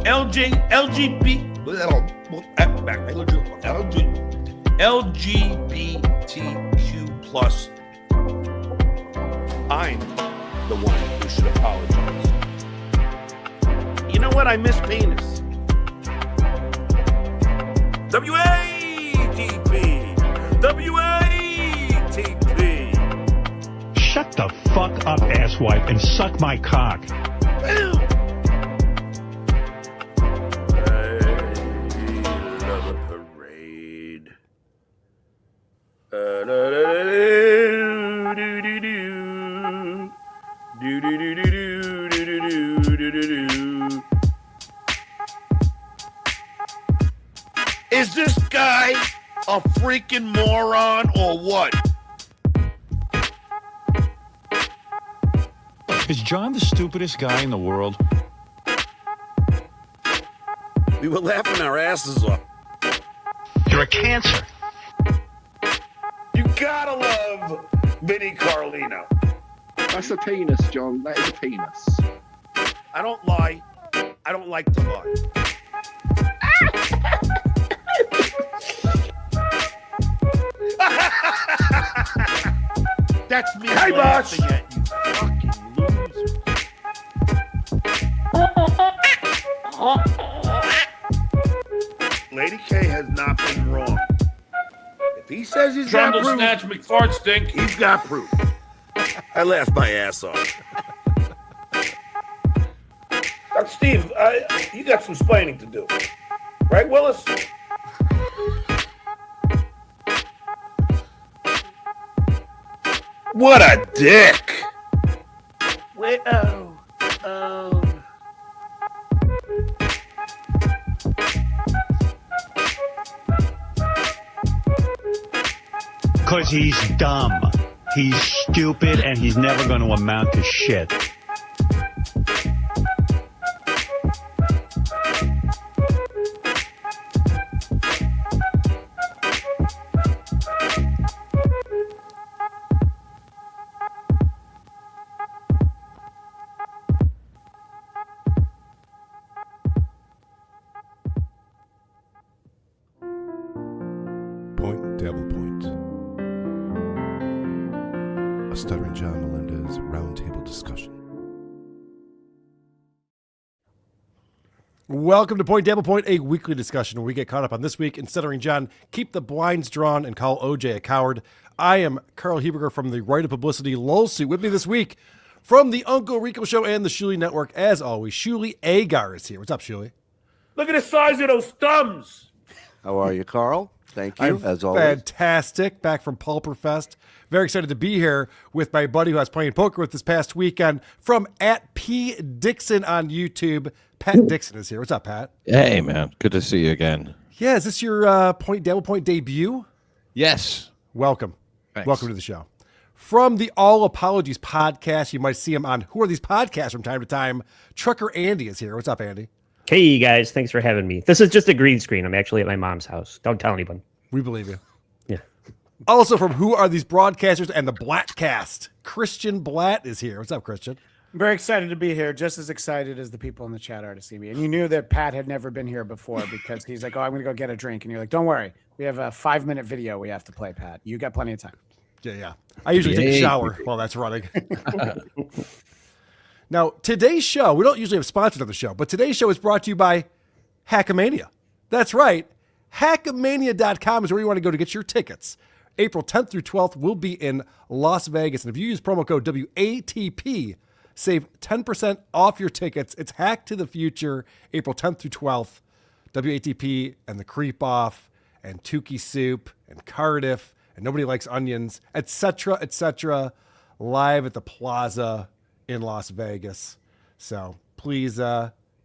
LGBTQ plus. I'm the one who should apologize. You know what? I miss penis. WATP. WATP. Shut the fuck up, asswipe, and suck my cock. Boom. Is this guy a freaking moron or what? Is John the stupidest guy in the world? We were laughing our asses off. You're a cancer. You gotta love Vinnie Carlino. That's a penis, John. That is a penis. I don't lie. I don't like to lie. That's me laughing at you, fucking loser. Lady K has not been wrong. If he says he's got proof, snatch McFart stink. he's got proof. I laughed my ass off. Steve, you got some explaining to do. Right, Willis? What a dick! Wait, oh. Because he's dumb. He's stupid, and he's never going to amount to shit. Dabble Point. A Stuttering John Melendez roundtable discussion. Welcome to Point Dabble Point, a weekly discussion where we get caught up on this week in Stuttering John, keep the blinds drawn, and call OJ a coward. I am Carl Heberger from the Right of Publicity LOL suit. With me this week from the Uncle Rico Show and the Shuli Network, as always, Shuli Agar is here. What's up, Shuli? Look at the size of those thumbs. How are you, Carl? Thank you, I'm as always. Fantastic. Back from Pulperfest. Very excited to be here with my buddy who I was playing poker with this past weekend from @P.Dixon on YouTube. Pat Dixon is here. What's up, Pat? Hey, man. Good to see you again. Yeah, is this your Point Dabble Point debut? Yes. Welcome. Thanks. Welcome to the show. From the All Apologies podcast, you might see him on Who Are These Podcasts from time to time. Trucker Andy is here. What's up, Andy? Hey, guys. Thanks for having me. This is just a green screen. I'm actually at my mom's house. Don't tell anyone. We believe you. Yeah. Also from Who Are These Broadcasters and the Blattcast, Christian Blatt is here. What's up, Christian? I'm very excited to be here, just as excited as the people in the chat are to see me. And you knew that Pat had never been here before because he's like, oh, I'm going to go get a drink. And you're like, don't worry. We have a 5-minute video we have to play, Pat. You got plenty of time. Yeah. I usually take a shower while that's running. Now, today's show, we don't usually have sponsors of the show, but today's show is brought to you by Hackamania. That's right. Hackamania.com is where you want to go to get your tickets. April 10th through 12th, we'll be in Las Vegas. And if you use promo code WATP, save 10% off your tickets. It's Hack to the Future, April 10th through 12th. WATP and the Creep Off and Tukey Soup and Cardiff and Nobody Likes Onions, etc., live at the Plaza in Las Vegas. So please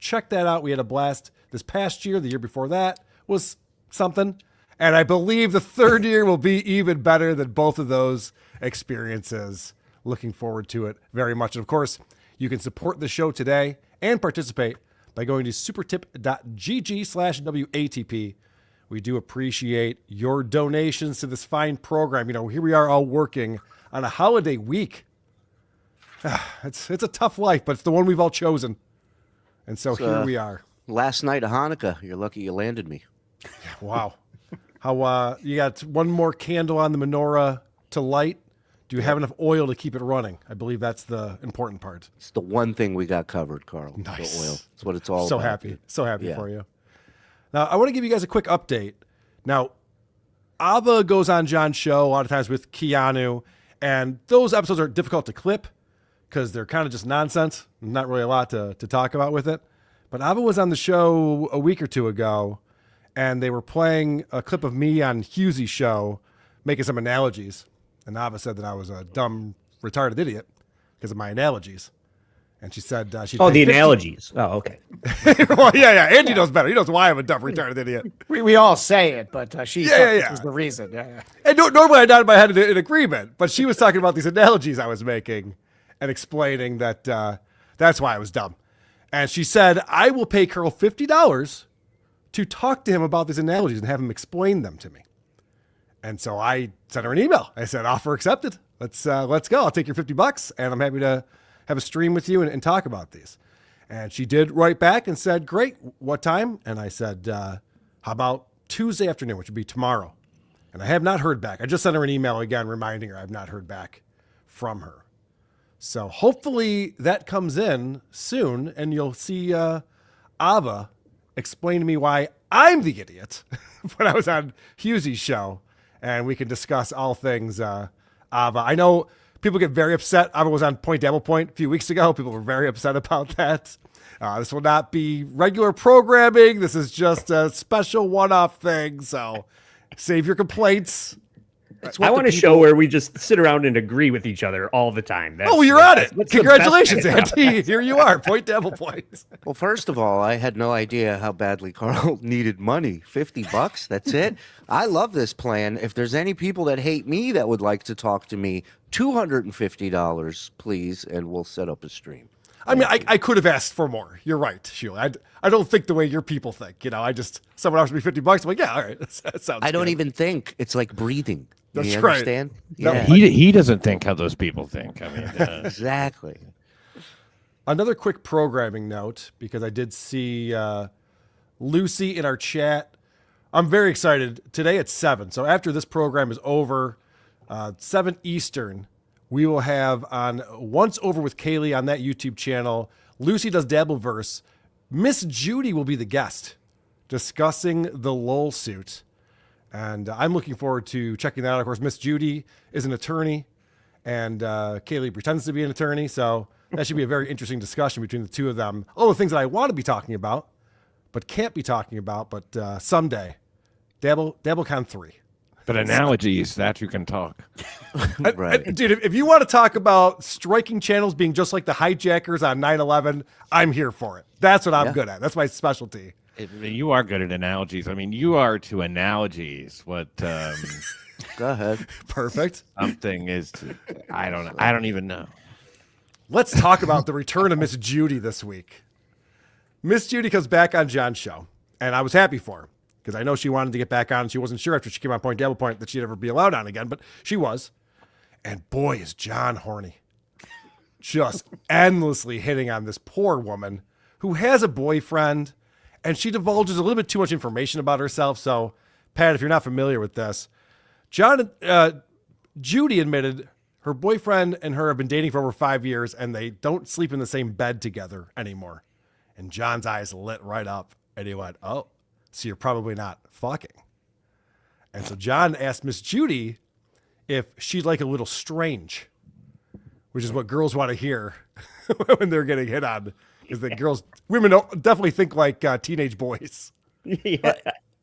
check that out. We had a blast this past year. The year before that was something. And I believe the third year will be even better than both of those experiences. Looking forward to it very much. And of course, you can support the show today and participate by going to supertip.gg/WATP. We do appreciate your donations to this fine program. You know, here we are all working on a holiday week. It's a tough life, but it's the one we've all chosen. And so here we are. Last night of Hanukkah. You're lucky you landed me. Wow. How you got one more candle on the menorah to light? Do you have enough oil to keep it running? I believe that's the important part. It's the one thing we got covered, Carl. Nice. The oil. That's what it's all So about. happy. So happy Yeah. for you. Now, I want to give you guys a quick update. Now, Ava goes on John's show a lot of times with Keanu, and those episodes are difficult to clip because they're kind of just nonsense. Not really a lot to talk about with it. But Ava was on the show a week or two ago, and they were playing a clip of me on Hughesy's show making some analogies. And Ava said that I was a dumb, retarded idiot because of my analogies. And she said she'd Oh, pay the 50 analogies. Oh, okay. well, yeah. Andy knows better. He knows why I'm a dumb, retarded idiot. We all say it, but she thought Yeah. this was the reason. Yeah. And normally I nod my head in agreement, but she was talking about these analogies I was making and explaining that that's why I was dumb. And she said, I will pay Carl $50 to talk to him about these analogies and have him explain them to me. And so I sent her an email. I said, offer accepted. Let's go. I'll take your $50 and I'm happy to have a stream with you and talk about these. And she did write back and said, great. What time? And I said, how about Tuesday afternoon, which would be tomorrow. And I have not heard back. I just sent her an email again reminding her I've not heard back from her. So hopefully that comes in soon and you'll see Ava explain to me why I'm the idiot when I was on Hughesy's show. And we can discuss all things Ava. I know people get very upset. Ava was on Dabble a few weeks ago. People were very upset about that. This will not be regular programming. This is just a special one-off thing. So save your complaints. I want a show where we just sit around and agree with each other all the time. You're on it. That's the Congratulations, best. Andy. Here you are. Dabble points. Well, first of all, I had no idea how badly Carl needed money. $50, that's it. I love this plan. If there's any people that hate me that would like to talk to me, $250, please, and we'll set up a stream. I mean, I could have asked for more. You're right, Sheila. I don't think the way your people think. Someone offers me $50. I'm like, yeah, all right. That sounds I don't good. even think. It's like breathing. That's you right. understand? No, Yeah, He doesn't think how those people think. I mean, exactly. Another quick programming note, because I did see Lucy in our chat. I'm very excited. Today at 7. So after this program is over, 7 Eastern, we will have on Once Over with Kaylee on that YouTube channel. Lucy does Dabbleverse. Miss Judy will be the guest discussing the LOL suit. And I'm looking forward to checking that out. Of course, Miss Judy is an attorney, and Kaylee pretends to be an attorney. So that should be a very interesting discussion between the two of them. All the things that I want to be talking about, but can't be talking about, but someday. DabbleCon 3. but analogies, that you can talk. Right. Dude, if you want to talk about striking channels being just like the hijackers on 9/11, I'm here for it. That's what I'm good at. That's my specialty. You are good at analogies. I mean, you are to analogies what Go ahead. Perfect. something is to. I don't even know. Let's talk about the return of Miss Judy this week. Miss Judy comes back on John's show, and I was happy for her because I know she wanted to get back on. She wasn't sure after she came on Dabble Point that she'd ever be allowed on again, but she was. And boy, is John horny. Just endlessly hitting on this poor woman who has a boyfriend, and she divulges a little bit too much information about herself. So, Pat, if you're not familiar with this, Judy admitted her boyfriend and her have been dating for over 5 years, and they don't sleep in the same bed together anymore. And John's eyes lit right up, and he went, oh, so you're probably not fucking. And so John asked Miss Judy if she'd like a little strange, which is what girls want to hear when they're getting hit on. Is that women definitely think like teenage boys. Yeah.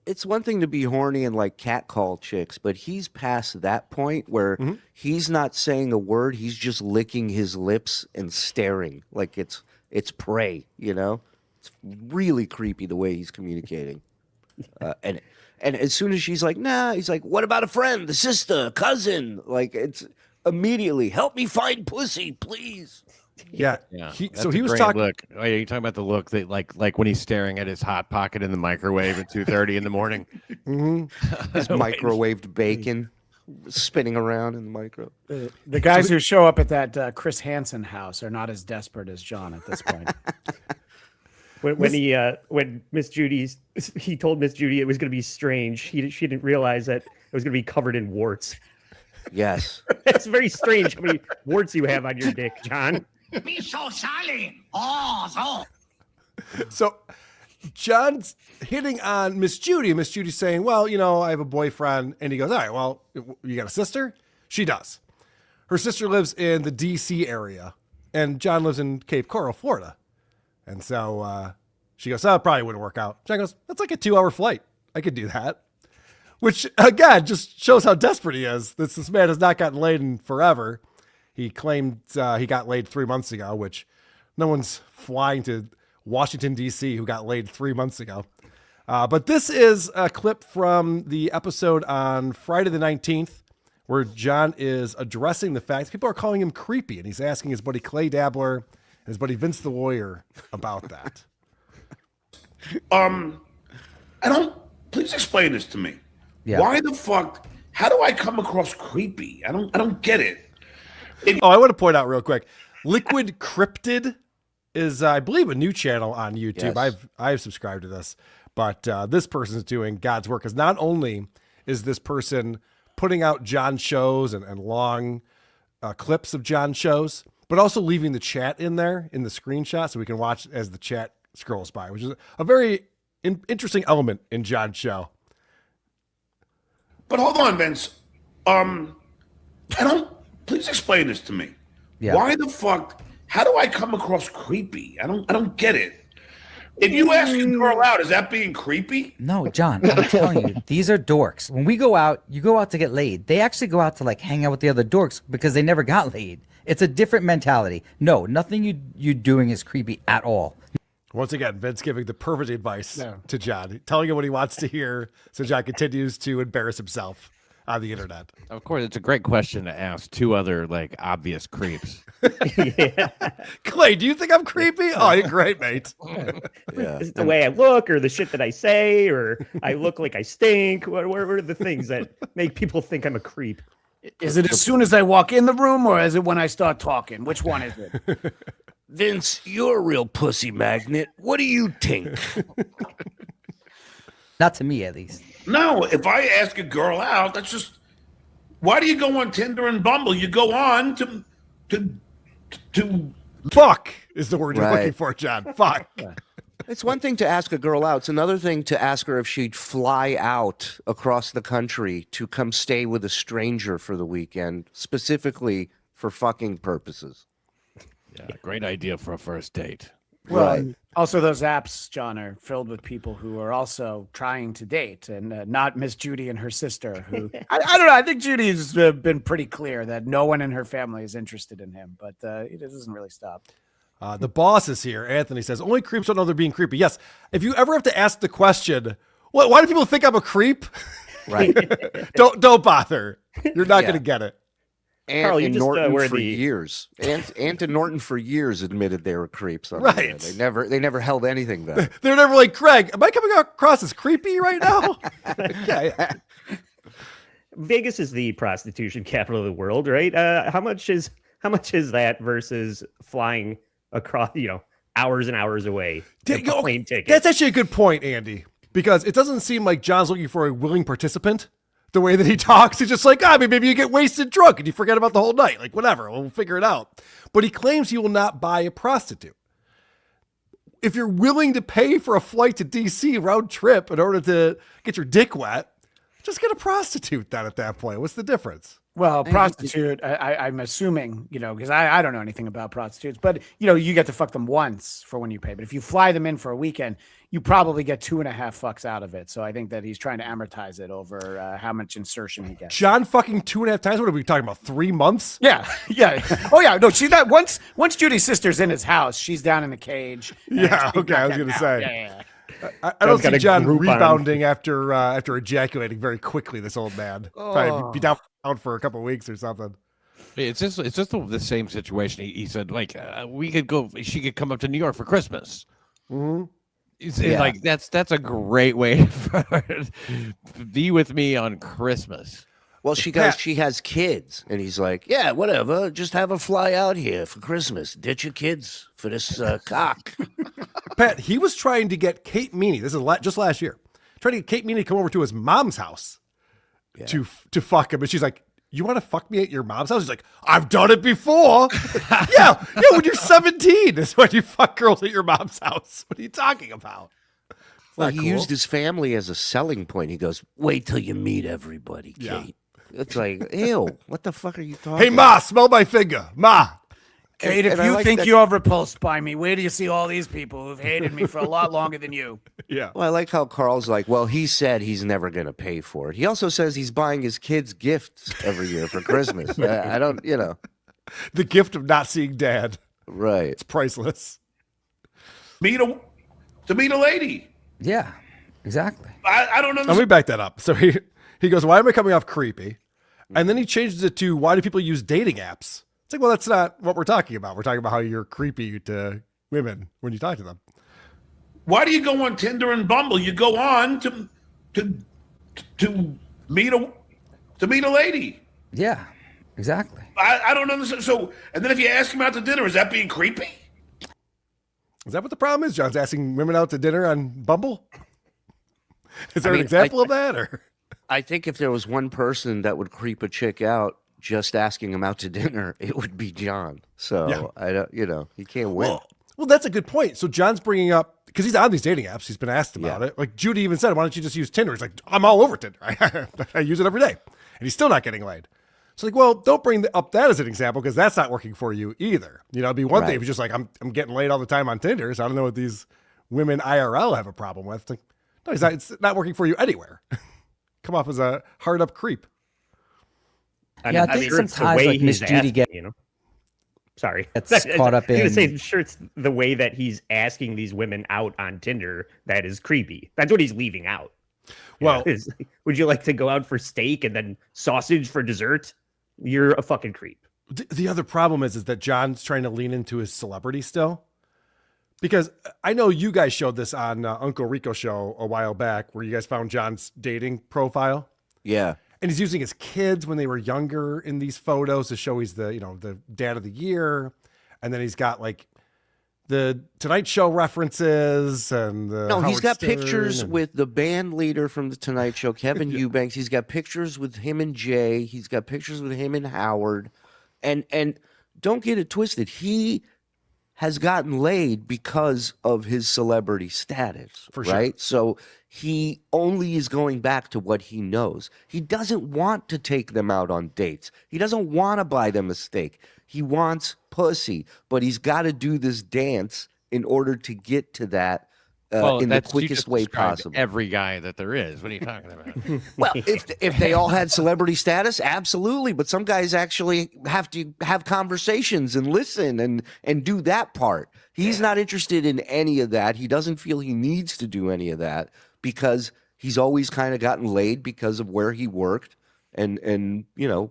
It's one thing to be horny and like catcall chicks, but he's past that point where he's not saying a word. He's just licking his lips and staring like it's prey, you know? It's really creepy the way he's communicating. And as soon as she's like, nah, he's like, what about a friend, a sister, a cousin? Like, it's immediately, help me find pussy, please. Yeah. Yeah. So he was great talking. Look, oh, yeah, you're talking about the look that like when he's staring at his hot pocket in the microwave at 2:30 in the morning. His microwaved bacon spinning around in the micro. The guys who show up at that Chris Hansen house are not as desperate as John at this point. When Miss he told Miss Judy it was going to be strange. She didn't realize that it was going to be covered in warts. Yes. It's very strange how many warts you have on your dick, John. Be so silent. Oh, so. So John's hitting on Miss Judy. Miss Judy's saying, well, I have a boyfriend. And he goes, all right, well, you got a sister? She does. Her sister lives in the D.C. area, and John lives in Cape Coral, Florida. And so she goes, oh, it probably wouldn't work out. John goes, that's like a 2-hour flight. I could do that. Which, again, just shows how desperate he is. This man has not gotten laid in forever. He claimed he got laid 3 months ago, which no one's flying to Washington, D.C. who got laid 3 months ago. But this is a clip from the episode on Friday the 19th, where John is addressing the fact people are calling him creepy, and he's asking his buddy Clay Dabbler and his buddy Vince the Lawyer about that. Please explain this to me. Yeah. Why the fuck? How do I come across creepy? I don't get it. I want to point out real quick, Liquid Cryptid is, I believe, a new channel on YouTube. Yes. I've subscribed to this, but this person's doing God's work. Because not only is this person putting out John shows and long clips of John shows, but also leaving the chat in there in the screenshot so we can watch as the chat scrolls by, which is a very interesting element in John's show. But hold on, Vince. Please explain this to me. Yeah. Why the fuck? How do I come across creepy? I don't get it. If you ask a girl out, is that being creepy? No, John, I'm telling you, these are dorks. When we go out, you go out to get laid. They actually go out to like hang out with the other dorks because they never got laid. It's a different mentality. No, nothing you doing is creepy at all. Once again, Vince giving the perfect advice to John, telling him what he wants to hear so John continues to embarrass himself on the internet. Of course, it's a great question to ask two other like obvious creeps. Clay, do you think I'm creepy? Oh, you're great, mate. Yeah. Is it the way I look or the shit that I say or I look like I stink? What are the things that make people think I'm a creep? Is it as soon as I walk in the room or is it when I start talking? Which one is it? Vince, you're a real pussy magnet. What do you think? Not to me, at least. No, if I ask a girl out, that's just. Why do you go on Tinder and Bumble? You go on to fuck is the word you're Right. looking for, John. Fuck. It's one thing to ask a girl out. It's another thing to ask her if she'd fly out across the country to come stay with a stranger for the weekend, specifically for fucking purposes. Yeah, great idea for a first date. Well, Right. also those apps, John, are filled with people who are also trying to date, and not Miss Judy and her sister. Who I don't know. I think Judy's been pretty clear that no one in her family is interested in him, but it doesn't really stop. The boss is here. Anthony says, only creeps don't know they're being creepy. Yes. If you ever have to ask the question, why do people think I'm a creep? Right. Don't bother. You're not Yeah. going to get it. Carl, you And just, Norton wear for the- years. Ant and Norton for years admitted they were creeps. On Right. The air. They never held anything back. They're never like, Craig, am I coming across as creepy right now? yeah. Vegas is the prostitution capital of the world, right? How much is that versus flying across, hours and hours away? Plane ticket. That's actually a good point, Andy, because it doesn't seem like John's looking for a willing participant. The way that he talks, he's just like, maybe you get wasted drunk and you forget about the whole night. Like, whatever, we'll figure it out. But he claims he will not buy a prostitute. If you're willing to pay for a flight to D.C. round trip in order to get your dick wet, just get a prostitute then at that point. What's the difference? Well, prostitute, I'm assuming, because I don't know anything about prostitutes, but, you get to fuck them once for when you pay. But if you fly them in for a weekend, you probably get 2.5 fucks out of it. So I think that he's trying to amortize it over how much insertion he gets. John fucking 2.5 times? What are we talking about? 3 months? Yeah. Oh, yeah. No, she's that once Judy's sister's in his house, she's down in the cage. Yeah, she's okay, not I was getting going to out. say. Yeah. I don't got see a John Groupon. rebounding after ejaculating very quickly, this old man. Probably be down for a couple of weeks or something. It's just the same situation. He said like we could go. She could come up to New York for Christmas. Mm-hmm. It's like that's a great way to be with me on Christmas. Well, she goes, she has kids. And he's like, yeah, whatever. Just have her fly out here for Christmas. Ditch your kids for this cock. Pat, he was trying to get Kate Meany. This is just last year. Trying to get Kate Meany to come over to his mom's house to fuck him. And she's like, you want to fuck me at your mom's house? He's like, I've done it before. yeah, when you're 17 is when you fuck girls at your mom's house. What are you talking about? Well, he used his family as a selling point. He goes, wait till you meet everybody, Kate. Yeah. It's like, ew, what the fuck are you talking Hey, Ma, smell my finger. Ma. Kate, if And I you like think that- you're repulsed by me, where do you see all these people who've hated me for a lot longer than you? Yeah. Well, I like how Carl's like, well, he said he's never going to pay for it. He also says he's buying his kids gifts every year for Christmas. I don't, The gift of not seeing dad. Right. It's priceless. To meet a lady. Yeah, exactly. I don't Let understand. me back that up. So he goes, why am I coming off creepy? And then he changes it to, why do people use dating apps? It's like, well, that's not what we're talking about. We're talking about how you're creepy to women when you talk to them. Why do you go on Tinder and Bumble? You go on to meet a lady. Yeah, exactly. I don't understand. So, and then if you ask him out to dinner, is that being creepy? Is that what the problem is? John's asking women out to dinner on Bumble? Is there I mean, an example of that? Or I think if there was one person that would creep a chick out just asking him out to dinner, it would be John. So Yeah. I don't, he can't win. Well, that's a good point. So John's bringing up, because he's on these dating apps, he's been asked about it. Like Judy even said, why don't you just use Tinder? He's like, I'm all over Tinder. I use it every day. And he's still not getting laid. So like, well, don't bring up that as an example because that's not working for you either. It'd be one thing if you're just like, I'm getting laid all the time on Tinder, so I don't know what these women IRL have a problem with. It's like, no, it's not working for you anywhere. Come off as a hard up creep. I think sometimes like Miss Judy gets Sorry, gets caught up I was in. gonna say, sure, it's the way that he's asking these women out on Tinder that is creepy. That's what he's leaving out. Well, would you like to go out for steak and then sausage for dessert? You're a fucking creep. The other problem is that John's trying to lean into his celebrity still. Because I know you guys showed this on Uncle Rico show a while back where you guys found John's dating profile. Yeah. And he's using his kids when they were younger in these photos to show he's the dad of the year. And then he's got like the Tonight Show references and the No, he's Howard got Stern pictures and- with the band leader from the Tonight Show, Kevin Eubanks. He's got pictures with him and Jay. He's got pictures with him and Howard. And don't get it twisted. He has gotten laid because of his celebrity status, For sure. right? So he only is going back to what he knows. He doesn't want to take them out on dates. He doesn't want to buy them a steak. He wants pussy, but he's got to do this dance in order to get to that in the you quickest just way described possible. Every guy that there is. What are you talking about? Well, if they all had celebrity status, absolutely. But some guys actually have to have conversations and listen and do that part. He's not interested in any of that. He doesn't feel he needs to do any of that because he's always kind of gotten laid because of where he worked and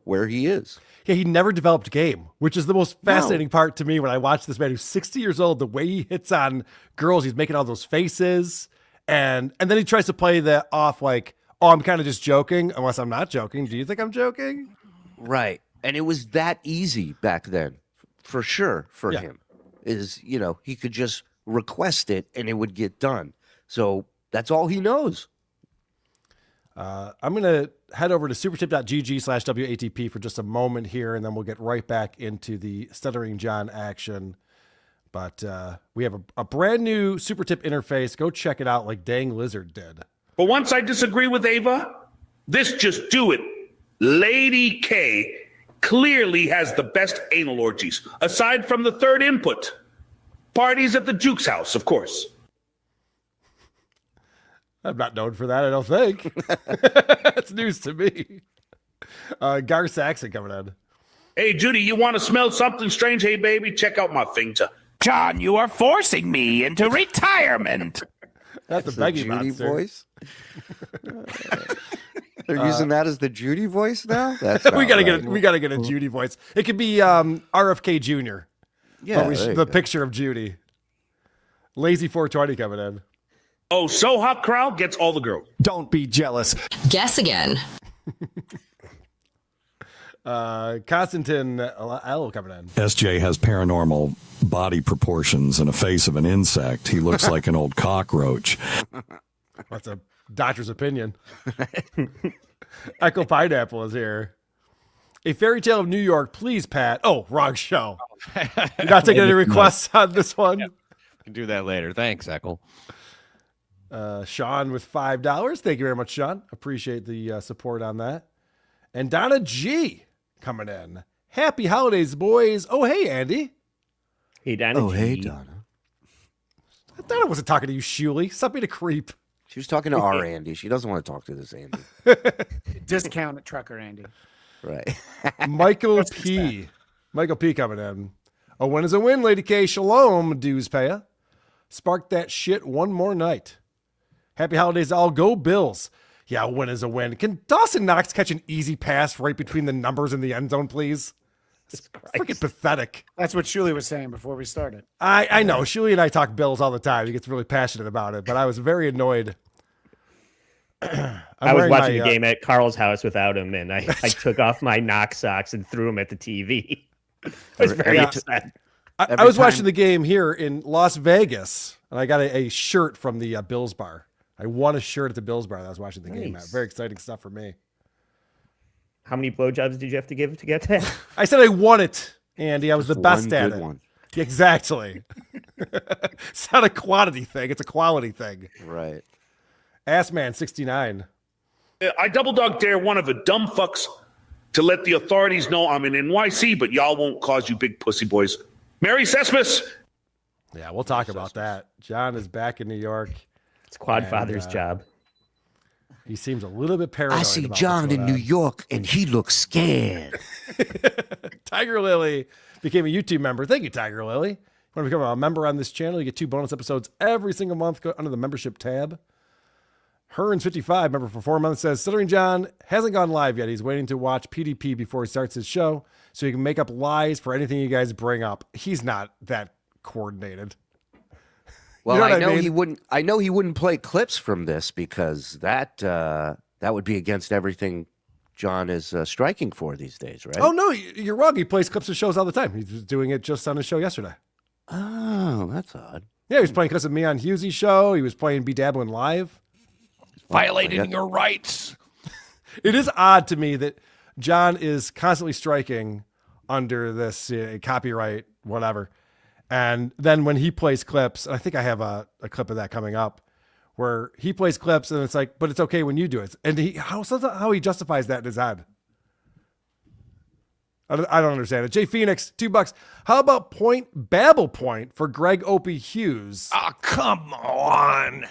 where he is. Yeah, he never developed game, which is the most fascinating part to me when I watch this man who's 60 years old, the way he hits on girls, he's making all those faces. And then he tries to play that off like, oh, I'm kind of just joking, unless I'm not joking. Do you think I'm joking? Right. And it was that easy back then, for sure, for him. He could just request it and it would get done. So that's all he knows. I'm going to head over to supertip.gg/WATP for just a moment here, and then we'll get right back into the Stuttering John action. But we have a brand new Super Tip interface. Go check it out like Dang Lizard did. But once I disagree with Ava, this just do it. Lady K clearly has the best anal orgies, aside from the third input. Parties at the Juke's house, of course. I'm not known for that, I don't think. That's news to me. Gar Saxon coming in. Hey, Judy, you want to smell something strange? Hey, baby, check out my finger. John, you are forcing me into retirement. That's the the Beggy Judy monster. voice. They're using that as the Judy voice now. That's we gotta right. get a Judy voice. It could be RFK Jr. Yeah, But there you the go. picture of Judy. Lazy 420 coming in. Oh, so hot crowd gets all the girls. Don't be jealous. Guess again. Constantine L coming in. SJ has paranormal body proportions and a face of an insect. He looks like an old cockroach. That's a doctor's opinion. Echo Pineapple is here. A Fairy Tale of New York, please, Pat. Oh, wrong show. You're not taking any requests on this one? Yeah. We can do that later. Thanks, Echo. Sean with $5. Thank you very much, Sean. Appreciate the support on that. And Donna G coming in. Happy holidays, boys. Oh, hey, Andy. Hey, Donna. Oh, hey, Donna. Donna wasn't talking to you, Shuley. Stop being a creep. She was talking to our Andy. She doesn't want to talk to this Andy. Discount trucker Andy. Right. Michael P. Michael P coming in. A win is a win, Lady K. Shalom, dues paya. Spark that shit one more night. Happy holidays to all. Go Bills. Yeah, a win is a win. Can Dawson Knox catch an easy pass right between the numbers in the end zone, please? It's freaking pathetic. That's what Shuley was saying before we started. I know. Shuley and I talk Bills all the time. He gets really passionate about it, but I was very annoyed. I was watching the game at Carl's house without him, and I took off my Knox socks and threw them at the TV. I was very upset. I was watching the game here in Las Vegas, and I got a shirt from the Bills bar. I won a shirt at the Bills bar that I was watching the game at. Very exciting stuff for me. How many blowjobs did you have to give to get that? I said I won it, Andy. I was the best at it. One. Exactly. It's not a quantity thing. It's a quality thing. Right. Assman69. I double dog dare one of the dumb fucks to let the authorities know I'm in NYC, but y'all won't cause you big pussy boys. Merry Sesmas. Yeah, we'll talk about that. John is back in New York. It's Quadfather's job. He seems a little bit paranoid. I see John in New York, and he looks scared. Tiger Lily became a YouTube member. Thank you, Tiger Lily. If you want to become a member on this channel, you get 2 bonus episodes every single month. Go under the membership tab. Hearns55, member for 4 months, says, Stuttering John hasn't gone live yet. He's waiting to watch PDP before he starts his show so he can make up lies for anything you guys bring up. He's not that coordinated. Well, You know I know what I mean? he wouldn't. I know he wouldn't play clips from this because that would be against everything John is striking for these days, right? Oh, no, you're wrong. He plays clips of shows all the time. He was doing it just on his show yesterday. Oh, that's odd. Yeah, he was playing clips of me on Hughesy's show. He was playing Be Dabbling Live. Violating your rights. It is odd to me that John is constantly striking under this copyright, whatever. And then when he plays clips, and I think I have a clip of that coming up, where he plays clips and it's like, but it's okay when you do it. And how he justifies that in his head. I don't understand it. Jay Phoenix, $2. How about Babble Point for Greg Opie Hughes? Oh, come on.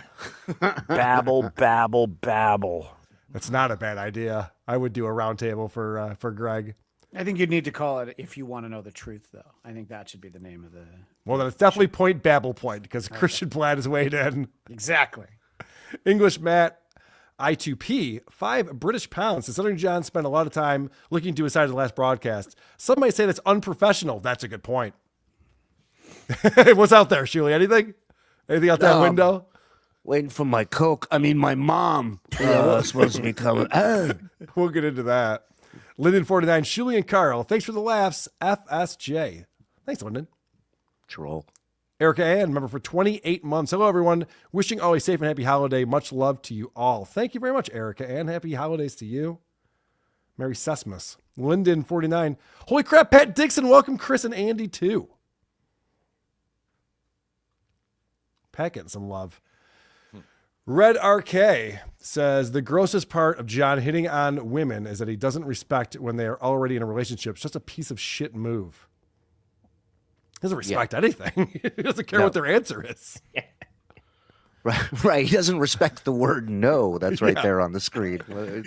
Babble, babble, babble. That's not a bad idea. I would do a round table for Greg. I think you'd need to call it If You Want to Know the Truth, though. I think that should be the name of the... Well, then it's definitely Babble Point because Christian Platt is weighed in. Exactly. English Matt, I2P, £5 Says Stuttering John spent a lot of time looking to his side of the last broadcast. Some might say that's unprofessional. That's a good point. What's out there, Shuley? Anything? Anything out that window? Waiting for my Coke. I mean, my mom supposed to be coming. We'll get into that. Lyndon49, Shuley and Carl, thanks for the laughs. FSJ. Thanks, Lyndon. Troll. Erica Ann, member for 28 months. Hello, everyone. Wishing all a safe and happy holiday. Much love to you all. Thank you very much, Erica Ann. Happy holidays to you. Merry Sesmas. Lyndon49. Holy crap, Pat Dixon. Welcome, Chris and Andy, too. Pat getting some love. Red RK says the grossest part of John hitting on women is that he doesn't respect when they are already in a relationship. It's just a piece of shit move. He doesn't respect anything. He doesn't care what their answer is. Right. He doesn't respect the word no. That's right there on the screen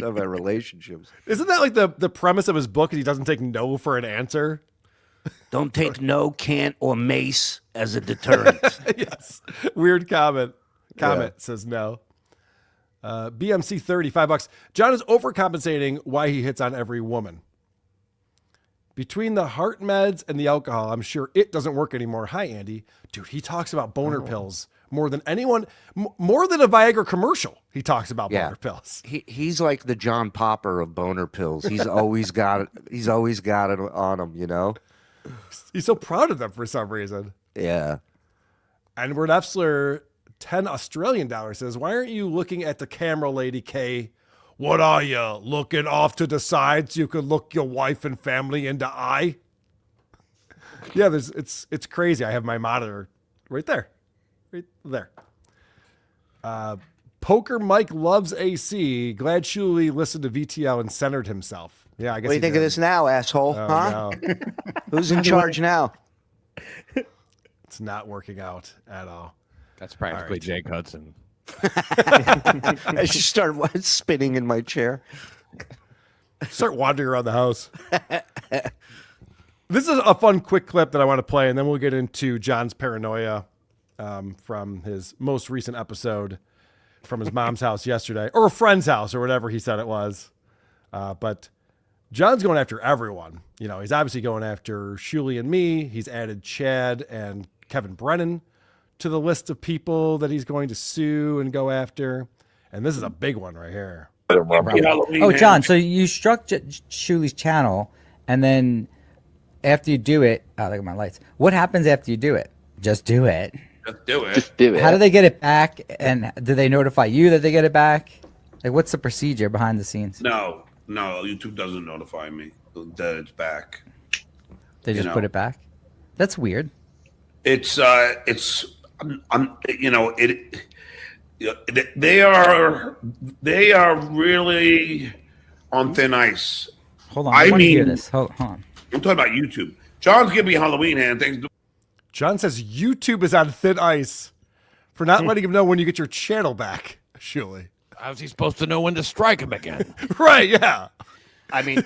of our relationships. Isn't that like the premise of his book? Is he doesn't take no for an answer? Don't take no, can't, or mace as a deterrent. Yes. Weird comment. Says no. BMC 30, $5. John is overcompensating why he hits on every woman. Between the heart meds and the alcohol, I'm sure it doesn't work anymore. Hi, Andy. Dude, he talks about boner pills more than anyone, more than a Viagra commercial. He talks about boner pills. He's like the John Popper of boner pills. He's always got it. He's always got it on him. You know. He's so proud of them for some reason. Yeah. Edward Efsler, 10 Australian dollars, says, "Why aren't you looking at the camera, Lady K? What are you, looking off to the side so you can look your wife and family in the eye?" Yeah, it's crazy. I have my monitor right there. Right there. Poker Mike loves AC. Glad Shuli listened to VTL and centered himself. Yeah, I guess. What do you think of this now, asshole? Oh, huh? no. Who's in charge now? It's not working out at all. That's practically right. Jake Hudson. I should start spinning in my chair. Start wandering around the house. This is a fun, quick clip that I want to play, and then we'll get into John's paranoia from his most recent episode from his mom's house yesterday, or a friend's house, or whatever he said it was. But John's going after everyone. You know, he's obviously going after Shuli and me. He's added Chad and Kevin Brennan to the list of people that he's going to sue and go after. And this is a big one right here. Oh, John, so you struck Shuli's channel, and then after you do it, oh, look at my lights. What happens after you do it? Just do it. Just do it. Just do it. How do they get it back? And do they notify you that they get it back? Like, what's the procedure behind the scenes? No, YouTube doesn't notify me that it's back. They just put it back? That's weird. It's they are really on thin ice. Hold on, I want to hear this. Hold on. I'm talking about YouTube. John's giving me Halloween hand things. John says YouTube is on thin ice for not letting him know when you get your channel back, Shuli. How's he supposed to know when to strike him again? Right, yeah. I mean,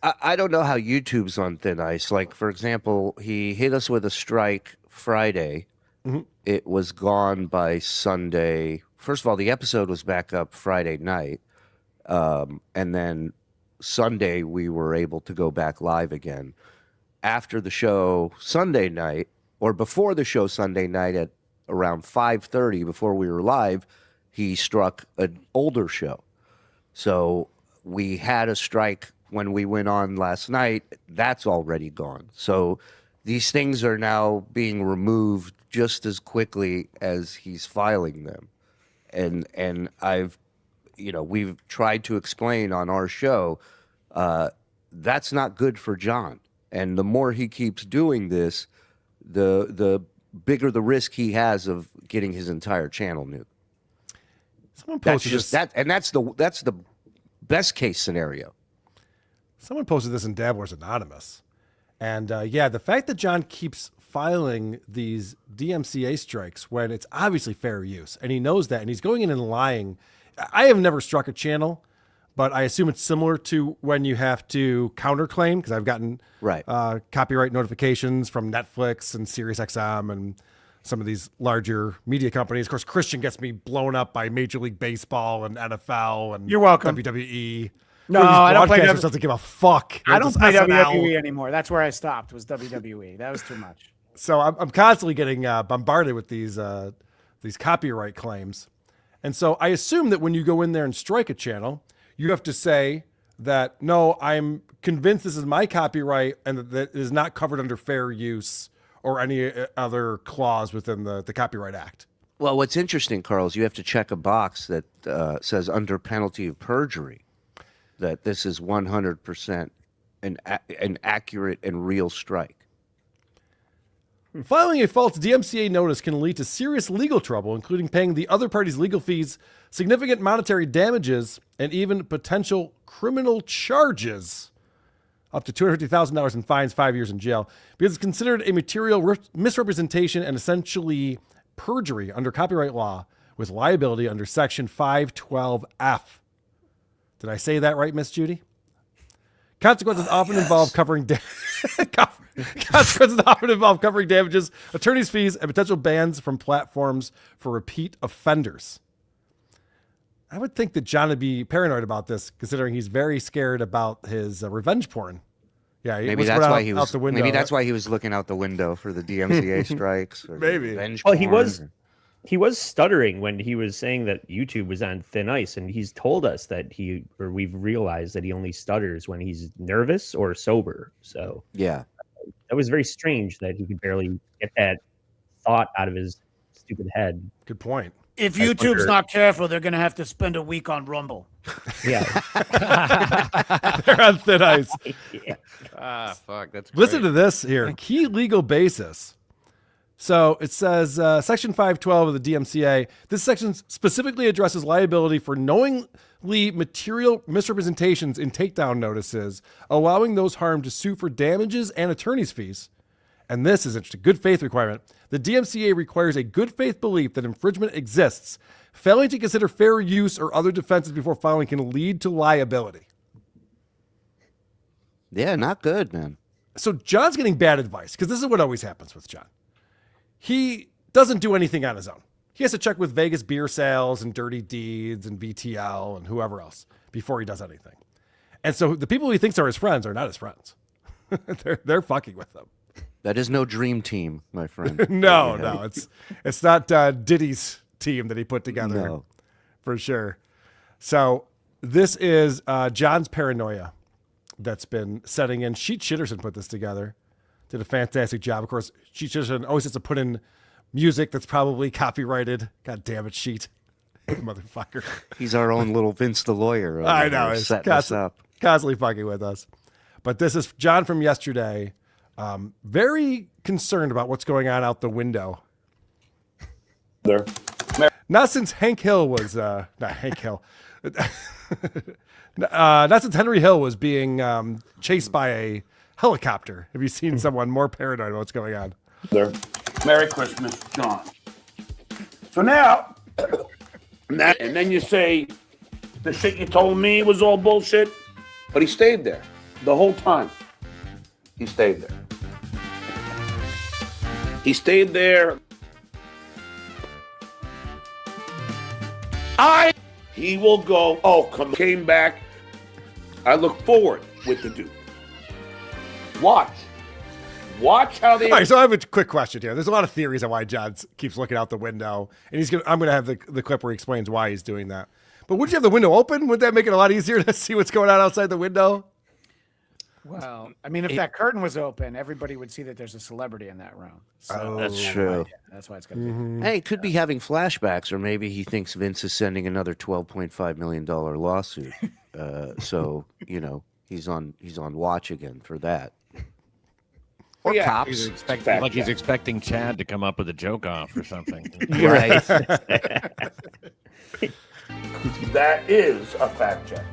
I don't know how YouTube's on thin ice. Like, for example, he hit us with a strike Friday. Mm-hmm. It was gone by Sunday. First of all, the episode was back up Friday night. And then Sunday, we were able to go back live again. After the show Sunday night, or before the show Sunday night at around 5:30, before we were live, he struck an older show. So we had a strike when we went on last night. That's already gone. So these things are now being removed just as quickly as he's filing them. And we've tried to explain on our show, that's not good for John. And the more he keeps doing this, the bigger the risk he has of getting his entire channel nuked. Someone posted this. That's the best case scenario. Someone posted this in Dabblers Anonymous. And the fact that John keeps filing these DMCA strikes when it's obviously fair use, and he knows that, and he's going in and lying. I have never struck a channel, but I assume it's similar to when you have to counterclaim, because I've gotten copyright notifications from Netflix and SiriusXM and some of these larger media companies. Of course, Christian gets me blown up by Major League Baseball and NFL and You're welcome. WWE. No, I don't play WWE. Doesn't give a fuck. I don't play SNL. WWE anymore. That's where I stopped. Was WWE. That was too much. So I'm constantly getting bombarded with these copyright claims. And so I assume that when you go in there and strike a channel, you have to say that, no, I'm convinced this is my copyright and that it is not covered under fair use or any other clause within the Copyright Act. Well, what's interesting, Carl, is you have to check a box that says under penalty of perjury that this is 100% an accurate and real strike. Filing a false DMCA notice can lead to serious legal trouble, including paying the other party's legal fees, significant monetary damages, and even potential criminal charges, up to $250,000 in fines, 5 years in jail, because it's considered a material misrepresentation and essentially perjury under copyright law with liability under Section 512F. Did I say that right, Miss Judy? Consequences often involve covering damages, attorney's fees, and potential bans from platforms for repeat offenders. I would think that John would be paranoid about this, considering he's very scared about his revenge porn. Yeah, maybe that's why he was. Maybe that's why he was looking out the window for the DMCA strikes. Or maybe. Revenge Well, porn. he was. He was stuttering when he was saying that YouTube was on thin ice, and he's told us that we've realized that he only stutters when he's nervous or sober. So yeah, that was very strange that he could barely get that thought out of his stupid head. Good point. If I YouTube's wonder- not careful, they're going to have to spend a week on Rumble. Yeah. They're on thin ice. Yeah. Ah, fuck. That's Listen great. to this here. Key legal basis. So it says Section 512 of the DMCA. This section specifically addresses liability for knowingly material misrepresentations in takedown notices, allowing those harmed to sue for damages and attorney's fees. And this is interesting. Good faith requirement. The DMCA requires a good faith belief that infringement exists. Failing to consider fair use or other defenses before filing can lead to liability. Yeah, not good, man. So John's getting bad advice because this is what always happens with John. He doesn't do anything on his own. He has to check with Vegas beer sales and Dirty Deeds and VTL and whoever else before he does anything. And so the people he thinks are his friends are not his friends. they're fucking with them. That is no dream team, my friend. No, it's not Diddy's team that he put together. No. For sure. So this is John's paranoia that's been setting in. Sheet Shitterson put this together. Did a fantastic job. Of course, Sheet Shitterson always has to put in music that's probably copyrighted. God damn it, Sheet. Motherfucker. He's our own little Vince the lawyer. I know. He's setting us up. constantly fucking with us. But this is John from yesterday. Very concerned about what's going on out the window. There. Not since Hank Hill was not Hank Hill. Not since Henry Hill was being chased by a helicopter. Have you seen someone more paranoid about what's going on? There. Merry Christmas, John. So now, and then you say the shit you told me was all bullshit, but he stayed there the whole time. He stayed there. He stayed there. He will go. Oh, came back. I look forward with the dude. Watch how they. All right, so I have a quick question here. There's a lot of theories on why John keeps looking out the window, and I'm gonna have the clip where he explains why he's doing that. But would you have the window open? Would that make it a lot easier to see what's going on outside the window? Well, I mean, if that curtain was open, everybody would see that there's a celebrity in that room. So That's true. That's why it's going to be. Hey, he could be having flashbacks, or maybe he thinks Vince is sending another $12.5 million lawsuit. So he's on watch again for that. Or cops. He's expecting Chad to come up with a joke off or something. Right. That is a fact check.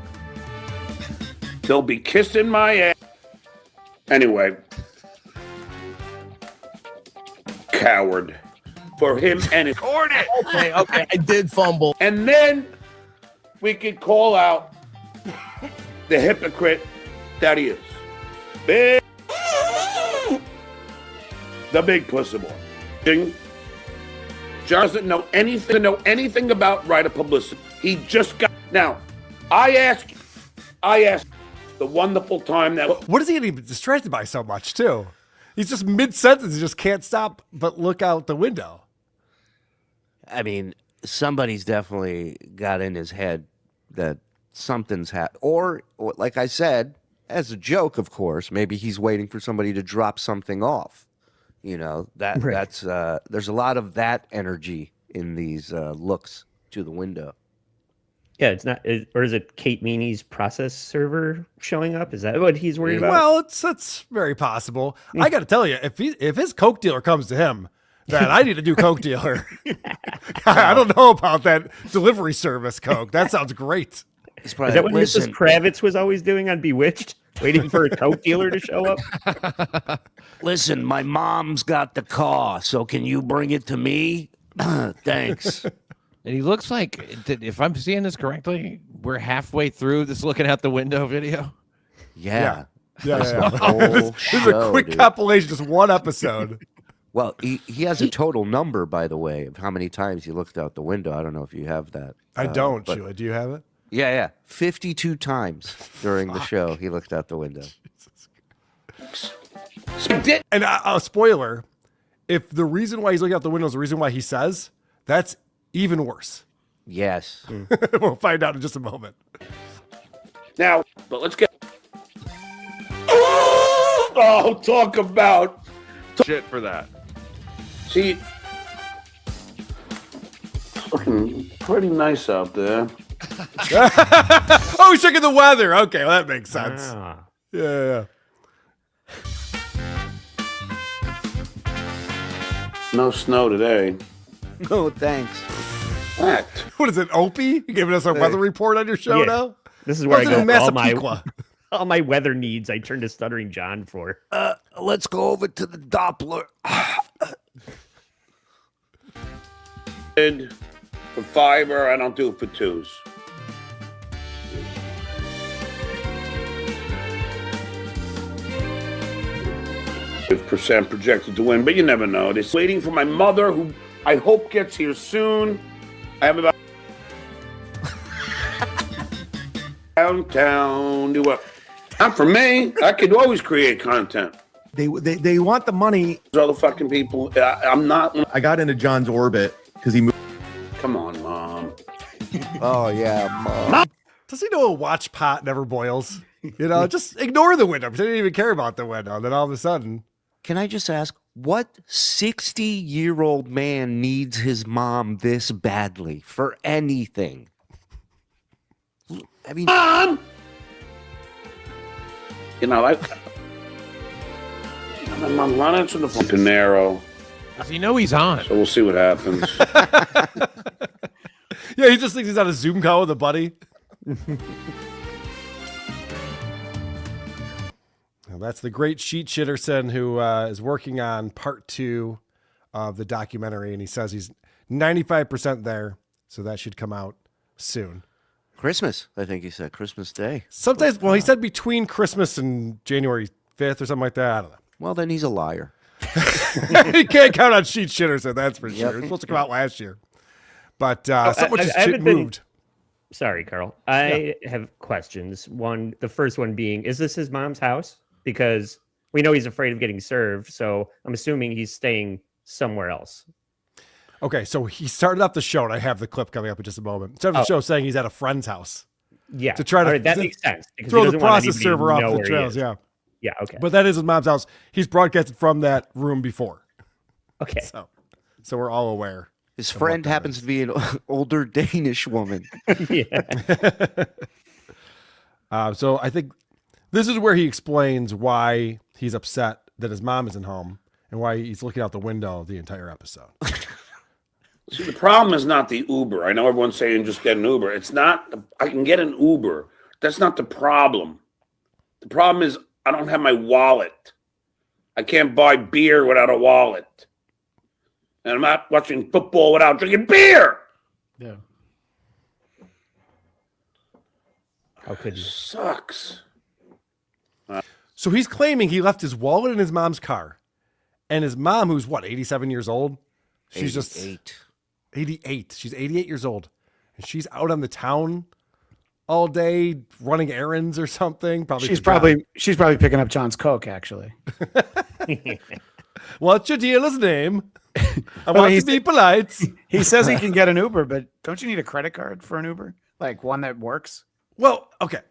They'll be kissing my ass. Anyway. Coward. For him and his... Okay, I did fumble. And then we could call out the hypocrite that he is. The big pussy boy. John doesn't know anything about right of publicity. He just got... Now, I ask the wonderful time that... What is he getting distracted by so much, too? He's just mid-sentence. He just can't stop but look out the window. I mean, somebody's definitely got in his head that something's happened. Or, like I said, as a joke, of course, maybe he's waiting for somebody to drop something off. That's there's a lot of that energy in these looks to the window. Yeah, it's not, or is it Kate Meany's process server showing up? Is that what he's worried about? Well, that's very possible. I got to tell you, if his Coke dealer comes to him, then I need a new Coke dealer. I don't know about that delivery service Coke. That sounds great. Is that what Mrs. Kravitz was always doing on Bewitched? Waiting for a Coke dealer to show up? Listen, my mom's got the car, so can you bring it to me? Thanks. And he looks like, if I'm seeing this correctly, we're halfway through this looking out the window video. Yeah. This is a quick compilation, just one episode. Well, he has a total number, by the way, of how many times he looked out the window. I don't know if you have that. I don't, Sheila. Do you have it? Yeah. 52 times during the show he looked out the window. And a spoiler, if the reason why he's looking out the window is the reason why he says, That's even worse. Yes. We'll find out in just a moment. Now, but let's get. Oh, talk about Shit for that. See, fucking pretty nice out there. Oh, he's checking the weather. Okay, well, that makes sense. Ah. Yeah. No snow today. No, thanks. What? What is it, Opie? You giving us a weather report on your show Yeah. now? This is where I What's go in for Massapequa? all my weather needs. I turn to Stuttering John for. Let's go over to the Doppler. For fiber, I don't do it for twos. Percent projected to win, but you never know. It's waiting for my mother, who I hope gets here soon. I have about downtown. Do what? Not for me. I could always create content. They want the money. All the fucking people. I'm not. I got into John's orbit because he moved. Come on, Mom. Oh, yeah, Mom. Does he know a watch pot never boils? You know, just ignore the window. They didn't even care about the window. And then all of a sudden. Can I just ask, what 60-year-old man needs his mom this badly for anything? I mean, Mom! You know, I'm not answering the phone. De Niro. Does he know he's on? So we'll see what happens. Yeah, he just thinks he's on a Zoom call with a buddy. Well, that's the great Sheet Shitterson who is working on part 2 of the documentary, and he says he's 95% there, so that should come out soon. Christmas, I think he said. Christmas Day. Sometimes, well, he said between Christmas and January 5th or something like that. I don't know. Well, then he's a liar. You can't count on Sheet Shitterson, that's for sure. It was supposed to come out last year. But so much shit moved. Sorry, Carl. I have questions. The first one being, is this his mom's house? Because we know he's afraid of getting served, so I'm assuming he's staying somewhere else. Okay, so he started off the show, and I have the clip coming up in just a moment. Started off the show saying he's at a friend's house. Yeah. To try to that makes sense. Because throw he the doesn't want process anybody to server off know the where he trails, is. yeah. Yeah, okay. But that is his mom's house. He's broadcasted from that room before. Okay. So we're all aware. His friend happens to be an older Danish woman. Yeah. So I think this is where he explains why he's upset that his mom isn't home and why he's looking out the window the entire episode. See, the problem is not the Uber. I know everyone's saying just get an Uber. It's not. I can get an Uber. That's not the problem. The problem is I don't have my wallet. I can't buy beer without a wallet. And I'm not watching football without drinking beer. Yeah. How could you? Sucks. So he's claiming he left his wallet in his mom's car. And his mom, who's what, 87 years old? She's 88. She's 88 years old. And she's out on the town all day running errands or something. She's probably picking up John's Coke, actually. What's your dealer's name? I want to be polite. He says he can get an Uber, but don't you need a credit card for an Uber? Like one that works? Well, okay.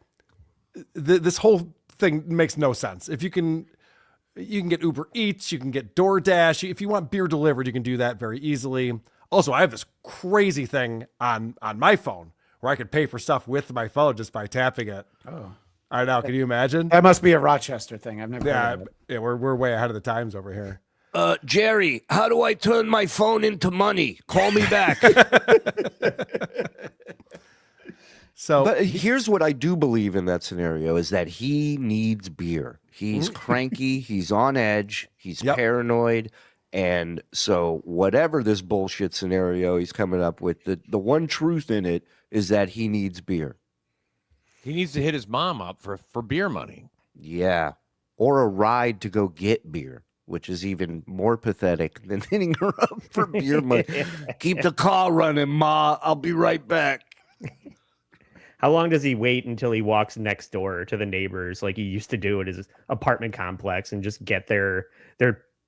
This whole thing makes no sense. If you can get Uber Eats, you can get DoorDash. If you want beer delivered, you can do that very easily. Also, I have this crazy thing on my phone where I could pay for stuff with my phone just by tapping it. Oh. I know. Can you imagine? That must be a Rochester thing. I've never heard of it. Yeah, we're way ahead of the times over here. Jerry, how do I turn my phone into money? Call me back. But here's what I do believe in that scenario is that he needs beer. He's cranky. He's on edge. He's paranoid. And so whatever this bullshit scenario he's coming up with, the one truth in it is that he needs beer. He needs to hit his mom up for beer money. Yeah. Or a ride to go get beer, which is even more pathetic than hitting her up for beer money. Keep the car running, Ma. I'll be right back. How long does he wait until he walks next door to the neighbors like he used to do at his apartment complex and just get their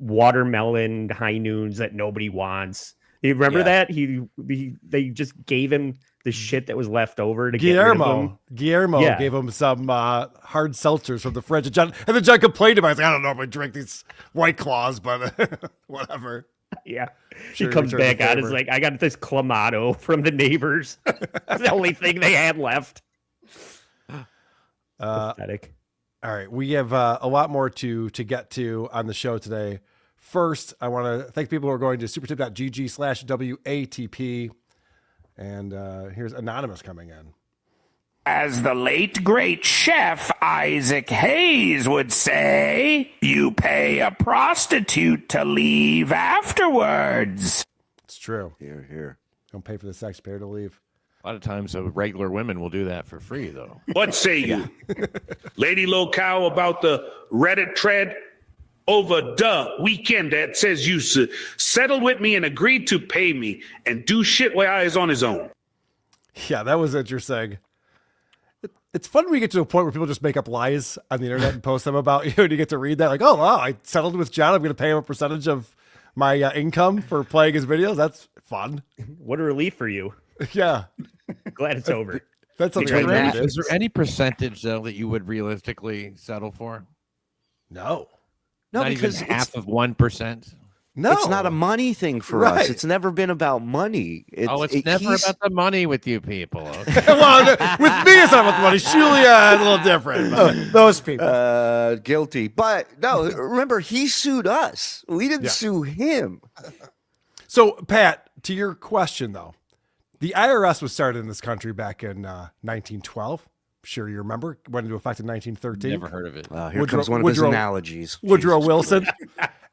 watermelon high noons that nobody wants, You remember Yeah. that they just gave him the shit that was left over to get rid of him. Guillermo Yeah. gave him some hard seltzers from the fridge. And then John complained about it. He's like, I don't know if I drink these White Claws, but whatever. Yeah. Sure, He comes return the back out. It's favor. like, I got this Clamato from the neighbors. That's the only thing they had left. Pathetic. All right, we have a lot more to get to on the show today. First, I want to thank people who are going to supertip.gg/WATP. And here's Anonymous coming in. As the late great chef Isaac Hayes would say, you pay a prostitute to leave afterwards. It's true. Here, here. Don't pay for the sex, pay her to leave. A lot of times, regular women will do that for free, though. What say you? Lady Locale about the Reddit thread over the weekend that says you settled with me and agreed to pay me and do shit while I is on his own. Yeah, that was interesting. It's fun when we get to a point where people just make up lies on the internet and post them about you, and you get to read that like, oh, wow, I settled with John. I'm going to pay him a percentage of my income for playing his videos. That's fun. What a relief for you. Yeah. Glad it's over. That's Is there any percentage, though, that you would realistically settle for? No. No, Not because even half of 1%. No, it's not a money thing for Right. us. It's never been about money. It's never about the money with you people. Okay? Well, with me, it's not about the money. Julia is a little different. Those people. Guilty. But no, remember, he sued us. We didn't sue him. So, Pat, to your question, though, the IRS was started in this country back in 1912. Sure you remember. Went into effect in 1913. Never heard of it. Here comes one of his analogies. Woodrow Wilson.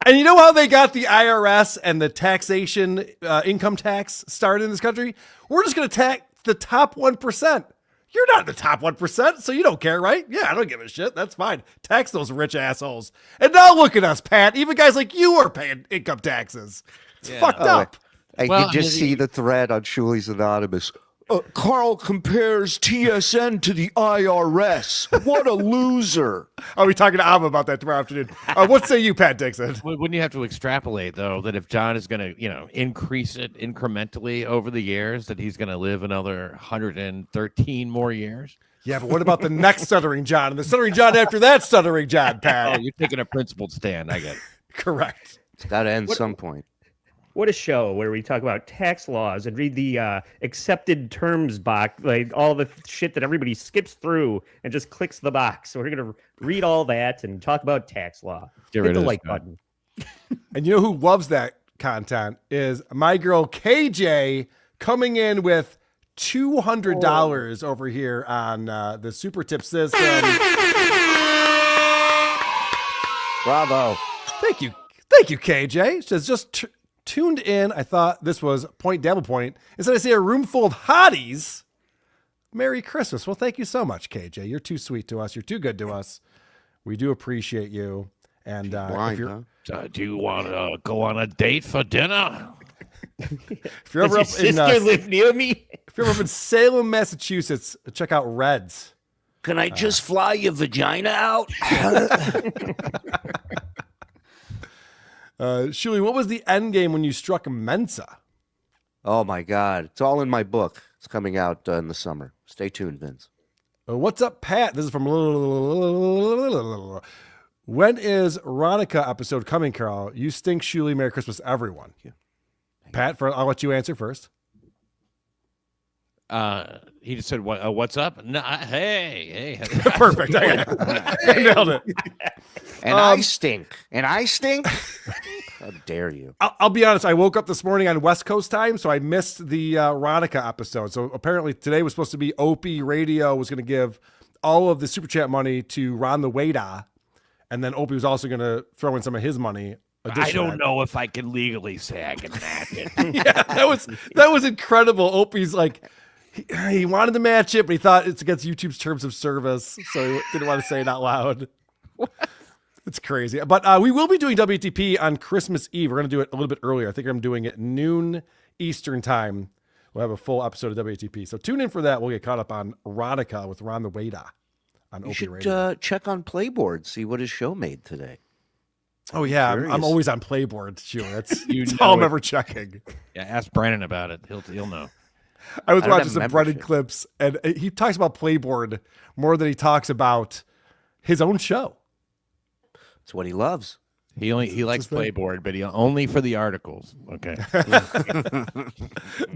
And you know how they got the IRS and the taxation, income tax started in this country? We're just going to tax the top 1%. You're not in the top 1%, so you don't care, right? Yeah, I don't give a shit. That's fine. Tax those rich assholes. And now look at us, Pat. Even guys like you are paying income taxes. It's fucked up. I could just see the thread on Shuli's Anonymous. Carl compares TSN to the IRS. What a loser. I'll be talking to Ava about that tomorrow afternoon. What say you, Pat Dixon? Wouldn't you have to extrapolate, though, that if John is going to, increase it incrementally over the years, that he's going to live another 113 more years? Yeah, but what about the next Stuttering John and the Stuttering John after that Stuttering John, Pat? Oh, you're taking a principled stand. I get it. Correct. It's got to end some point. What a show where we talk about tax laws and read the accepted terms box, like all the shit that everybody skips through and just clicks the box. So we're going to read all that and talk about tax law. Get Hit rid the of this like guy. button. And you know who loves that content is my girl KJ coming in with $200 over here on the Super Tip system. Bravo. Thank you, KJ. It says just tuned in. I thought this was Point Dabble Point. Instead, I see a room full of hotties. Merry Christmas. Well, thank you so much, KJ. You're too sweet to us. You're too good to us. We do appreciate you. And if you're, do you want to go on a date for dinner? if you're ever Does up your in sister live near me? if you're up in Salem, Massachusetts, check out Reds. Can I just fly your vagina out? Shuli, what was the end game when you struck Mensa? Oh, my God. It's all in my book. It's coming out in the summer. Stay tuned, Vince. What's up, Pat? This is from. When is Ronica episode coming, Carl? You stink, Shuli. Merry Christmas, everyone. Pat, I'll let you answer first. He just said, "What's up?" No, hey. Perfect. I nailed it. And I stink. And I stink? How dare you? I'll be honest. I woke up this morning on West Coast time, so I missed the Ronica episode. So apparently today was supposed to be Opie Radio was going to give all of the Super Chat money to Ron the Waiter, and then Opie was also going to throw in some of his money. I don't know if I can legally say I can match it. Yeah, that was incredible. Opie's like, he wanted to match it, but he thought it's against YouTube's terms of service, so he didn't want to say it out loud. What? It's crazy. But we will be doing WTP on Christmas Eve. We're going to do it a little bit earlier. I think I'm doing it noon Eastern time. We'll have a full episode of WTP. So tune in for that. We'll get caught up on Ronica with Ron the Waiter on You Opie should Radio. check on Playboard, see what his show made today. Oh yeah, I'm Curious. always on Playboard. Sure, that's You that's know all I'm it. ever checking. Yeah, ask Brandon about it. He'll know. I was I don't watching have some membership. Brennan clips, and he talks about Playboard more than he talks about his own show. It's what he loves. He likes Playboard, but he only for the articles. Okay.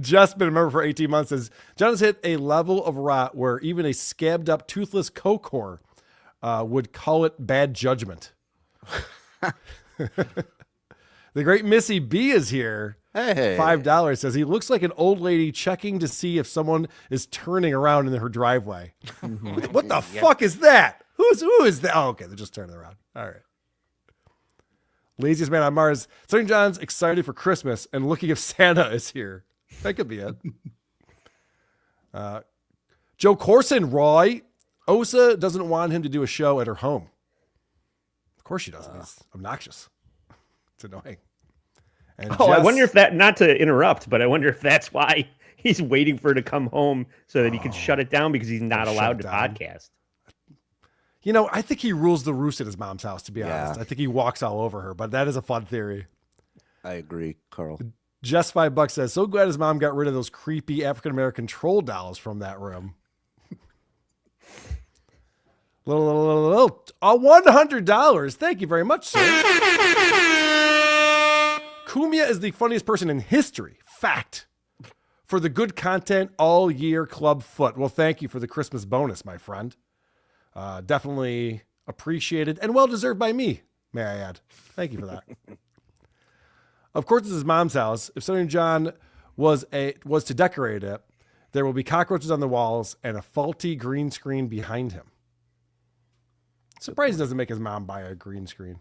Just been a member for 18 months. Says John has hit a level of rot where even a scabbed up, toothless coke whore would call it bad judgment. The great Missy B is here. Hey. $5 says he looks like an old lady checking to see if someone is turning around in her driveway. What the fuck is that? Who is that? Oh, okay, they're just turning around. All right. Laziest man on Mars. St. John's excited for Christmas and looking if Santa is here. That could be it. Joe Corson, Roy. Osa doesn't want him to do a show at her home. Of course she doesn't. He's obnoxious. It's annoying. And I wonder if that, not to interrupt, but I wonder if that's why he's waiting for her to come home so that he can shut it down because he's not allowed to podcast. You know, I think he rules the roost at his mom's house, to be honest. I think he walks all over her, but that is a fun theory. I agree, Carl. Just $5 says, so glad his mom got rid of those creepy African-American troll dolls from that room. $100. Thank you very much, sir. Kumia is the funniest person in history. Fact. For the good content all year, Club Foot. Well, thank you for the Christmas bonus, my friend. Definitely appreciated and well-deserved by me, may I add. Thank you for that. Of course, it's his mom's house. If Southern John was to decorate it, there will be cockroaches on the walls and a faulty green screen behind him. Surprised he doesn't make his mom buy a green screen.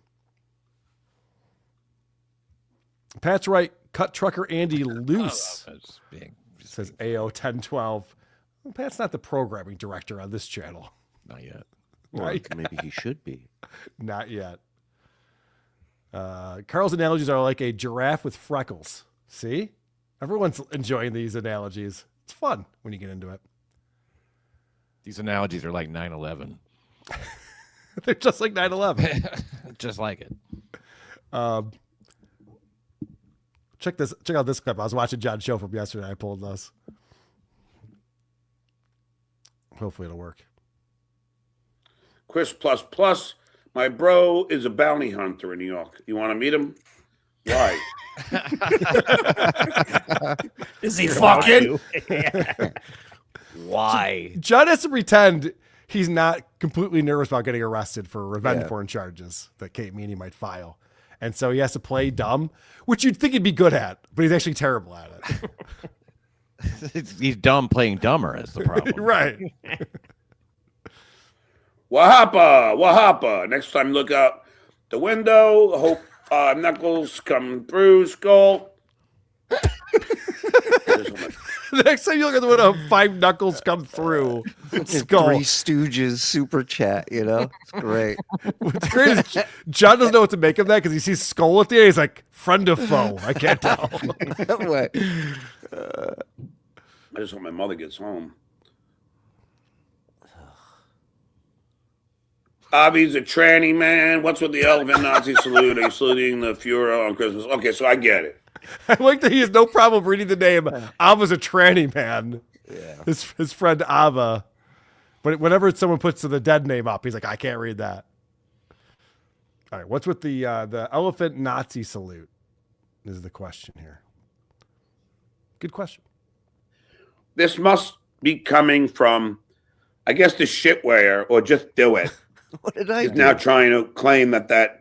Pat's right. Cut trucker Andy loose. Says AO 1012. Well, Pat's not the programming director on this channel. Not yet. Well, maybe he should be. Not yet. Carl's analogies are like a giraffe with freckles. See? Everyone's enjoying these analogies. It's fun when you get into it. These analogies are like 9/11. They're just like 9/11. Just like it. Check out this clip. I was watching John's show from yesterday. I pulled this. Hopefully it'll work. Chris plus plus, my bro is a bounty hunter in New York. You want to meet him? Why? Is he fucking? Why? John has to pretend he's not completely nervous about getting arrested for revenge porn charges that Kate Meany might file. And so he has to play dumb, which you'd think he'd be good at, but he's actually terrible at it. He's dumb playing dumber is the problem. Right. Wahapa. Next time, look out the window. Hope knuckles come through skull. Next time you look at the window, 5 knuckles come through skull. Three Stooges super chat, you know? It's great. What's great is John doesn't know what to make of that because he sees skull at the end. He's like, friend of foe. I can't tell. What? I just hope my mother gets home. Avi's a tranny man. What's with the elephant Nazi salute? Are you saluting the Fuhrer on Christmas? Okay, so I get it. I like that he has no problem reading the name. Ava's a tranny man. Yeah. His friend Ava. But whenever someone puts the dead name up, he's like, I can't read that. All right, what's with the elephant Nazi salute is the question here. Good question. This must be coming from, I guess, the shitware or just do it. What did I He's do? now trying to claim that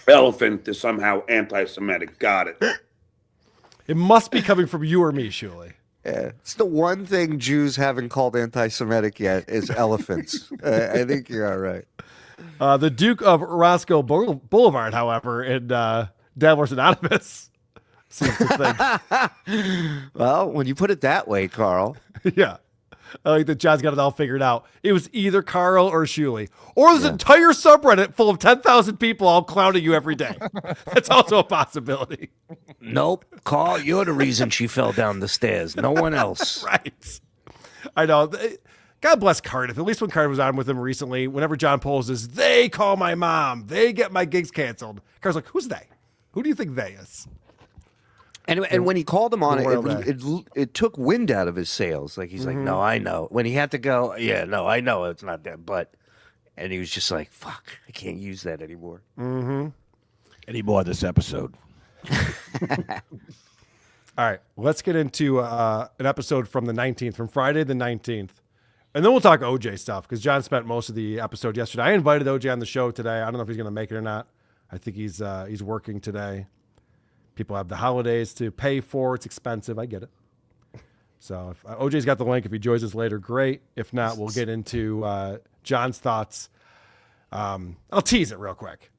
elephant is somehow anti-Semitic. Got it. It must be coming from you or me, surely. Yeah. It's the one thing Jews haven't called anti-Semitic yet is elephants. I think you're all right. The Duke of Roscoe Boulevard, however, in Dabblers Anonymous seems to think. Well, when you put it that way, Carl. Yeah. I like that John's got it all figured out. It was either Carl or Shuley. Or this entire subreddit full of 10,000 people all clowning you every day. That's also a possibility. Nope. Carl, you're the reason she fell down the stairs. No one else. Right. I know. God bless Cardiff. At least when Cardiff was on with him recently, whenever John poses, they call my mom. They get my gigs canceled. Cardiff's like, who's they? Who do you think they is? And when he called him on it took wind out of his sails. Like he's like, no, I know. When he had to go, yeah, no, I know it's not them, but. And he was just like, fuck, I can't use that anymore. Mm-hmm. Anymore this episode. All right, let's get into an episode from the 19th, from Friday the 19th. And then we'll talk OJ stuff because John spent most of the episode yesterday. I invited OJ on the show today. I don't know if he's going to make it or not. I think he's working today. People have the holidays to pay for. It's expensive. I get it. So if OJ's got the link, if he joins us later, great. If not, we'll get into John's thoughts. I'll tease it real quick.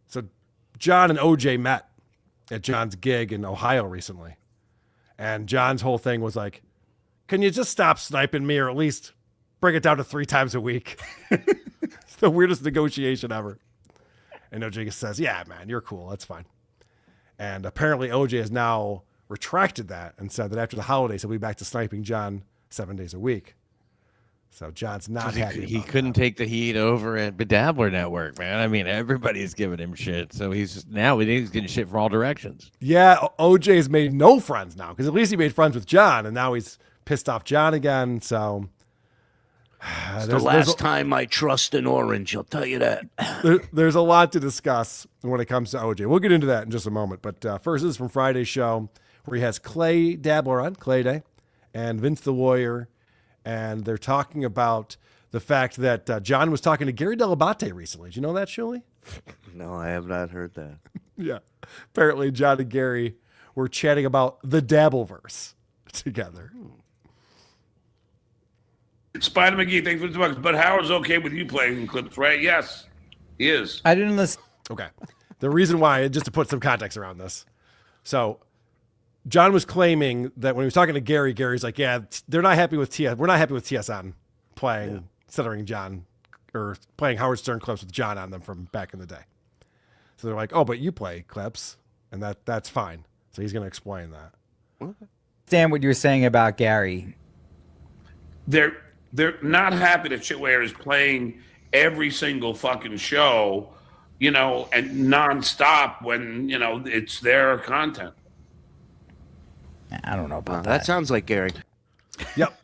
So John and OJ met at John's gig in Ohio recently. And John's whole thing was like, can you just stop sniping me or at least bring it down to 3 times a week? It's the weirdest negotiation ever. And OJ says, yeah, man, you're cool. That's fine. And apparently OJ has now retracted that and said that after the holidays, he'll be back to sniping John 7 days a week. So John's not happy. He couldn't take the heat over at Dabbler Network, man. I mean, everybody's giving him shit. So he's getting shit from all directions. Yeah, OJ's made no friends now because at least he made friends with John, and now he's pissed off John again. So it's the last time I trust an orange, I'll tell you that. There's a lot to discuss when it comes to OJ. We'll get into that in just a moment. But first, this is from Friday's show where he has Clay Dabbler on, Clay Day, and Vince the Warrior. And they're talking about the fact that John was talking to Gary Delabate recently. Did you know that, Shuli? No, I have not heard that. Yeah. Apparently, John and Gary were chatting about the Dabbleverse together. Spider McGee, thanks for the bucks. But Howard's okay with you playing clips, right? Yes, he is. I didn't listen. Okay. The reason why, just to put some context around this. So John was claiming that when he was talking to Gary, Gary's like, yeah, they're not happy with TS. We're not happy with TSN playing, centering John, or playing Howard Stern clips with John on them from back in the day. So they're like, oh, but you play clips, and that's fine. So he's going to explain that. Understand what you were saying about Gary. They're not happy that Shitware is playing every single fucking show, and nonstop when, it's their content. I don't know about that. Sounds like Gary. Yep.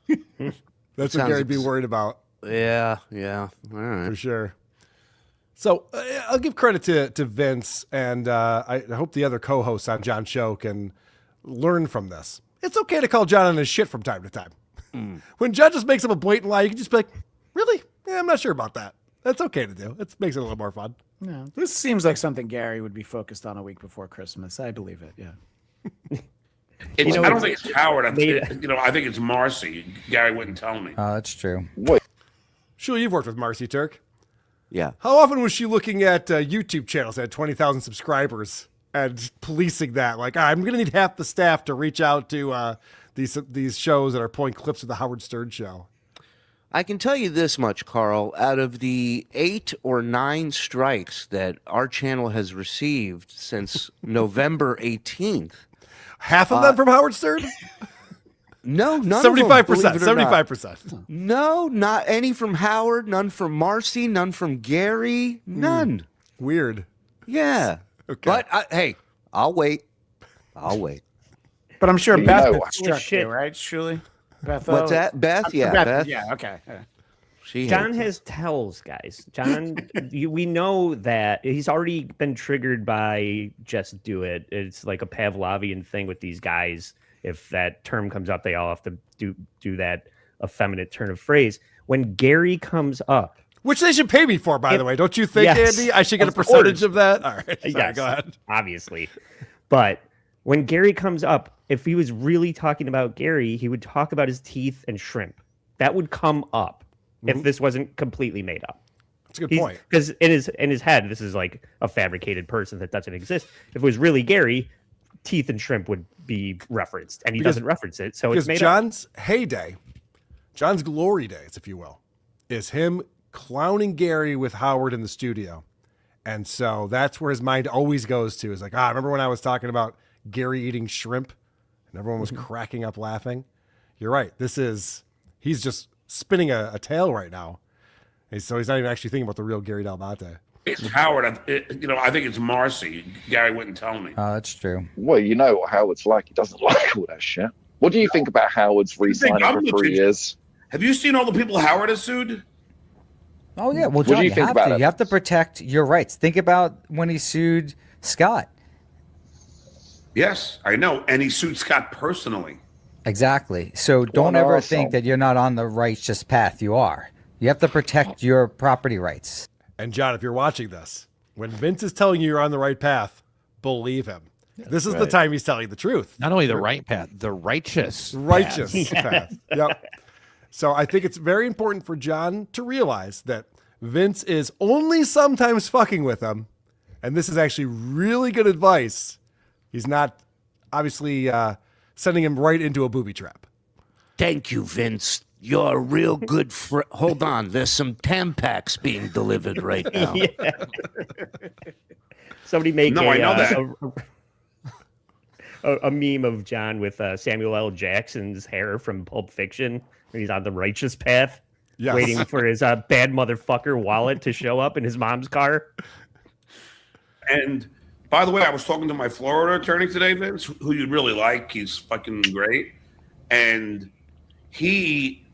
That's what Gary'd be worried about. Yeah. All right. For sure. So I'll give credit to Vince, and I hope the other co-hosts on John's show can learn from this. It's okay to call John on his shit from time to time. When John just makes up a blatant lie, you can just be like, really? Yeah, I'm not sure about that. That's okay to do. It makes it a little more fun. No, this seems like something Gary would be focused on a week before Christmas. I believe it, yeah. I don't think it's Howard. I think it's Marcy. Gary wouldn't tell me. Oh, that's true. Sure, you've worked with Marcy Turk. Yeah. How often was she looking at YouTube channels that had 20,000 subscribers and policing that? Like, I'm going to need half the staff to reach out to these shows that are pulling clips of the Howard Stern show. I can tell you this much, Carl. Out of the 8 or 9 strikes that our channel has received since November 18th, half of them from Howard Stern? No, none 75%, of them. 75%. No, not any from Howard, none from Marcy, none from Gary, none. Weird. Yeah. Okay. But, hey, I'll wait. But I'm sure Beth struck you, right, Shuli? Beth, what's that? Beth? Yeah, Beth. Yeah, okay. John has tells, guys. John, we know that he's already been triggered by just do it. It's like a Pavlovian thing with these guys. If that term comes up, they all have to do that effeminate turn of phrase. When Gary comes up, which they should pay me for, by the way, don't you think, yes, Andy? I should get a percentage of that. All right, sorry, yes, go ahead. Obviously, but when Gary comes up, if he was really talking about Gary, he would talk about his teeth and shrimp. That would come up. If this wasn't completely made up. That's a good point. Because in his head, this is like a fabricated person that doesn't exist. If it was really Gary, teeth and shrimp would be referenced, and he doesn't reference it, so it's made John's heyday, John's glory days, if you will, is him clowning Gary with Howard in the studio. And so that's where his mind always goes to, is like, remember when I was talking about Gary eating shrimp and everyone was cracking up laughing? You're right. He's just spinning a tale right now. And so he's not even actually thinking about the real Gary Delabate. It's Howard. I think it's Marcy. Gary wouldn't tell me. Oh, that's true. Well, you know what Howard's like. He doesn't like all that shit. What do you think about Howard's re-signing for 3 years? Have you seen all the people Howard has sued? Oh yeah, well, What do John, you think about it? You have to protect your rights. Think about when he sued Scott. Yes, I know. And he sued Scott personally. Exactly. So don't no, ever so- think that you're not on the righteous path. You are. You have to protect your property rights. And John, if you're watching this, when Vince is telling you you're on the right path, believe him. This is the right. time he's telling the truth. Not only the right path, the righteous path. Yep. So I think it's very important for John to realize that Vince is only sometimes fucking with him. And this is actually really good advice. He's not obviously sending him right into a booby trap. Thank you, Vince. You're a real good friend. Hold on. There's some Tampax being delivered right now. Yeah. Somebody make No, I know that. a meme of John with Samuel L. Jackson's hair from Pulp Fiction. When he's on the righteous path, Yes. waiting for his bad motherfucker wallet to show up in his mom's car. And by the way, I was talking to my Florida attorney today, Vince, who you'd really like. He's fucking great. And he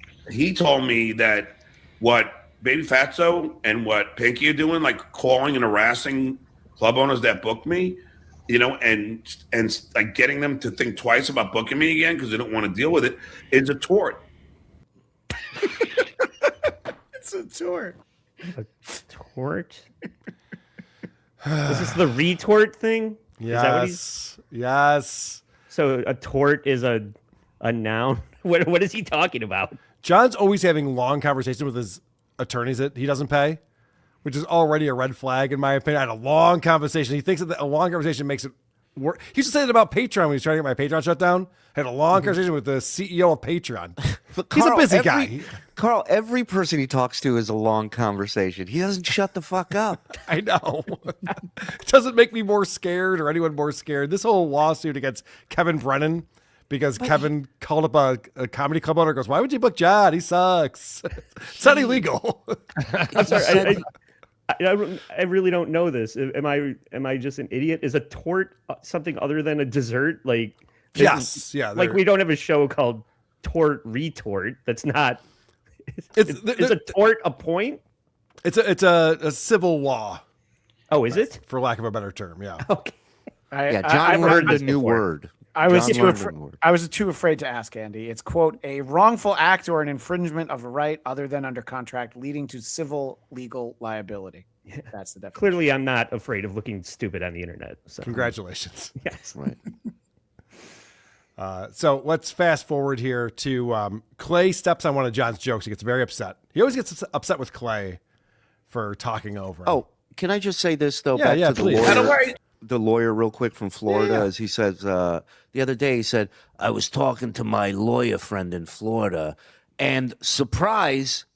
told me that what Baby Fatso and what Pinky are doing, like calling and harassing club owners that book me, and like getting them to think twice about booking me again because they don't want to deal with it, is a tort. It's a tort. A tort? Is this the retort thing? Yes. Is that what he's... Yes. So a tort is a noun? What is he talking about? John's always having long conversations with his attorneys that he doesn't pay, which is already a red flag in my opinion. I had a long conversation. He thinks that a long conversation makes it work. He used to say that about Patreon when he was trying to get my Patreon shut down. I had a long conversation with the CEO of Patreon. But He's Carl, a busy guy. Carl, every person he talks to is a long conversation. He doesn't shut the fuck up. I know. It doesn't make me more scared or anyone more scared. This whole lawsuit against Kevin Brennan, because Kevin called up a comedy club owner and goes, why would you book John? He sucks. It's not illegal. I'm sorry. I really don't know this. Am I just an idiot? Is a tort something other than a dessert? Like yes, yeah. Like we don't have a show called Tort Retort. That's not. Is a tort a point? It's a civil law. Oh, is it? For lack of a better term, yeah. Okay. John learned a new word. I was too afraid to ask Andy. It's, quote, a wrongful act or an infringement of a right other than under contract leading to civil legal liability. That's the definition. Clearly, I'm not afraid of looking stupid on the internet. So. Congratulations. Yes. Right. So let's fast forward here to Clay steps on one of John's jokes. He gets very upset. He always gets upset with Clay for talking over him. Oh, can I just say this, though? Yeah, back to please. the lawyer real quick from Florida, as he says, the other day, he said, I was talking to my lawyer friend in Florida, and surprise,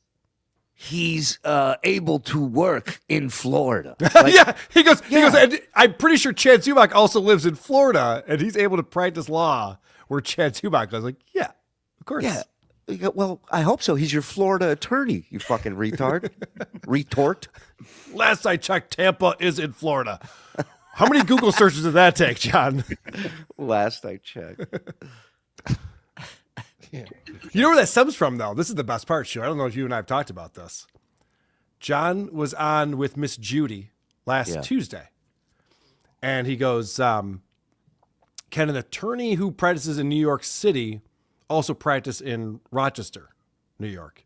he's able to work in Florida. Like, yeah, he goes, and I'm pretty sure Chad Zubak also lives in Florida, and he's able to practice law where Chad Zubak goes like, yeah, of course. Yeah. Well, I hope so. He's your Florida attorney, you fucking retard. Retort. Last I checked, Tampa is in Florida. How many Google searches did that take, John? Last I checked. You know where that stems from, though? This is the best part, Stu. I don't know if you and I have talked about this. John was on with Miss Judy last Tuesday. And he goes, can an attorney who practices in New York City also practice in Rochester, New York?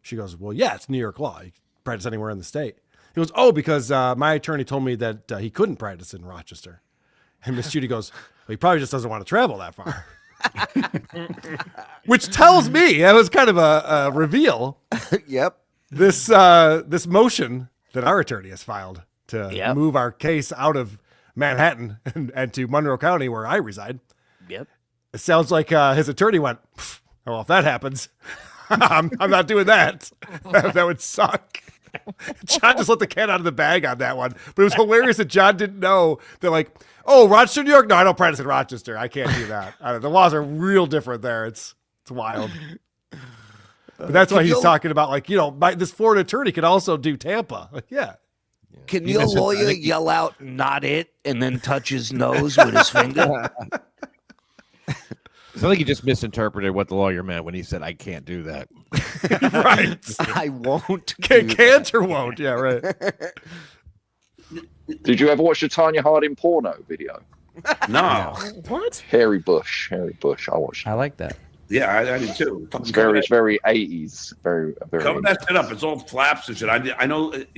She goes, well, yeah, it's New York law. You can practice anywhere in the state. He goes, oh, because my attorney told me that he couldn't practice in Rochester. And Miss Judy goes, well, he probably just doesn't want to travel that far. Which tells me, that was kind of a reveal. Yep. This motion that our attorney has filed to move our case out of Manhattan and to Monroe County, where I reside. Yep. It sounds like his attorney went, well, if that happens, I'm not doing that. That would suck. John just let the cat out of the bag on that one. But it was hilarious that John didn't know. They're like, oh, Rochester, New York? No, I don't practice in Rochester. I can't do that. The laws are real different there. It's wild. But that's why he's talking about, like, this Florida attorney could also do Tampa. Like, yeah. Can your lawyer yell out, "Not it," and then touch his nose with his finger? I think he just misinterpreted what the lawyer meant when he said, "I can't do that." Right. I won't. Can't or won't. Yeah, right. Did you ever watch the Tanya Harding porno video? No. What? Hairy Bush. I watched. I like that. Yeah, I did too. It's very 80s. Very. Cover that shit up. It's all flaps and shit. I know they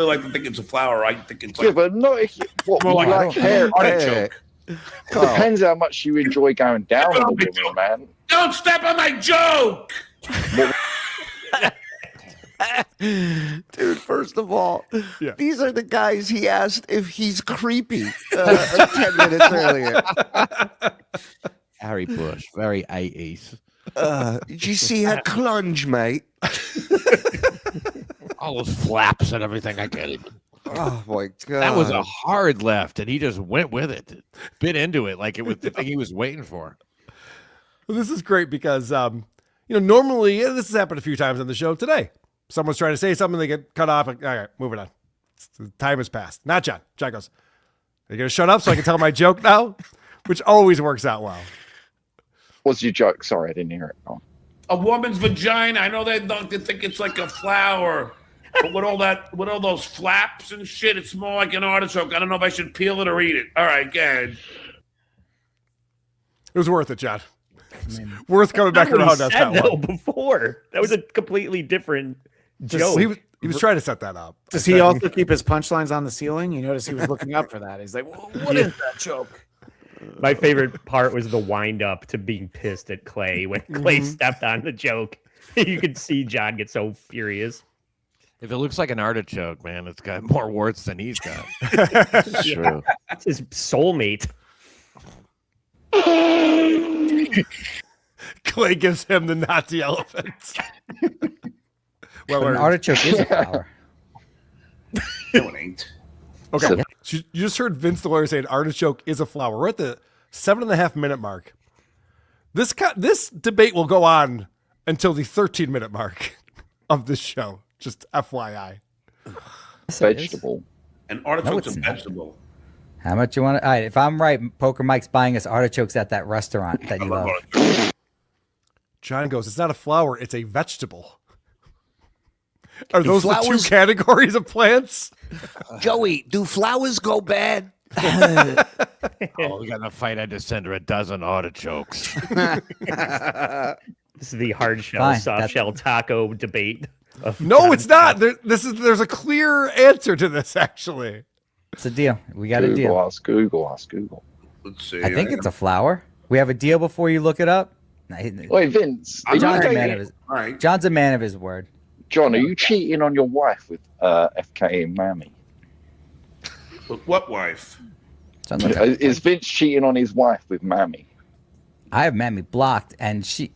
like to think it's a flower. I think it's like. Yeah, but not if you, what More like like hair. artichoke. It depends how much you enjoy going down on the woman, man. Don't step on my joke. Dude, first of all, these are the guys he asked if he's creepy 10 minutes earlier. Harry Bush, very 80s. Did you see her clunge, mate? All those flaps and everything. I get it. Oh my god, that was a hard left, and he just went with it, bit into it like it was the thing he was waiting for. Well, this is great because, normally this has happened a few times on the show today. Someone's trying to say something, they get cut off. Like, all right, moving on. The time has passed. Not John. John goes, "Are you going to shut up so I can tell my joke now?" Which always works out well. What's your joke? Sorry, I didn't hear it. Oh. A woman's vagina. I know they think it's like a flower, but with all those flaps and shit, it's more like an artichoke. I don't know if I should peel it or eat it. All right, go ahead. It was worth it, John. Worth coming back around on that one. Before that was a completely different joke. He was trying to set that up. Does he also keep his punchlines on the ceiling? You notice he was looking up for that. He's like, "What is that joke?" My favorite part was the wind up to being pissed at Clay when Clay stepped on the joke. You could see John get so furious. If it looks like an artichoke, man, it's got more warts than he's got. True. It's his soulmate. Clay gives him the Nazi elephant. Well, an artichoke is a flower. No, it ain't. Okay. So you just heard Vince the lawyer say an artichoke is a flower. We're at the 7.5 minute mark. This debate will go on until the 13-minute mark of this show. Just FYI. Vegetable. An artichoke's No, it's a not. vegetable. How much you want to? All right, if I'm right, Poker Mike's buying us artichokes at that restaurant that you love. John goes, "It's not a flower, it's a vegetable." Are those the two flowers- categories of plants? Joey, do flowers go bad? Oh, we got in a fight. I had to send her a dozen artichokes. This is the hard shell, Fine, soft shell taco debate. No, it's not. There's a clear answer to this, actually. It's a deal. We got a deal. Ask Google. Let's see. I think it's a flower. We have a deal before you look it up. Wait, Vince. John's a you man dating- of his. All right. John's a man of his word. John, are you cheating on your wife with FK and Mammy? What wife? Sounds like a- Is Vince cheating on his wife with Mammy? I have Mammy blocked, and she.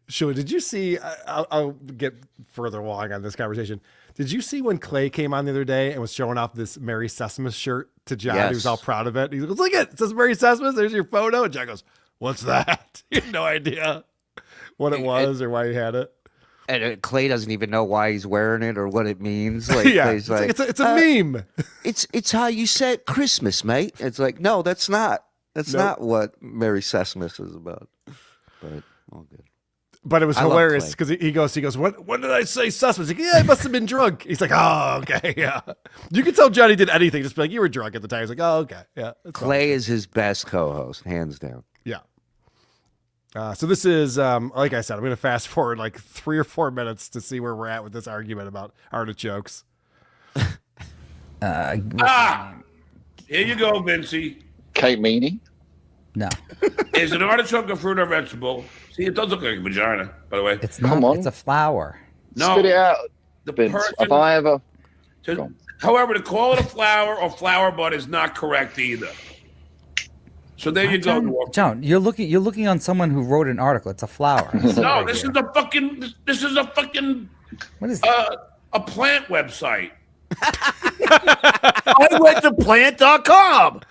Sure. Did you see? I'll get further along on this conversation. Did you see when Clay came on the other day and was showing off this Mary Sesame shirt to John? Yes. He was all proud of it. He goes, "Look it says Mary Sesame. There's your photo." And John goes, "What's that?" He had no idea what it was or why he had it. And Clay doesn't even know why he's wearing it or what it means. Like, Yeah, Clay's like, it's a meme. It's how you said Christmas, mate. It's like, no, that's not. That's Nope. not what Merry Sesame is about. But all good. But it was I love hilarious Clay. because he goes, when did I say sus? He's like, yeah, I must have been drunk. He's like, oh, okay, yeah. You can tell Johnny did anything, just be like, you were drunk at the time. He's like, oh, okay, yeah. that's fine." Clay is his best co-host, hands down. Yeah. So this is, like I said, I'm going to fast forward like 3 or 4 minutes to see where we're at with this argument about artichokes. Here you go, Vincey. Kate Meany? No, Is an artichoke a fruit or vegetable? See, it does look like a vagina, by the way. it's Come not. on. It's a flower. No, Spit it out, the Vince. person. If I ever... However, to call it a flower or flower bud is not correct either. So there you go. John, you're looking on someone who wrote an article. It's a flower. No, this is a fucking What is a plant website. I went to plant.com.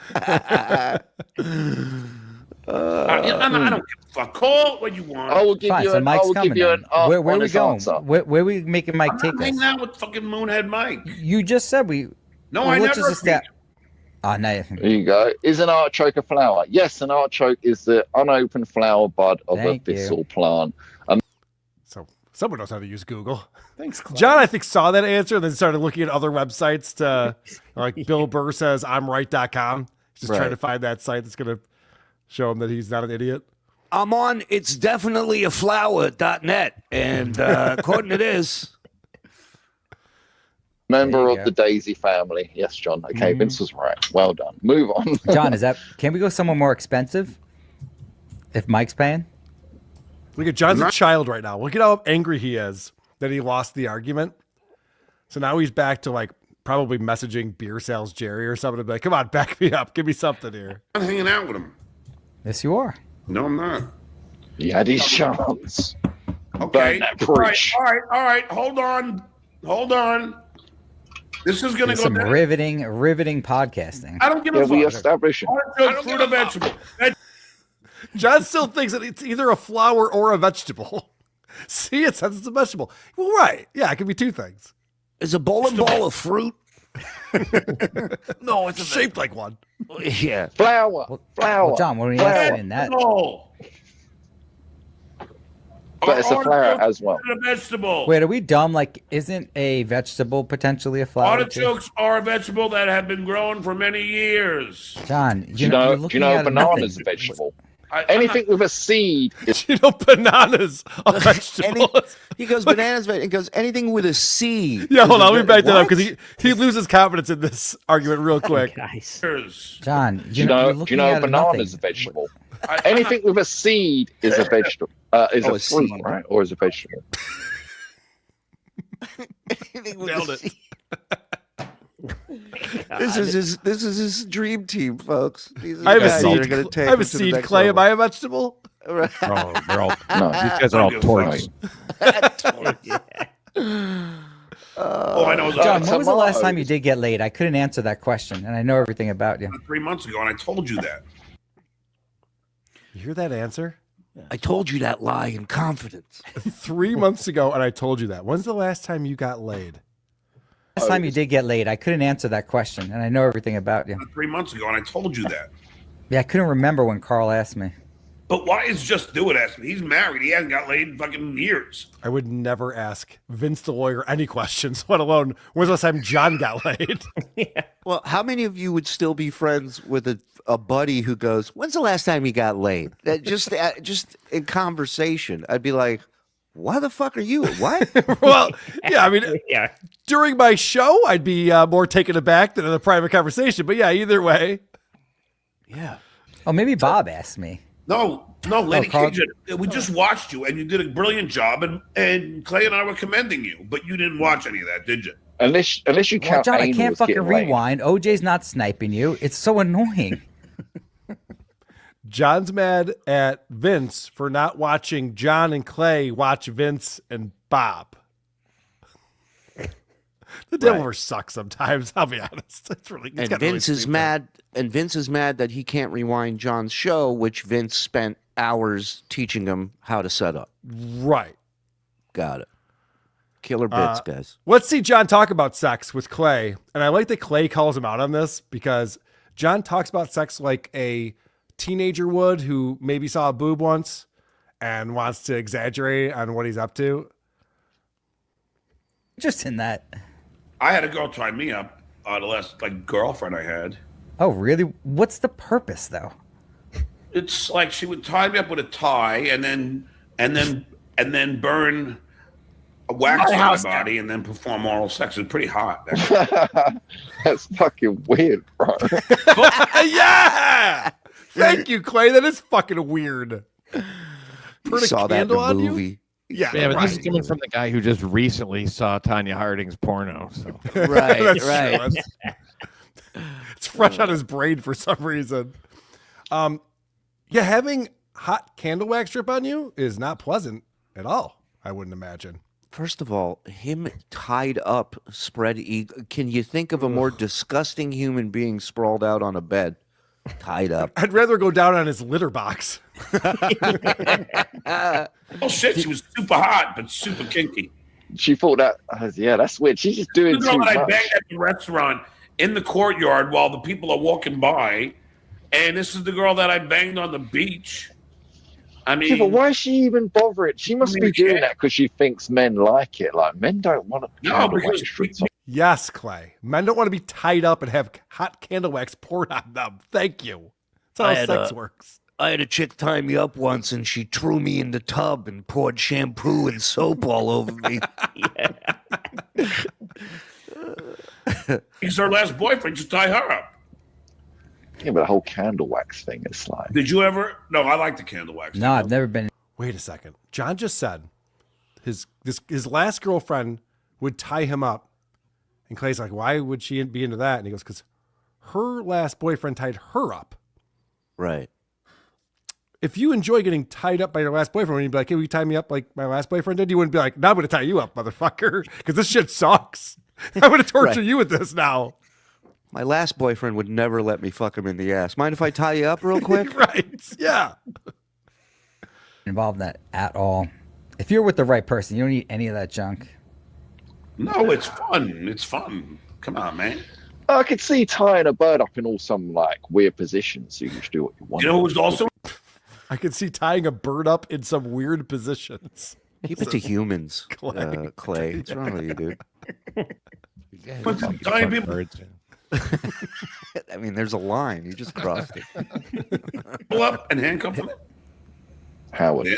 I don't give a fuck. Call it what you want. I will give Fine, you so an, I Mike's will coming. give you an Then. Where are we honest going? answer. Where are we making Mike I'm take not hanging us? out with fucking Moonhead Mike. You just said we. No, well, I let's never. just esta- Oh, no. There you go. Is an artichoke a flower? Yes, an artichoke is the unopened flower bud of Thank a you. thistle plant. So someone knows how to use Google. Thanks, Clay. John, I think, saw that answer and then started looking at other websites to, like, Bill Burr says, I'm right.com. He's just trying to find that site that's going to show him that he's not an idiot. I'm on it's definitely a flower.net. And according to this, Member of go. the Daisy family. Yes, John. Okay, Vince was right. Well done. Move on. John, can we go somewhere more expensive? If Mike's paying? Look at John's a child right now. Look at how angry he is that he lost the argument. So now he's back to, like, probably messaging Beer Sales Jerry or something to be like, come on, back me up. Give me something here. I'm hanging out with him. Yes, you are. No, I'm not. He had his chance. Okay. Burn that All right, bridge. all right. Hold on. This is going to There's go some down. riveting podcasting. I don't give Yeah, a we fuck. established it. Artichoke, fruit, or vegetable. John still thinks that it's either a flower or a vegetable. See, it says it's a vegetable. Well, right. Yeah, it could be two things. is a bowling ball of fruit? No, it's shaped like one. Yeah. Flower. Well, John, what are you asking in that? But it's a flower as well. A vegetable. Wait, are we dumb? Like, isn't a vegetable potentially a flower? too? Artichokes are a vegetable that have been grown for many years. John, Do you know banana's a vegetable? Anything with a seed is. You know, bananas a vegetable. He goes bananas. He goes anything with a seed. Yeah, hold on. Let me back that up What? because he loses confidence in this argument real quick. Guys. John, Do you know looking at banana's a nothing. vegetable? Anything with a seed is a vegetable. Is Oh, a a fruit, seed. right? Or is a vegetable? Anything with Nailed a it. seed. This is his dream team, folks. These are I have the a guys that are seed. gonna take I have a him to the seed. next Clay, level. am I a vegetable? Right. Oh, they're all, No. these guys are all torts. Oh, I know. John, when was the last time you did get laid? I couldn't answer that question, and I know everything about you. 3 months ago, and I told you that. You hear that answer? I told you that lie in confidence. 3 months ago, and I told you that. When's the last time you got laid? Last time you did get laid, I couldn't answer that question, and I know everything about you. 3 months ago, and I told you that. Yeah, I couldn't remember when Carl asked me. But why is Just Do It asking me? He's married. He hasn't got laid in fucking years. I would never ask Vince the lawyer any questions, let alone when's the last time John got laid? Well, how many of you would still be friends with a buddy who goes, "When's the last time you got laid?" That just in conversation, I'd be like, "Why the fuck are you? What?" Well, yeah, I mean, Yeah. during my show, I'd be more taken aback than in a private conversation. But yeah, either way. Yeah. Oh, maybe Bob asked me. No, Lady Carl- Cajun, we just watched you, and you did a brilliant job, and Clay and I were commending you, but you didn't watch any of that, did you? Unless you Well, count John, I anal can't as fucking getting laid. rewind. OJ's not sniping you. It's so annoying. John's mad at Vince for not watching John and Clay watch Vince and Bob. The Delaware sucks sometimes. I'll be honest. It's really, it's And gotten really Vince is stupid. mad. And Vince is mad that he can't rewind John's show, which Vince spent hours teaching him how to set up. Right. Got it. Killer bits, guys. Let's see John talk about sex with Clay. And I like that Clay calls him out on this because John talks about sex like a teenager would who maybe saw a boob once and wants to exaggerate on what he's up to. Just in that. I had a girl tie me up, the last girlfriend I had. Oh, really? What's the purpose, though? It's like she would tie me up with a tie, and then burn a wax on my body, and then perform oral sex. It's pretty hot. That's fucking weird, bro. Yeah! Thank you, Clay. That is fucking weird. Put a Saw that in candle the on you? movie. Yeah, Yeah, but right. this is coming from the guy who just recently saw Tanya Harding's porno. So Right, That's right. true. It's fresh on his brain for some reason. Yeah, having hot candle wax drip on you is not pleasant at all, I wouldn't imagine. First of all, him tied up, spread eagle. Can you think of a more disgusting human being sprawled out on a bed? tied up. I'd rather go down on his litter box. Oh shit, she was super hot but super kinky. She thought that, that's weird. She's just doing The girl too that I much. banged at the restaurant in the courtyard while the people are walking by, and this is the girl that I banged on the beach. I mean, Yeah, but why is she even bothering? She must be doing that because she thinks men like it. Like, men don't want to. No, because Yes, Clay. Men don't want to be tied up and have hot candle wax poured on them. Thank you. That's how sex works. I had a chick tie me up once, and she threw me in the tub and poured shampoo and soap all over me. he's her last boyfriend. Just tie her up. Yeah, but the whole candle wax thing is like. Did you ever? No, I like the candle wax. No, I've never been. Wait a second. John just said his last girlfriend would tie him up. And Clay's like, why would she be into that? And he goes, because her last boyfriend tied her up. Right. If you enjoy getting tied up by your last boyfriend, when you'd be like, hey, will you tie me up like my last boyfriend did? You wouldn't be like, no, I'm going to tie you up, motherfucker, because this shit sucks. I'm going to torture you with this now. My last boyfriend would never let me fuck him in the ass. Mind if I tie you up real quick? Right. Yeah. Involved in that at all. If you're with the right person, you don't need any of that junk. No, it's fun. It's fun. Come on, man. I could see tying a bird up in all some like weird positions so you can just do what you want. You know who's also? I could see tying a bird up in some weird positions. Keep it to humans, Clay. Clay. What's wrong with you, dude? Tying people. I mean, there's a line. You just crossed it. Pull up and handcuff them. Howard.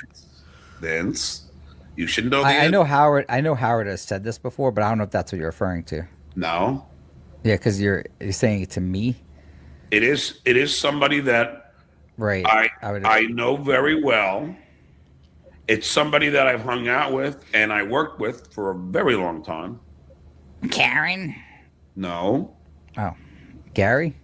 Vince, you should know. I know Howard. I know Howard has said this before, but I don't know if that's what you're referring to. No. Yeah, because you're saying it to me. It is somebody that right. I know very well. It's somebody that I've hung out with and I worked with for a very long time. Karen? No. Oh. Gary?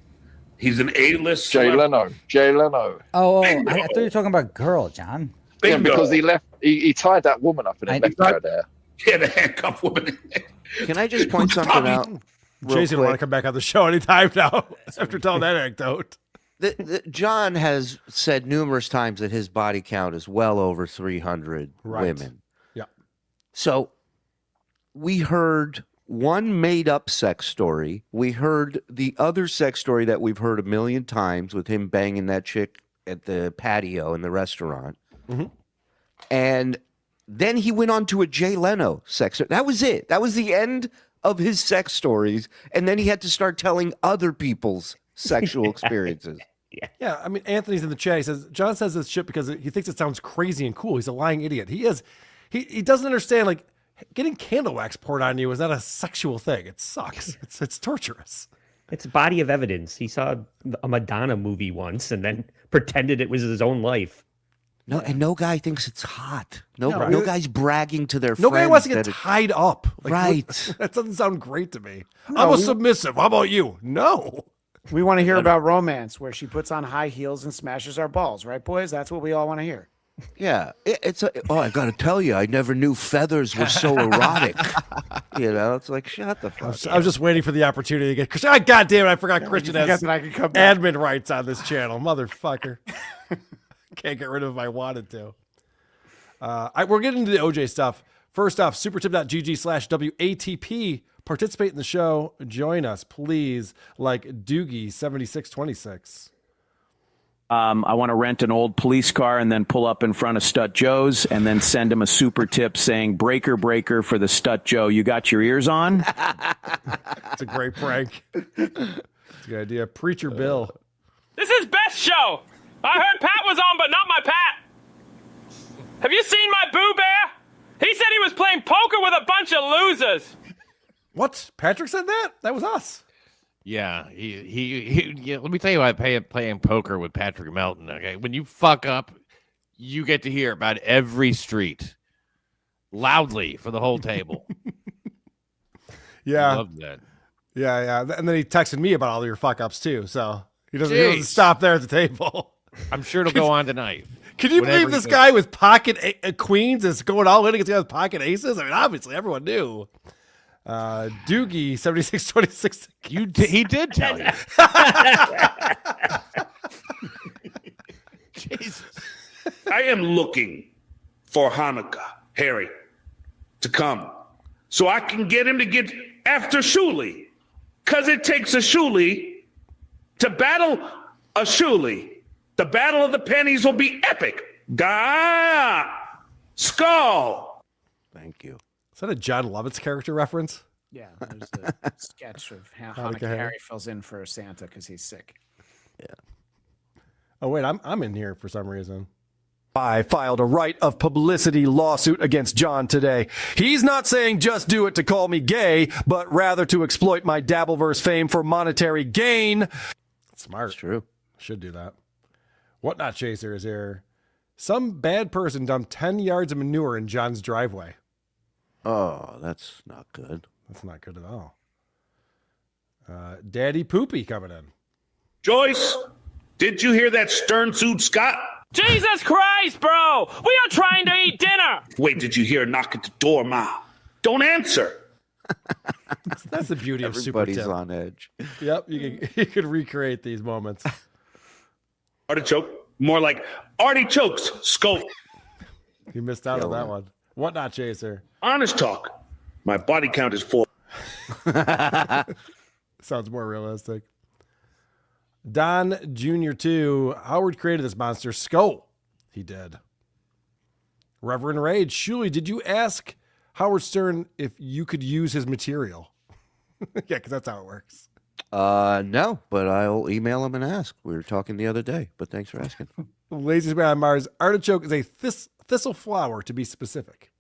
He's an A-list Jay Leno. Jay Leno. Oh, I thought you were talking about girl, John. Yeah, because he left. He tied that woman up and then left her there. Yeah, the handcuff woman. Can I just point something out? Jay's going to want to come back on the show anytime now after telling that anecdote. John has said numerous times that his body count is well over 300 women. Yeah. So we heard one made-up sex story. We heard the other sex story that we've heard a million times with him banging that chick at the patio in the restaurant. Mm-hmm. And then he went on to a Jay Leno sex story. That was it. That was the end of his sex stories. And then he had to start telling other people's sexual experiences. Yeah, I mean, Anthony's in the chat. He says, John says this shit because he thinks it sounds crazy and cool. He's a lying idiot. He doesn't understand, like, getting candle wax poured on you is not a sexual thing. It sucks. It's torturous. It's a body of evidence. He saw a Madonna movie once and then pretended it was his own life. No, and no guy thinks it's hot. No guy's bragging to their friends. Nobody wants to get tied up. Like, right. That doesn't sound great to me. No, I'm a submissive. How about you? No. We want to hear about romance where she puts on high heels and smashes our balls, right, boys? That's what we all want to hear. Yeah, I got to tell you, I never knew feathers were so erotic. It's like, shut the fuck up. I was just waiting for the opportunity to get Christian. God damn it, I forgot Christian has that I could come back. admin rights on this channel. Motherfucker. Can't get rid of him if I wanted to. We're getting into the OJ stuff. First off, supertip.gg/WATP. Participate in the show. Join us, please, like Doogie7626. I want to rent an old police car and then pull up in front of Stut Joe's and then send him a super tip saying, breaker, breaker for the Stut Joe. You got your ears on? It's a great prank. It's a good idea. Preacher Bill. This is best show. I heard Pat was on, but not my Pat. Have you seen my Boo Bear? He said he was playing poker with a bunch of losers. What? Patrick said that? That was us. Yeah, yeah, let me tell you why playing poker with Patrick Melton. Okay, when you fuck up, you get to hear about every street loudly for the whole table. Yeah, I love that. Yeah, and then he texted me about all your fuck ups too. So he doesn't stop there at the table. I'm sure it'll go on tonight. Can you believe this guy with pocket queens is going all in against the guy with pocket aces? I mean, obviously everyone knew. Doogie 7626. He did tell you. Jesus. I am looking for Hanukkah, Harry, to come so I can get him to get after Shuli. Because it takes a Shuli to battle a Shuli. The Battle of the Pennies will be epic. Gah! Skull! Thank you. Is that a John Lovitz character reference? Yeah, there's the sketch of how Hanukkah Harry fills in for Santa because he's sick. Yeah. Oh wait, I'm in here for some reason. I filed a right of publicity lawsuit against John today. He's not saying just do it to call me gay, but rather to exploit my Dabbleverse fame for monetary gain. Smart. That's true. Should do that. Whatnot Chaser is here. Some bad person dumped 10 yards of manure in John's driveway. Oh, that's not good. That's not good at all. Daddy Poopy coming in. Joyce, did you hear that stern-suit Scott? Jesus Christ, bro! We are trying to eat dinner! Wait, did you hear a knock at the door, Ma? Don't answer. That's the beauty of Super Everybody's Tip. on edge. Yep, you can recreate these moments. Artichoke. More like artichokes. Scope. You missed out on that one. Whatnot Chaser. Honest talk. My body count is full. Sounds more realistic. Don Jr. 2. Howard created this monster. Skull. He did. Reverend Rage. Shuli, did you ask Howard Stern if you could use his material? Yeah, because that's how it works. No, but I'll email him and ask. We were talking the other day, but thanks for asking. Laziest man on Mars. Artichoke is a thistle flower, to be specific.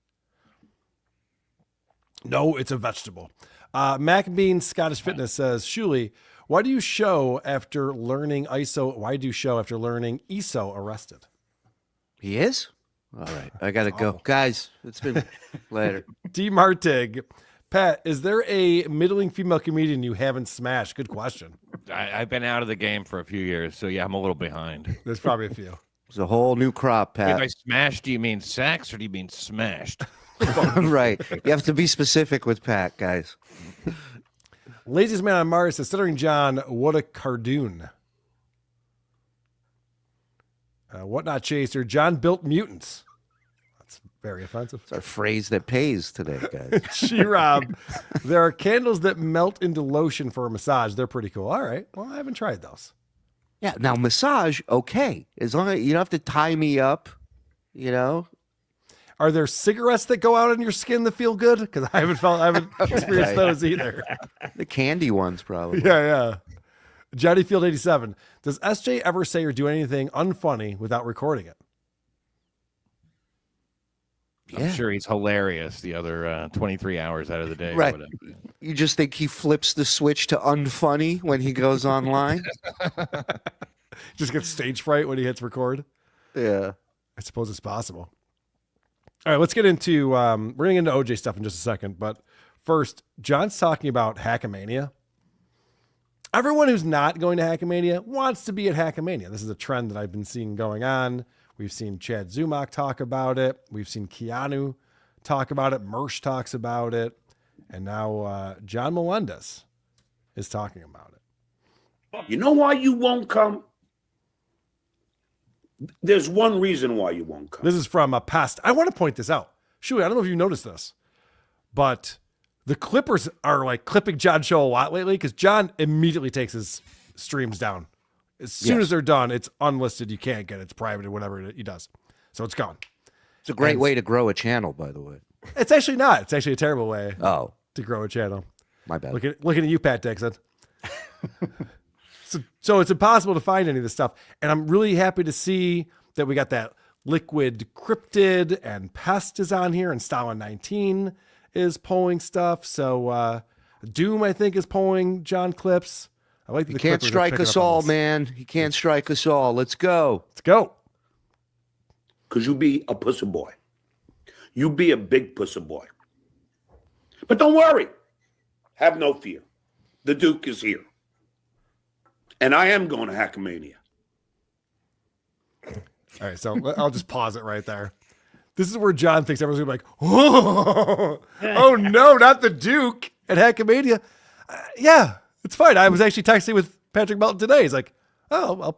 No, it's a vegetable. Mac Bean Scottish Fitness says, Shuli, why do you show after learning ESO arrested? He is? All right. I got to go. awful. Guys, it's been later. D. Martig. Pat, is there a middling female comedian you haven't smashed? Good question. I've been out of the game for a few years, so yeah, I'm a little behind. There's probably a few. It's a whole new crop, Wait, Pat. by smashed, do you mean sex or do you mean smashed? Right. You have to be specific with Pat, guys. Laziest man on Mars says, stuttering John, what a cardoon. Whatnot Chaser, John built mutants. That's very offensive. It's our phrase that pays today, guys. She-Rob, there are candles that melt into lotion for a massage. They're pretty cool. All right. Well, I haven't tried those. Yeah. Now, massage, okay. As long as you don't have to tie me up, you know. Are there cigarettes that go out on your skin that feel good? Because I haven't experienced Right. those either. The candy ones, probably. Yeah. Johnny Field 87. Does SJ ever say or do anything unfunny without recording it? I'm sure he's hilarious the other 23 hours out of the day. or Right. whatever. You just think he flips the switch to unfunny when he goes online? Just gets stage fright when he hits record? Yeah. I suppose it's possible. All right, let's get into we're getting into OJ stuff in just a second, but first, John's talking about Hackamania. Everyone who's not going to Hackamania wants to be at Hackamania. This is a trend that I've been seeing going on. We've seen Chad Zumach talk about it. We've seen Keanu talk about it. Mersh talks about it. And now John Melendez is talking about it. You know why you won't come? There's one reason why you won't come. This is from a past. I want to point this out. Shui, I don't know if you noticed this, but the Clippers are like clipping John's show a lot lately because John immediately takes his streams down. As soon as they're done, it's unlisted. You can't get it. It's private or whatever he does. So it's gone. It's a great way to grow a channel, by the way. It's actually not. It's actually a terrible way to grow a channel. My bad. Looking at you, Pat Dixon. So it's impossible to find any of this stuff. And I'm really happy to see that we got that Liquid Cryptid and Pest is on here, and Stalin 19 is pulling stuff. So Doom, I think, is pulling John clips. I like that He the can't Clippers are strike picking us up on all, this. man. He can't strike us all. Let's go. Let's go. Because you be a pussy boy. You be a big pussy boy. But don't worry. Have no fear. The Duke is here. And I am going to Hackamania. All right, so I'll just pause it right there. This is where John thinks everyone's going to be like, oh no, not the Duke at Hackamania. Yeah, it's fine. I was actually texting with Patrick Melton today. He's like, oh,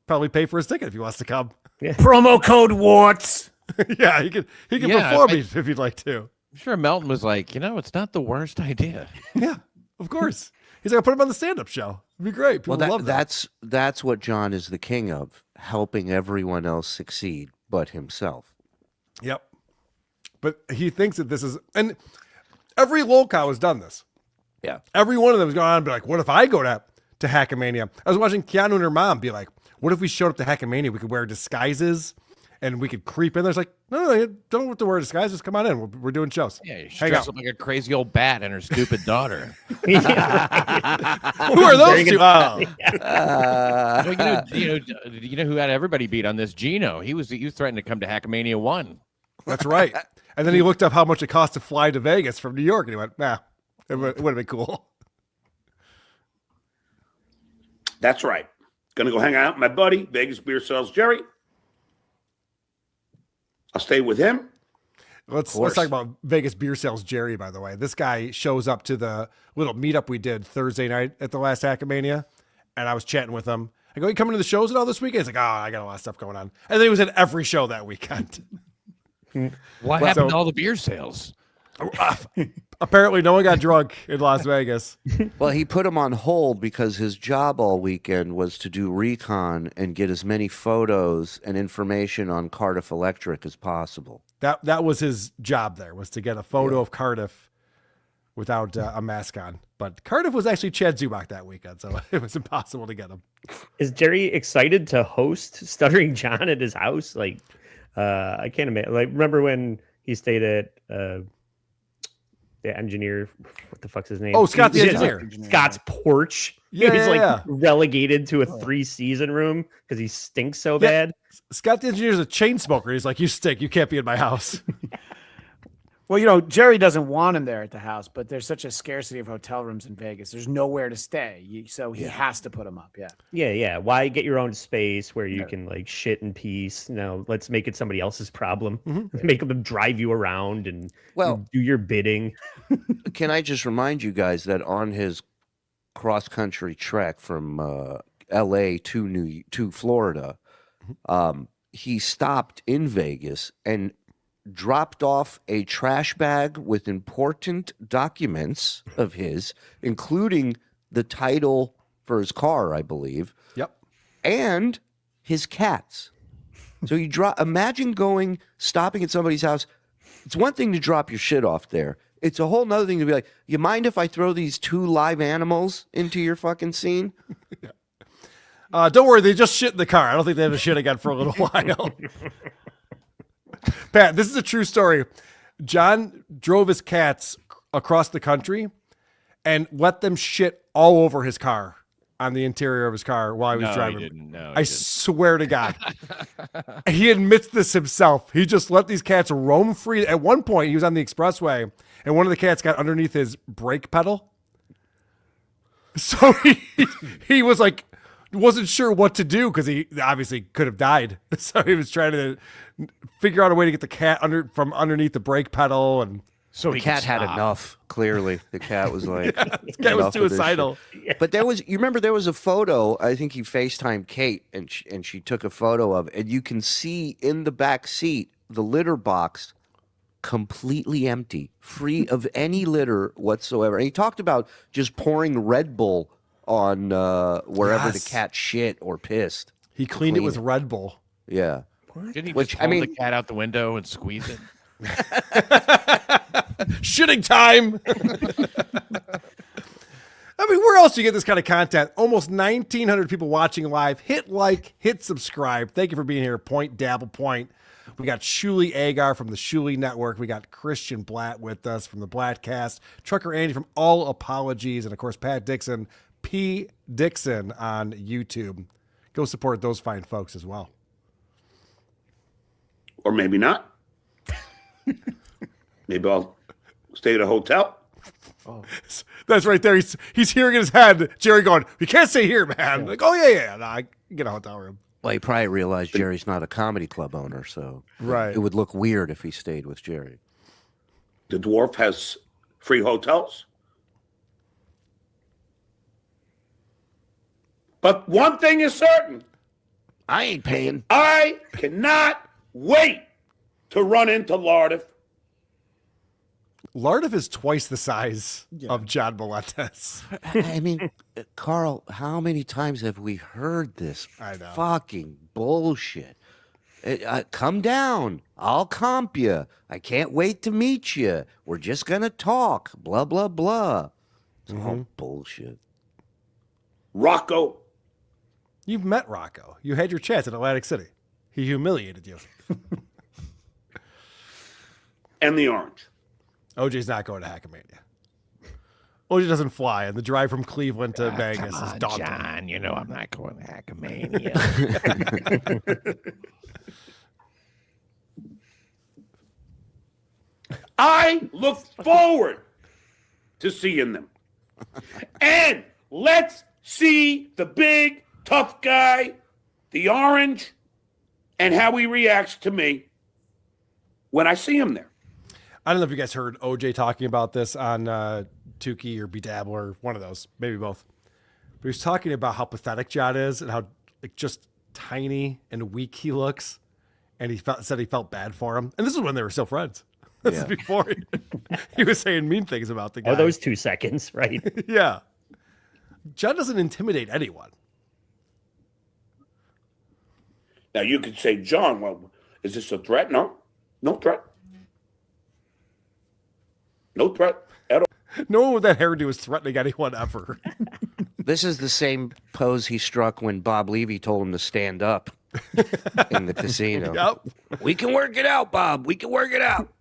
probably pay for his ticket if he wants to come. Yeah. Promo code warts. Yeah, he can Yeah, perform if he'd like to. I'm sure Melton was like, it's not the worst idea. Yeah, of course. He's gonna put him on the stand-up show. It'd be great. People love that. That's what John is the king of, helping everyone else succeed but himself. Yep. But he thinks that this is, and every lolcow has done this. Yeah. Every one of them has gone on and be like, what if I go to Hackamania? I was watching Keanu and her mom be like, what if we showed up to Hackamania? We could wear disguises and we could creep in. There's like, no, you don't have to wear disguises. Come on in. We're doing shows. Yeah, you Hang dress out. up like a crazy old bat and her stupid daughter. Who are those two? Oh. Well, you know who had everybody beat on this? Gino. He was threatened to come to Hackamania 1. That's right. And then he looked up how much it cost to fly to Vegas from New York, and he went, nah, it would have been cool. That's right. Gonna go hang out with my buddy, Vegas Beer Sales Jerry. I'll stay with him. Let's talk about Vegas Beer Sales Jerry, by the way. This guy shows up to the little meetup we did Thursday night at the last Hackamania, and I was chatting with him. I go, you coming to the shows at all this weekend? He's like, oh, I got a lot of stuff going on. And then he was at every show that weekend. What happened to all the beer sales? Apparently no one got drunk in Las Vegas. Well, he put him on hold because his job all weekend was to do recon and get as many photos and information on Cardiff Electric as possible. That was his job there, was to get a photo of Cardiff without a mask on. But Cardiff was actually Chad Zubak that weekend, so it was impossible to get him. Is Jerry excited to host Stuttering John at his house? Like, I can't imagine. Like, remember when he stayed at the engineer? What the fuck's his name? Oh, Scott the engineer. Scott's porch. Yeah, he's yeah. relegated to a 3-season room because he stinks so bad. Scott the engineer's a chain smoker. He's like, you stink. You can't be in my house. Well, Jerry doesn't want him there at the house, but there's such a scarcity of hotel rooms in Vegas. There's nowhere to stay, so he has to put him up. Yeah. Yeah. Why get your own space where you can like shit in peace? No, let's make it somebody else's problem. Make them drive you around and do your bidding. Can I just remind you guys that on his cross-country trek from L.A. to Florida, he stopped in Vegas and dropped off a trash bag with important documents of his, including the title for his car, I believe. Yep. And his cats. So imagine stopping at somebody's house. It's one thing to drop your shit off there. It's a whole nother thing to be like, you mind if I throw these 2 live animals into your fucking scene? Don't worry, they just shit in the car. I don't think they have to shit again for a little while. Pat, this is a true story. John drove his cats across the country and let them shit all over his car, on the interior of his car while he was driving. He didn't. No, I swear to God. He admits this himself. He just let these cats roam free. At one point, he was on the expressway, and one of the cats got underneath his brake pedal. So he was like, wasn't sure what to do because he obviously could have died. So he was trying to figure out a way to get the cat from underneath the brake pedal. And so the cat had enough. Clearly, the cat was like, the cat was suicidal. But you remember there was a photo. I think he FaceTimed Kate, and she took a photo of, and you can see in the back seat the litter box completely empty, free of any litter whatsoever. And he talked about just pouring Red Bull on wherever the cat shit or pissed. He cleaned it with Red Bull. Yeah. Didn't he just pull the cat out the window and squeeze it? Shitting time. I mean, where else do you get this kind of content? Almost 1,900 people watching live. Hit like, hit subscribe. Thank you for being here. Point, Dabble, Point. We got Shuli Agar from the Shuli Network. We got Christian Blatt with us from the Blattcast. Trucker Andy from All Apologies. And, of course, Pat Dixon, P. Dixon on YouTube. Go support those fine folks as well. Or maybe not. Maybe I'll stay at a hotel. Oh. That's right there. He's hearing in his head, Jerry going, you can't stay here, man. Like, oh, yeah. No, I can get a hotel room. Well, he probably realized Jerry's not a comedy club owner, so right. It would look weird if he stayed with Jerry. The Dwarf has free hotels. But one thing is certain. I ain't paying. I cannot wait to run into Lardif. Lardif is twice the size of John Melendez. I mean, Carl, how many times have we heard this fucking bullshit? Come down. I'll comp you. I can't wait to meet you. We're just going to talk. Blah, blah, blah. It's all bullshit. Rocco. You've met Rocco. You had your chance in Atlantic City. He humiliated you. And the Orange. OJ's not going to Hackamania. OJ doesn't fly, and the drive from Cleveland to Vegas is daunting. John, you know I'm not going to Hackamania. I look forward to seeing them. And let's see the big, tough guy, the Orange, and how he reacts to me when I see him there. I don't know if you guys heard OJ talking about this on Tukey or Dabble or one of those, maybe both. But he was talking about how pathetic John is and how just tiny and weak he looks. And he said he felt bad for him. And this is when they were still friends. This is before he was saying mean things about the guy. Oh, those 2 seconds, right? Yeah. John doesn't intimidate anyone. Now, you could say, John, well, is this a threat? No. No threat. No threat at all. No one with that hairdo is threatening anyone ever. This is the same pose he struck when Bob Levy told him to stand up in the casino. Yep. We can work it out, Bob. We can work it out.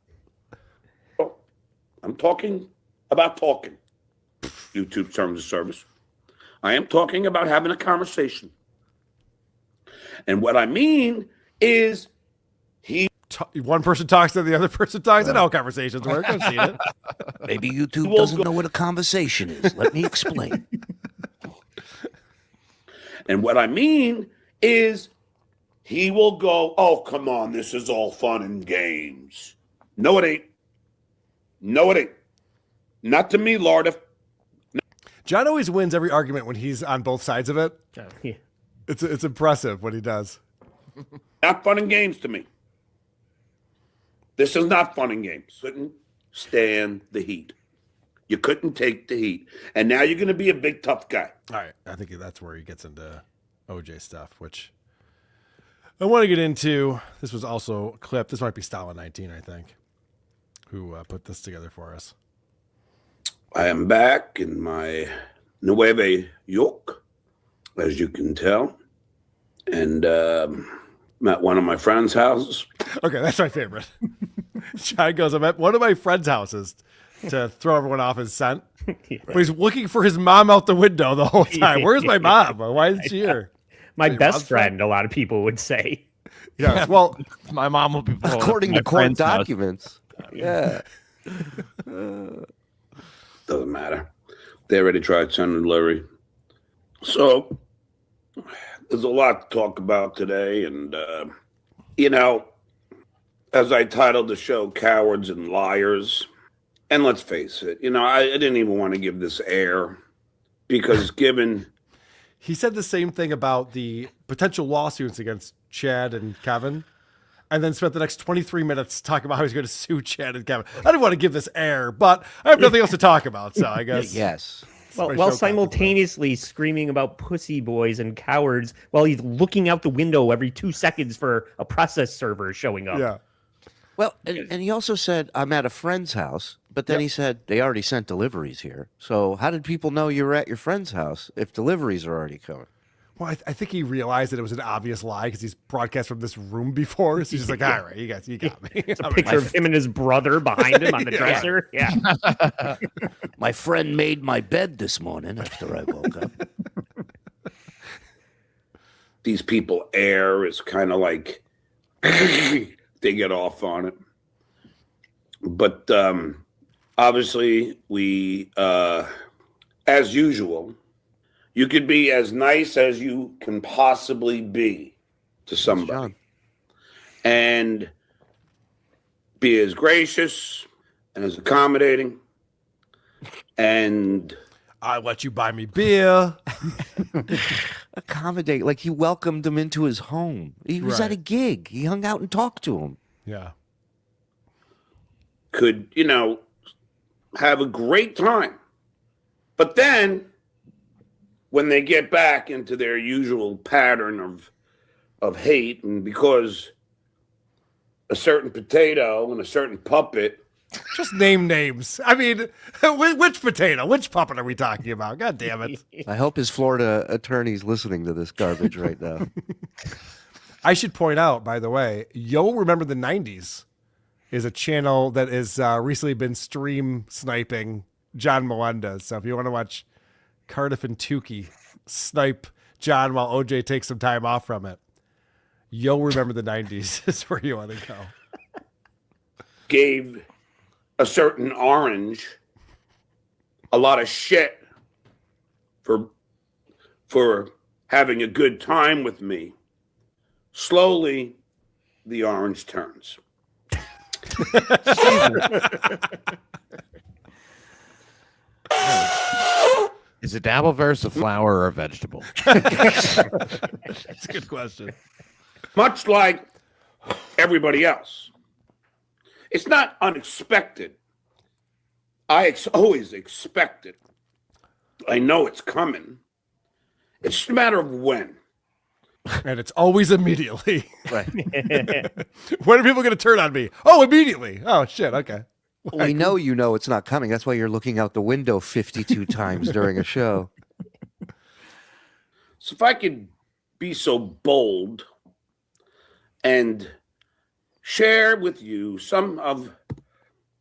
I'm talking about talking. YouTube terms of service. I am talking about having a conversation. And what I mean is one person talks to the other person talks. That's how conversations work. I've seen it. Maybe YouTube doesn't know what a conversation is. Let me explain. And what I mean is he will go, oh, come on, this is all fun and games. No, it ain't. No, it ain't. Not to me, Lord. John always wins every argument when he's on both sides of it. Yeah. It's impressive what he does. Not fun and games to me. This is not fun and games. Couldn't stand the heat. You couldn't take the heat. And now you're going to be a big, tough guy. All right. I think that's where he gets into OJ stuff, which I want to get into. This was also a clip. This might be Stalin 19, I think, who put this together for us. I am back in my Nueva York, as you can tell. And I'm at one of my friends' houses. Okay, that's my favorite. John goes, I'm at one of my friends' houses to throw everyone off his scent. But he's looking for his mom out the window the whole time. Where's my mom? Why isn't she here? My best friend, a lot of people would say. Yes, well, my mom will be according to court documents. Yeah. Doesn't matter. They already tried sending Larry. So there's a lot to talk about today. And, as I titled the show, Cowards and Liars. And let's face it, I didn't even want to give this air because given... He said the same thing about the potential lawsuits against Chad and Kevin, and then spent the next 23 minutes talking about how he's going to sue Chad and Kevin. I didn't want to give this air, but I have nothing else to talk about, so I guess... Yes. While simultaneously screaming about pussy boys and cowards while he's looking out the window every 2 seconds for a process server showing up. Yeah. Well, and he also said, I'm at a friend's house, but then he said they already sent deliveries here. So how did people know you were at your friend's house if deliveries are already coming? Well, I think he realized that it was an obvious lie because he's broadcast from this room before. So he's just like, all right, you got me. It's a picture of him and his brother behind him on the dresser. Yeah. My friend made my bed this morning after I woke up. These people air is kind of like they get off on it. But obviously we, as usual, you could be as nice as you can possibly be to somebody and be as gracious and as accommodating. And I let you buy me beer. accommodate. Like he welcomed him into his home. He was at a gig. He hung out and talked to him. Yeah. Could, have a great time. But then when they get back into their usual pattern of hate, and because a certain potato and a certain puppet. Just name names. I mean, which potato? Which puppet are we talking about? God damn it. I hope his Florida attorney's listening to this garbage right now. I should point out, by the way, Yo Remember the 90s is a channel that has recently been stream sniping John Melendez. So if you want to watch Cardiff and Tukey snipe John while OJ takes some time off from it, Yo Remember the 90s is where you want to go. Gave a certain orange a lot of shit for having a good time with me. Slowly, the orange turns. Is a Dabbleverse a flower or a vegetable? That's a good question. Much like everybody else. It's not unexpected. I always expect it. I know it's coming. It's just a matter of when. And it's always immediately. Right. When are people going to turn on me? Oh, immediately. Oh, shit. Okay. We know you know it's not coming. That's why you're looking out the window 52 times during a show. So if I could be so bold and share with you some of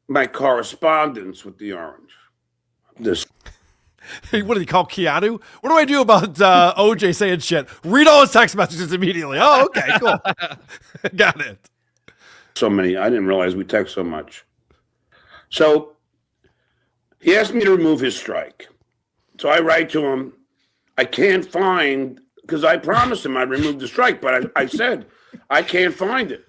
my correspondence with the Orange. What do they call Keanu? What do I do about OJ saying shit? Read all his text messages immediately. Oh, okay, cool. Got it. So many. I didn't realize we text so much. So he asked me to remove his strike. So I write to him, I can't find, because I promised him I'd remove the strike, but I said, I can't find it.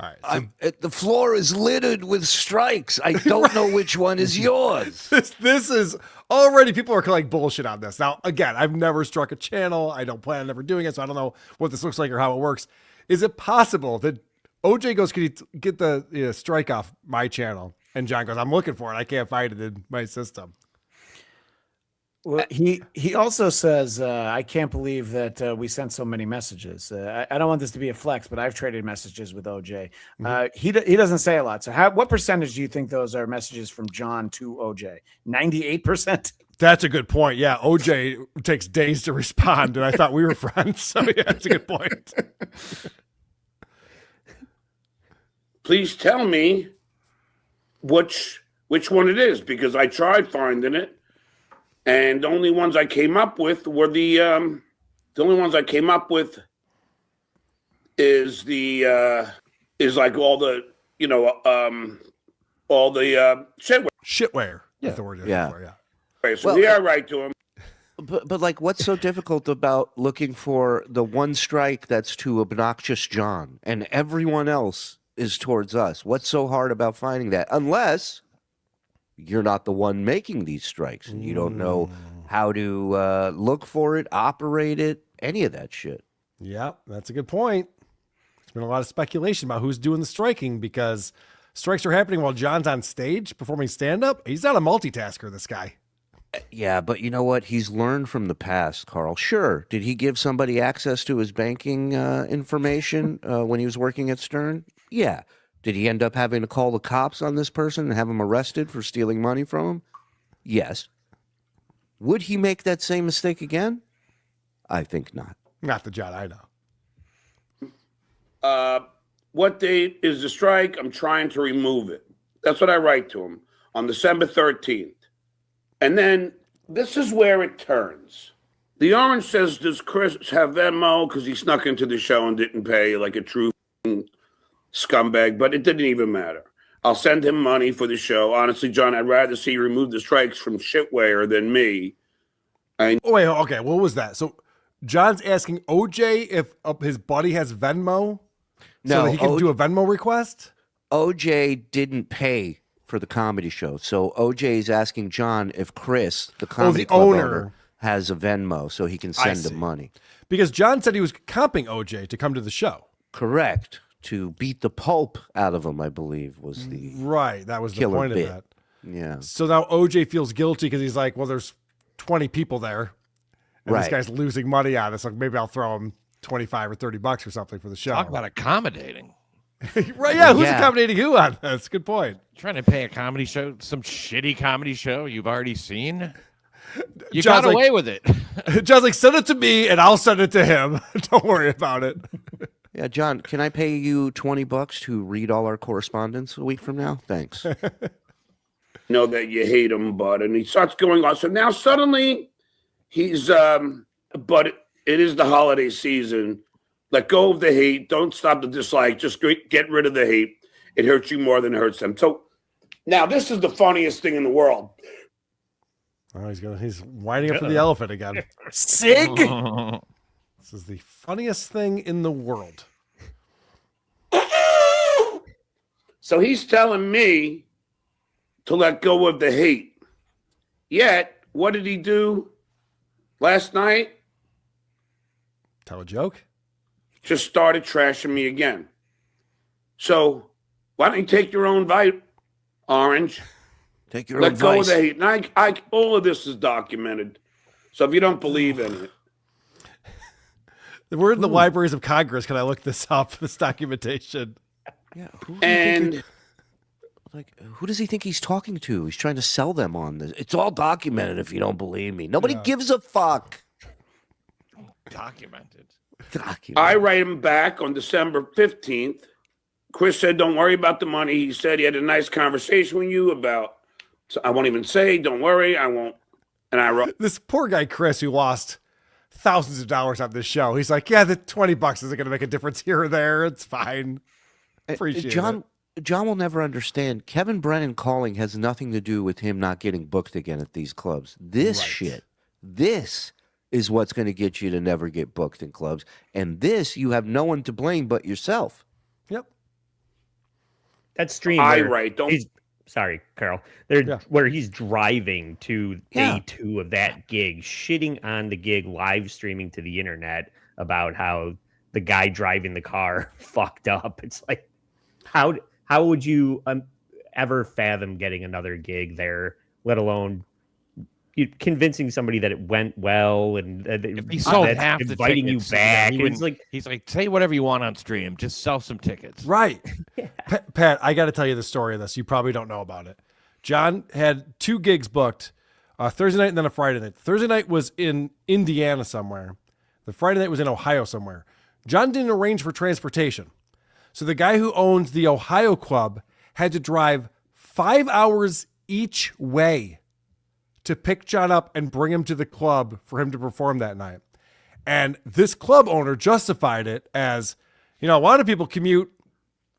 All right. The floor is littered with strikes. I don't know which one is yours. This is already, people are calling bullshit on this. Now, again, I've never struck a channel. I don't plan on ever doing it, so I don't know what this looks like or how it works. Is it possible that OJ goes, can you get the strike off my channel? And John goes, I'm looking for it. I can't find it in my system. Well, he also says, I can't believe that we sent so many messages. I don't want this to be a flex, but I've traded messages with OJ. He doesn't say a lot. So what percentage do you think those are messages from John to OJ? 98%? That's a good point. Yeah, OJ takes days to respond, and I thought we were friends. So yeah, that's a good point. Please tell me which one it is, because I tried finding it. And the only ones I came up with were the only ones I came up with is like all the shitware. That's the word. Yeah. For, yeah. Okay, so I write to him. But like, what's so difficult about looking for the one strike that's to obnoxious John and everyone else is towards us? What's so hard about finding that? Unless you're not the one making these strikes and you don't know how to look for it, operate it, any of that shit. Yeah, that's a good point. There's been a lot of speculation about who's doing the striking because strikes are happening while John's on stage performing stand-up. He's not a multitasker, this guy. Yeah, but you know what? He's learned from the past, Carl. Sure. Did he give somebody access to his banking information when he was working at Stern? Yeah. Did he end up having to call the cops on this person and have him arrested for stealing money from him? Yes. Would he make that same mistake again? I think not. Not the John I know. What date is the strike? I'm trying to remove it. That's what I write to him on December 13th. And then this is where it turns. The Orange says, does Chris have Venmo? Because he snuck into the show and didn't pay like a true scumbag, but it didn't even matter. I'll send him money for the show. Honestly, John, I'd rather see you remove the strikes from shitware than me. Wait, okay, what was that? So John's asking OJ if his buddy has Venmo so that he can do a Venmo request? OJ didn't pay for the comedy show. So OJ is asking John if Chris, the comedy club owner, has a Venmo, so he can send him money. Because John said he was comping OJ to come to the show. Correct. To beat the pulp out of him, I believe, was the right. That was the killer point bit. of that. Yeah. So now OJ feels guilty because he's like, well, there's 20 people there, and this Right. guy's losing money on it. So maybe I'll throw him $25 or $30 or something for the show. Talk about accommodating. Right? Yeah. Who's accommodating who on this? Good point. Trying to pay a comedy show, some shitty comedy show you've already seen. You John's got away with it. John's like, send it to me and I'll send it to him. Don't worry about it. Yeah, John, can I pay you $20 to read all our correspondence a week from now? Thanks. Know that you hate him, bud. And he starts going on. So now suddenly he's, but it is the holiday season. Let go of the hate. Don't stop the dislike. Just get rid of the hate. It hurts you more than it hurts them. So now this is the funniest thing in the world. Oh, he's winding up for the elephant again. Sig? This is the funniest thing in the world. So he's telling me to let go of the hate. Yet, what did he do last night? Tell a joke? Just started trashing me again. So why don't you take your own bite, Orange? Take your Let own go advice. of the hate. And I, all of this is documented. So if you don't believe in it, We're in the libraries of Congress. Can I look this up? This documentation. Yeah. And who does he think he's talking to? He's trying to sell them on this. It's all documented if you don't believe me. Nobody gives a fuck. Documented. I write him back on December 15th. Chris said, don't worry about the money. He said he had a nice conversation with you about, so I won't even say, don't worry, I won't. And I wrote. This poor guy, Chris, who lost thousands of dollars on this show. He's like, yeah, the $20 isn't going to make a difference here or there. It's fine. Appreciate it. John will never understand. Kevin Brennan calling has nothing to do with him not getting booked again at these clubs. This is what's going to get you to never get booked in clubs. And this, you have no one to blame but yourself. Yep. That stream. Sorry, Carl. Where he's driving to day 2 of that gig, shitting on the gig, live streaming to the internet about how the guy driving the car fucked up. It's like, how would you ever fathom getting another gig there, let alone convincing somebody that it went well and If he sold half the inviting you tickets, back? He's like, say whatever you want on stream, just sell some tickets. Right. Pat, I got to tell you the story of this. You probably don't know about it. John had 2 gigs booked, Thursday night and then a Friday night. Thursday night was in Indiana somewhere. The Friday night was in Ohio somewhere. John didn't arrange for transportation. So the guy who owns the Ohio club had to drive 5 hours each way to pick John up and bring him to the club for him to perform that night. And this club owner justified it as, a lot of people commute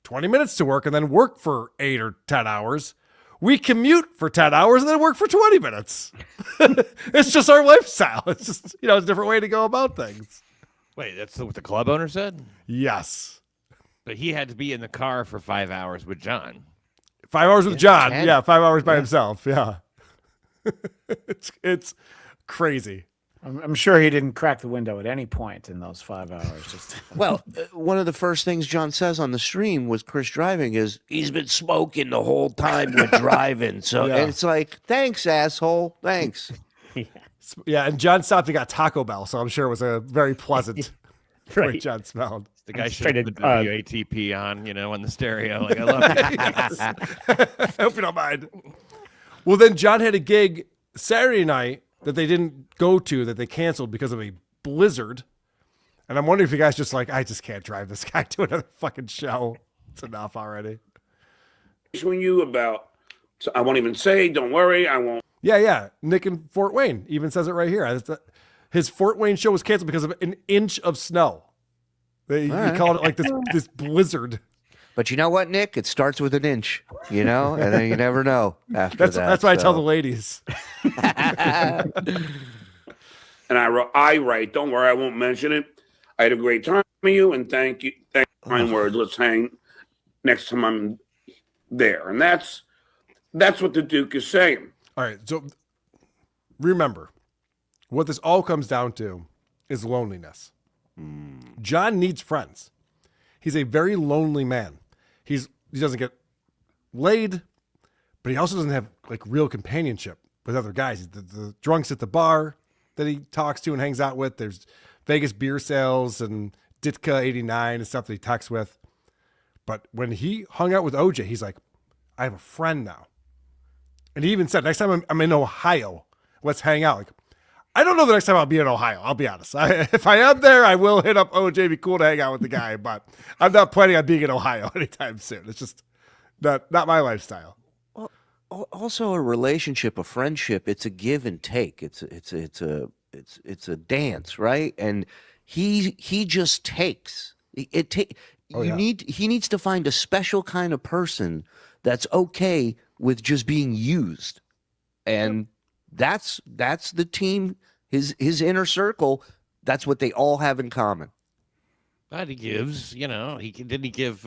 20 minutes to work and then work for 8 or 10 hours. We commute for 10 hours and then work for 20 minutes. It's just our lifestyle. It's just, it's a different way to go about things. Wait, that's what the club owner said? Yes. But he had to be in the car for 5 hours with John. 5 hours with John. Yeah, 5 hours by himself. Yeah. It's crazy. I'm sure he didn't crack the window at any point in those 5 hours. Just Well, one of the first things John says on the stream was Chris driving is he's been smoking the whole time we're driving. So and it's like, thanks, asshole. Thanks. Yeah, and John stopped and got Taco Bell, so I'm sure it was a very pleasant way John smelled. The guy should have put the WATP on, on the stereo. Like, I love it. I hope you don't mind. Well, then John had a gig Saturday night that they didn't go to, that they canceled because of a blizzard. And I'm wondering if you guys just like, I just can't drive this guy to another fucking show. It's enough already. When you about, so I won't even say, don't worry, I won't. Yeah. Nick in Fort Wayne even says it right here. His Fort Wayne show was canceled because of an inch of snow. He called it like this blizzard. But you know what, Nick? It starts with an inch, and then you never know after that. That's what I tell the ladies. And I write, don't worry, I won't mention it. I had a great time with you, and thank you. Thank you for kind words. Let's hang next time I'm there. And that's what the Duke is saying. All right, so remember, What this all comes down to is loneliness. John needs friends. He's a very lonely man. He doesn't get laid, but he also doesn't have like real companionship with other guys. The drunks at the bar that he talks to and hangs out with. There's Vegas beer sales and Ditka 89 and stuff that he talks with. But when he hung out with OJ, he's like, I have a friend now. And he even said, next time I'm in Ohio, let's hang out. Like, I don't know the next time I'll be in Ohio. I'll be honest. If I am there, I will hit up OJ. It'd be cool to hang out with the guy, but I'm not planning on being in Ohio anytime soon. It's just not my lifestyle. Also, a relationship, a friendship, it's a give and take. It's a dance, right? And he just takes. He needs to find a special kind of person that's okay with just being used, and that's the team. His inner circle. That's what they all have in common. But he gives, didn't he give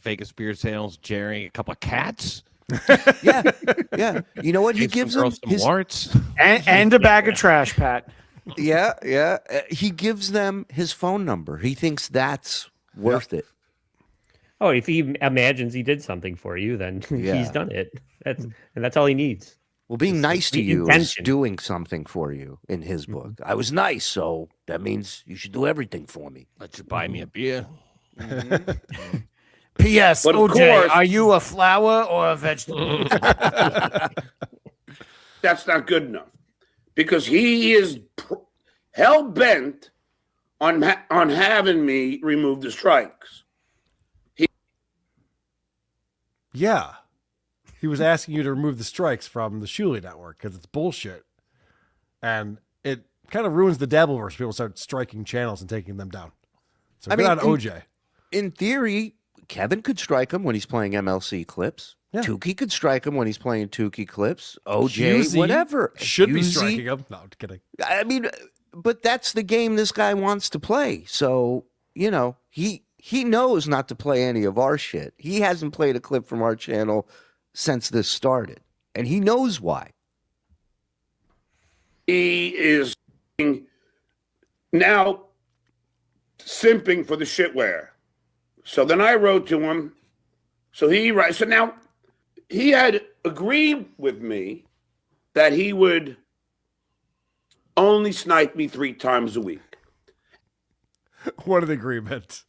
Vegas beer sales Jerry a couple of cats? Yeah. You know what he gives him? Some warts and a bag of trash, Pat. Yeah. He gives them his phone number. He thinks that's worth it. Oh, if he imagines he did something for you, then he's done it. That's all he needs. Well, being nice to you is doing something for you in his book. I was nice, so that means you should do everything for me. Let you buy me a beer. P.S. But of OJ, course- are you a flower or a vegetable? That's not good enough because he is hell bent on having me remove the strikes. Yeah. He was asking you to remove the strikes from the Shuley network because it's bullshit. And it kind of ruins the Dabbleverse. People start striking channels and taking them down. So get on OJ. In theory, Kevin could strike him when he's playing MLC clips. Yeah. Tukey could strike him when he's playing Tukey clips. OJ, Husey whatever. should be Husey. striking him. No, I'm kidding. I mean, but that's the game this guy wants to play. So, he knows not to play any of our shit. He hasn't played a clip from our channel since this started. And he knows why. He is now simping for the shitware. So then I wrote to him. So now he had agreed with me that he would only snipe me 3 times a week. What an agreement.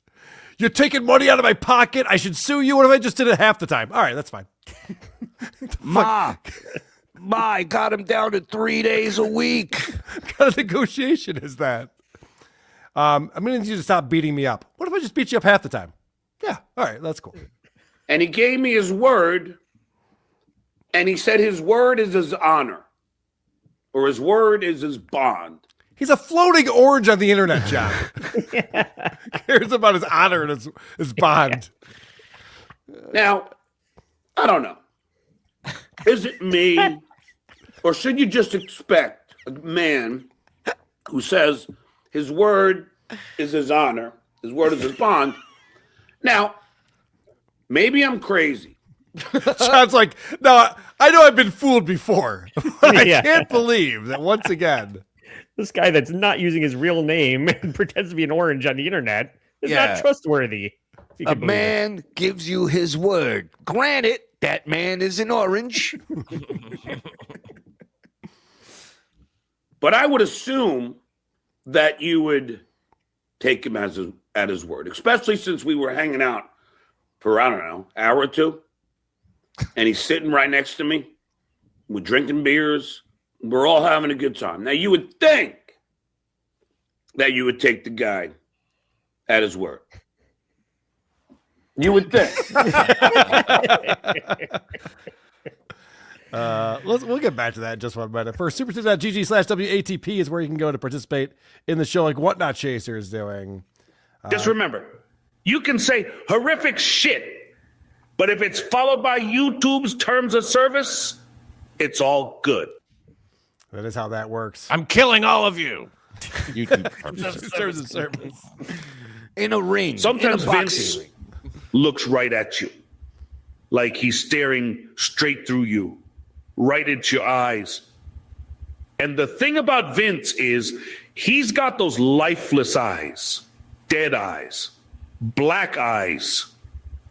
You're taking money out of my pocket. I should sue you. What if I just did it half the time? All right, that's fine. Ma, I got him down to 3 days a week. What kind of negotiation is that? I'm going to need you to stop beating me up. What if I just beat you up half the time? Yeah, all right, that's cool. And he gave me his word, and he said his word is his honor, or his word is his bond. He's a floating orange on the internet, John. Cares about his honor and his bond. Now, I don't know. Is it me, or should you just expect a man who says his word is his honor, his word is his bond? Now, maybe I'm crazy. John's like, no, I know I've been fooled before. But I can't believe that once again. This guy that's not using his real name and pretends to be an orange on the internet is not trustworthy. A man gives you his word. Granted, that man is an orange. But I would assume that you would take him at his word, especially since we were hanging out for, I don't know, hour or two. And he's sitting right next to me. We're drinking beers. We're all having a good time. Now, you would think that you would take the guy at his word. You would think. We'll get back to that in just 1 minute. First, supertip.gg/WATP is where you can go to participate in the show, like Whatnot Chaser is doing. Just remember, you can say horrific shit, but if it's followed by YouTube's terms of service, it's all good. That is how that works. I'm killing all of you. YouTube terms of service. In a ring. Sometimes in a Vince looks right at you, like he's staring straight through you, right into your eyes. And the thing about Vince is he's got those lifeless eyes, dead eyes, black eyes,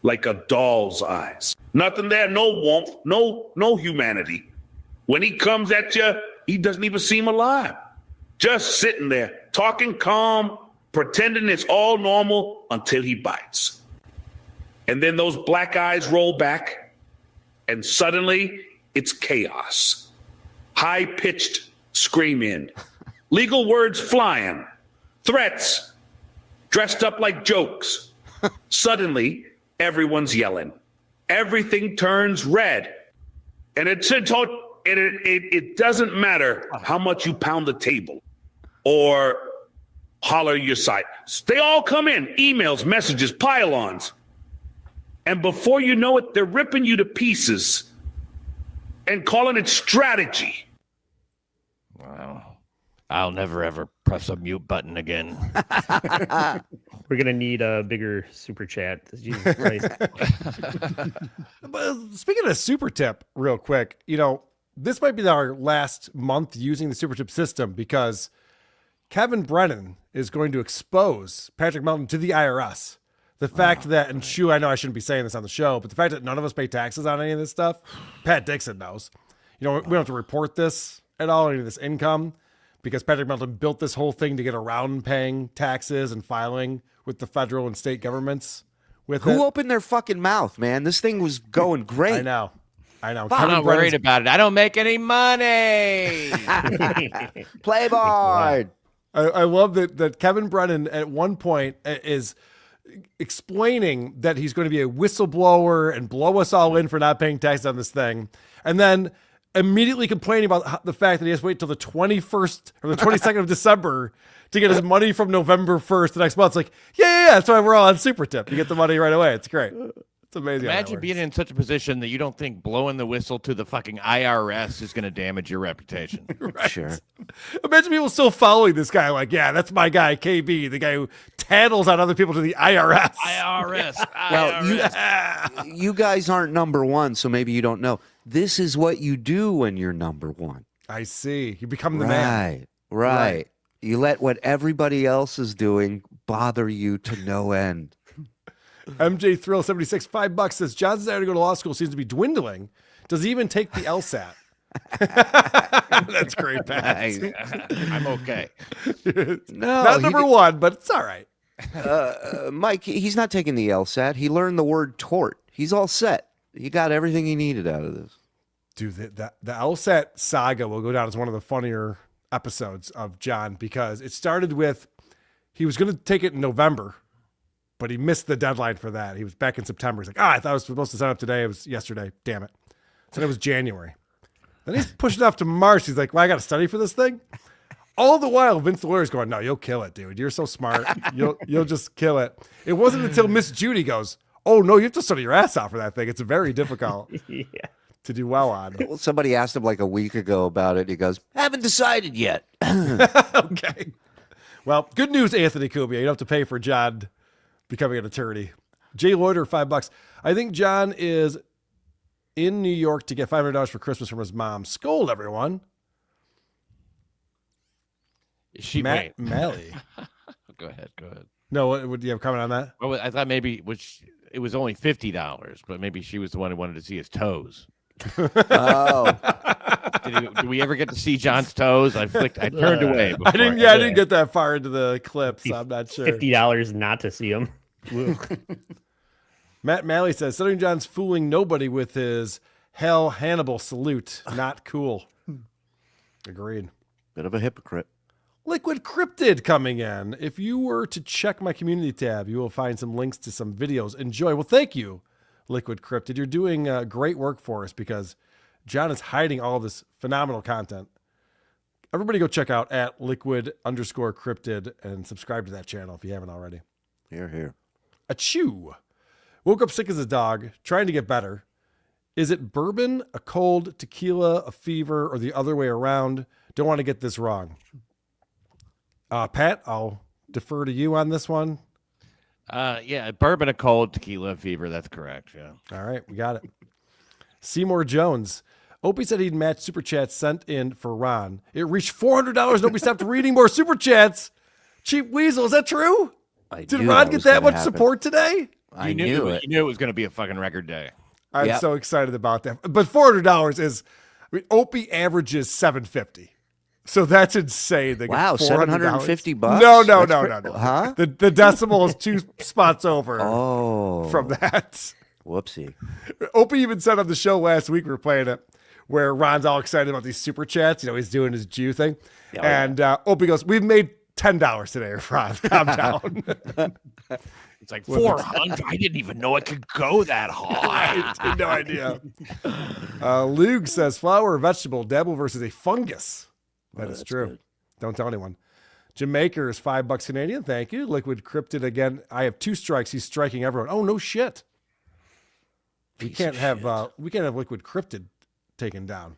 like a doll's eyes. Nothing there, no warmth, no humanity. When he comes at you, he doesn't even seem alive. Just sitting there, talking calm, pretending it's all normal until he bites. And then those black eyes roll back, and suddenly it's chaos. High-pitched screaming, legal words flying, threats, dressed up like jokes. Suddenly, everyone's yelling. Everything turns red. And it doesn't matter how much you pound the table or holler your side. They all come in, emails, messages, pile-ons. And before you know it, they're ripping you to pieces and calling it strategy. Wow. I'll never, ever press a mute button again. We're going to need a bigger super chat. Jesus Christ. But speaking of super tip, real quick, this might be our last month using the super tip system because Kevin Brennan is going to expose Patrick Melton to the IRS. The fact that, and Shu, I know I shouldn't be saying this on the show, but the fact that none of us pay taxes on any of this stuff, Pat Dixon knows. We don't have to report this at all, any of this income, because Patrick Melton built this whole thing to get around paying taxes and filing with the federal and state governments. Who opened their fucking mouth, man? This thing was going great. I know. I'm not worried about it. I don't make any money. Playboy. I love that Kevin Brennan at one point is explaining that he's going to be a whistleblower and blow us all in for not paying taxes on this thing. And then immediately complaining about the fact that he has to wait till the 21st or the 22nd of December to get his money from November 1st the next month. It's like, yeah, that's why we're all on super tip. You get the money right away. It's great. It's amazing. Imagine being in such a position that you don't think blowing the whistle to the fucking IRS is going to damage your reputation. Right. Sure. Imagine people still following this guy like, yeah, that's my guy, KB, the guy who tattles on other people to the IRS. IRS. Well, you guys aren't number one, so maybe you don't know. This is what you do when you're number one. I see. You become the man. Right. You let what everybody else is doing bother you to no end. MJ Thrill 76, $5 says John's desire to go to law school seems to be dwindling. Does he even take the LSAT? That's great, Pat. I'm okay. No, not number one, but it's all right. Mike, he's not taking the LSAT. He learned the word tort. He's all set. He got everything he needed out of this. Dude, the LSAT saga will go down as one of the funnier episodes of John because it started with he was going to take it in November, but he missed the deadline for that. He was back in September. He's like, I thought I was supposed to sign up today. It was yesterday. Damn it. So it was January. Then he's pushed it off to March. He's like, well, I got to study for this thing. All the while, Vince the lawyer's going, no, you'll kill it, dude. You're so smart. You'll just kill it. It wasn't until Miss Judy goes, oh, no, you have to study your ass off for that thing. It's very difficult to do well on. Well, somebody asked him like a week ago about it. He goes, haven't decided yet. Okay. Well, good news, Anthony Cubia. You don't have to pay for John becoming an attorney. Jay Loiter, $5. I think John is in New York to get $500 for Christmas from his mom. Scold everyone. Matt Malley. Go ahead. No, would you have a comment on that? Well, I thought maybe it was only $50, but maybe she was the one who wanted to see his toes. Oh. Did we ever get to see John's toes? I turned away. I didn't get that far into the clip, so I'm not sure. $50 not to see him. Matt Malley says, Southern John's fooling nobody with his Hell Hannibal salute. Not cool. Agreed. Bit of a hypocrite. Liquid Cryptid coming in. If you were to check my community tab, you will find some links to some videos. Enjoy. Well, thank you, Liquid Cryptid. You're doing great work for us because John is hiding all of this phenomenal content. Everybody go check out at liquid_cryptid and subscribe to that channel if you haven't already. Here. Achoo. Woke up sick as a dog, trying to get better. Is it bourbon, a cold, tequila, a fever, or the other way around? Don't want to get this wrong. Pat, I'll defer to you on this one. Yeah, bourbon, a cold, tequila, fever. That's correct. Yeah. All right, we got it. Seymour Jones. Opie said he'd match super chats sent in for Ron. It reached $400 and Opie stopped reading more super chats. Cheap weasel, is that true? Did Ron get that much support today? You knew it was going to be a fucking record day. I'm so excited about that. But $400 is, Opie averages $750. So that's insane. They Wow, get $750? No. Huh? The decimal is 2 spots over from that. Whoopsie. Opie even said on the show last week, we were playing it, where Ron's all excited about these super chats. He's doing his Jew thing. Opie goes, we've made $10 today, Ron. Calm down. It's like 400. I didn't even know it could go that high. I had no idea. Luke says flower or vegetable, Dabble versus a fungus. That is true. Good. Don't tell anyone. Jamaica is $5 Canadian. Thank you. Liquid Cryptid again. I have 2 strikes. He's striking everyone. Oh, no shit. We can't have Liquid Cryptid taken down.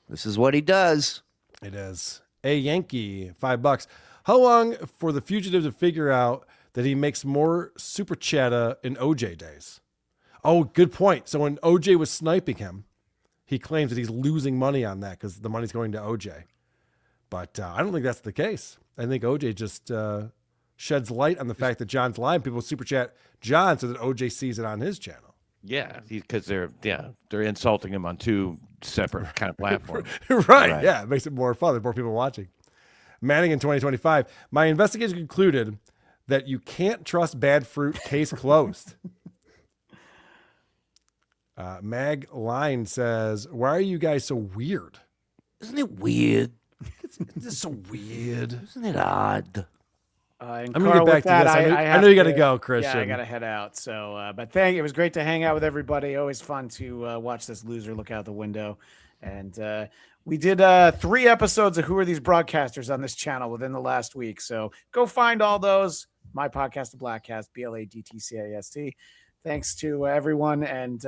This is what he does. It is. A Yankee, $5. How long for the fugitive to figure out that he makes more super chatta in OJ days? Oh, good point. So when OJ was sniping him, he claims that he's losing money on that because the money's going to OJ. But I don't think that's the case. I think OJ just sheds light on the fact that John's lying. People super chat John so that OJ sees it on his channel. Yeah, because they're insulting him on 2 separate kind of platforms. right. Yeah, it makes it more fun. There's more people watching. Manning in 2025. My investigation concluded that you can't trust bad fruit. Case closed. Mag Line says, why are you guys so weird? Isn't it weird? It's so weird. Isn't it odd? I'm going to get back to this. I know you got to go, Christian. Yeah, I got to head out. So, but it was great to hang out with everybody. Always fun to watch this loser look out the window. And we did 3 episodes of Who Are These Broadcasters on this channel within the last week. So go find all those. My podcast, The Blackcast, BLADTCAST. Thanks to everyone. And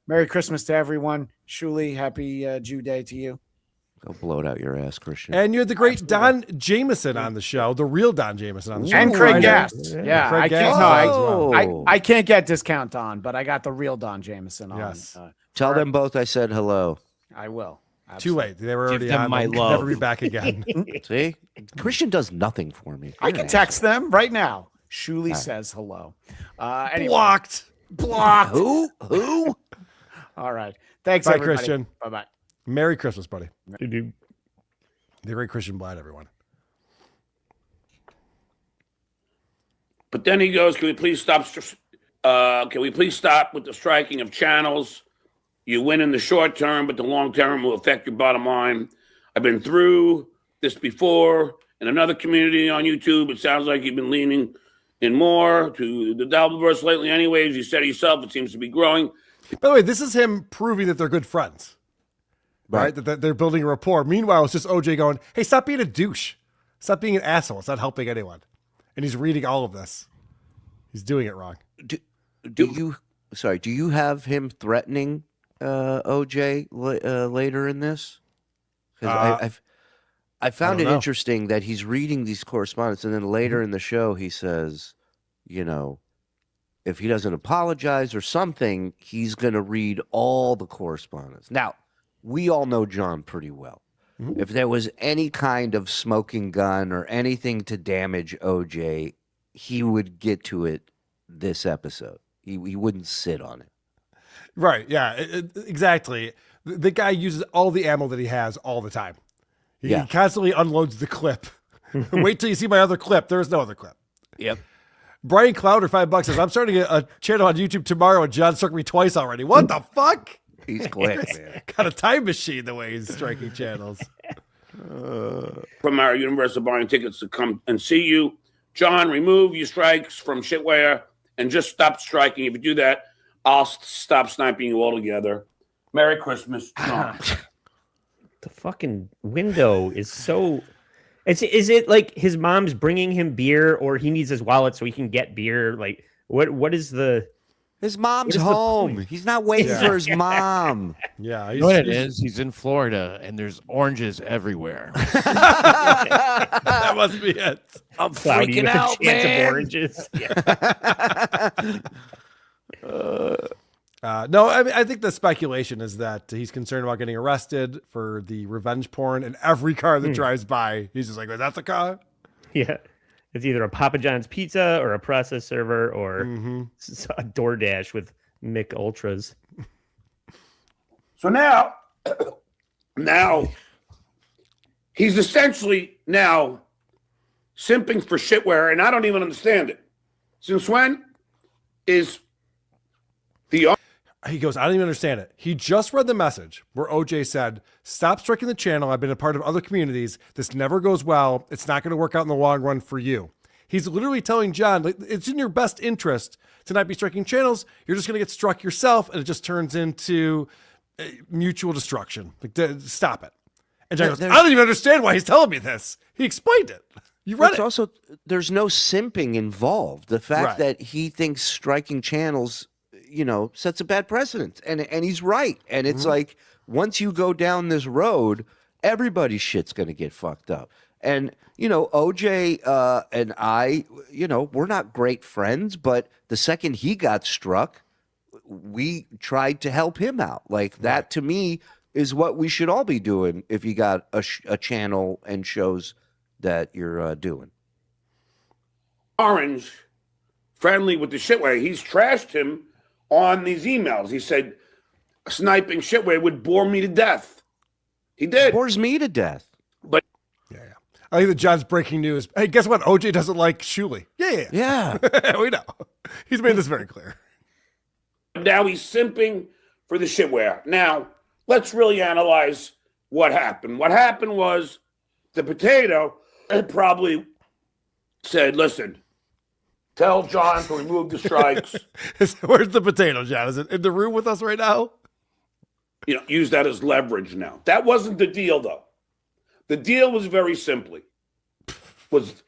Merry Christmas to everyone. Shuli, happy Jew Day to you. Go blow it out your ass, Christian. And you had the great Don Jameson on the show, the real Don Jameson on the show. And Craig Gass. Yeah, Craig I can't get discount Don, but I got the real Don Jameson on. Yes. Tell them both I said hello. I will. Too late. They were already them on. my They'll love. never be back again. See? Christian does nothing for me. I can text them right now. Shuli says hello. Anyway. Blocked. Who? All right. Thanks, Bye, everybody. Christian. Bye-bye. Merry Christmas, buddy. The great Christian Blatt, everyone. But then he goes, can we please stop with the striking of channels? You win in the short term, but the long term will affect your bottom line. I've been through this before in another community on YouTube. It sounds like you've been leaning in more to the Dabbleverse lately anyways. You said yourself, it seems to be growing. By the way, this is him proving that they're good friends. Right? That they're building a rapport. Meanwhile, it's just OJ going, hey, stop being a douche. Stop being an asshole. It's not helping anyone. And he's reading all of this. He's doing it wrong. Do you have him threatening OJ later in this? Because I found it interesting that he's reading these correspondence, and then later in the show he says, if he doesn't apologize or something, he's going to read all the correspondence. Now, we all know John pretty well. Mm-hmm. If there was any kind of smoking gun or anything to damage OJ, he would get to it this episode. He wouldn't sit on it. Right, yeah, exactly. The guy uses all the ammo that he has all the time. He constantly unloads the clip. Wait till you see my other clip. There's no other clip. Yep. Brian Clowder, $5 says, I'm starting a channel on YouTube tomorrow and John struck me twice already. What the fuck? He's quick, man. Got a time machine the way he's striking channels. From our Universal buying tickets to come and see you. John, remove your strikes from shitware and just stop striking. If you do that, I'll stop sniping you altogether. Merry Christmas, John. The fucking window is so... Is it like his mom's bringing him beer or he needs his wallet so he can get beer? Like, what is the... His mom's home. He's not waiting for his mom. Yeah. You know what it is? He's in Florida, and there's oranges everywhere. That must be it. I'm Cloudy freaking with a out, chance man. of oranges. Yeah. No, I mean, I think the speculation is that he's concerned about getting arrested for the revenge porn, and every car that drives by, he's just like, "Is that the car?" Yeah. It's either a Papa John's pizza or a process server or a DoorDash with Mick Ultras. So now he's essentially now simping for shitware, and I don't even understand it. Since when is the... He goes, I don't even understand it. He just read the message where OJ said, "Stop striking the channel. I've been a part of other communities. This never goes well. It's not going to work out in the long run for you." He's literally telling John, like, it's in your best interest to not be striking channels. You're just going to get struck yourself, and it just turns into mutual destruction. Like, stop it. And John goes, I don't even understand why he's telling me this. He explained it. You read it. Also, there's no simping involved. The fact that he thinks striking channels, sets a bad precedent. And he's right. And it's like, once you go down this road, everybody's shit's going to get fucked up. And, OJ and I, we're not great friends, but the second he got struck, we tried to help him out. Like, that to me is what we should all be doing if you got a channel and shows that you're doing. Orange, friendly with the shitware, he's trashed him on these emails. He said sniping shitware would bore me to death. He did. Bores me to death. But I think that John's breaking news. Hey, guess what? OJ doesn't like Shuley. Yeah. We know. He's made this very clear. Now he's simping for the shitware. Now, let's really analyze what happened. What happened was the potato had probably said, listen, tell John to remove the strikes. Where's the potato, John? Is it in the room with us right now? Use that as leverage now. That wasn't the deal, though. The deal was very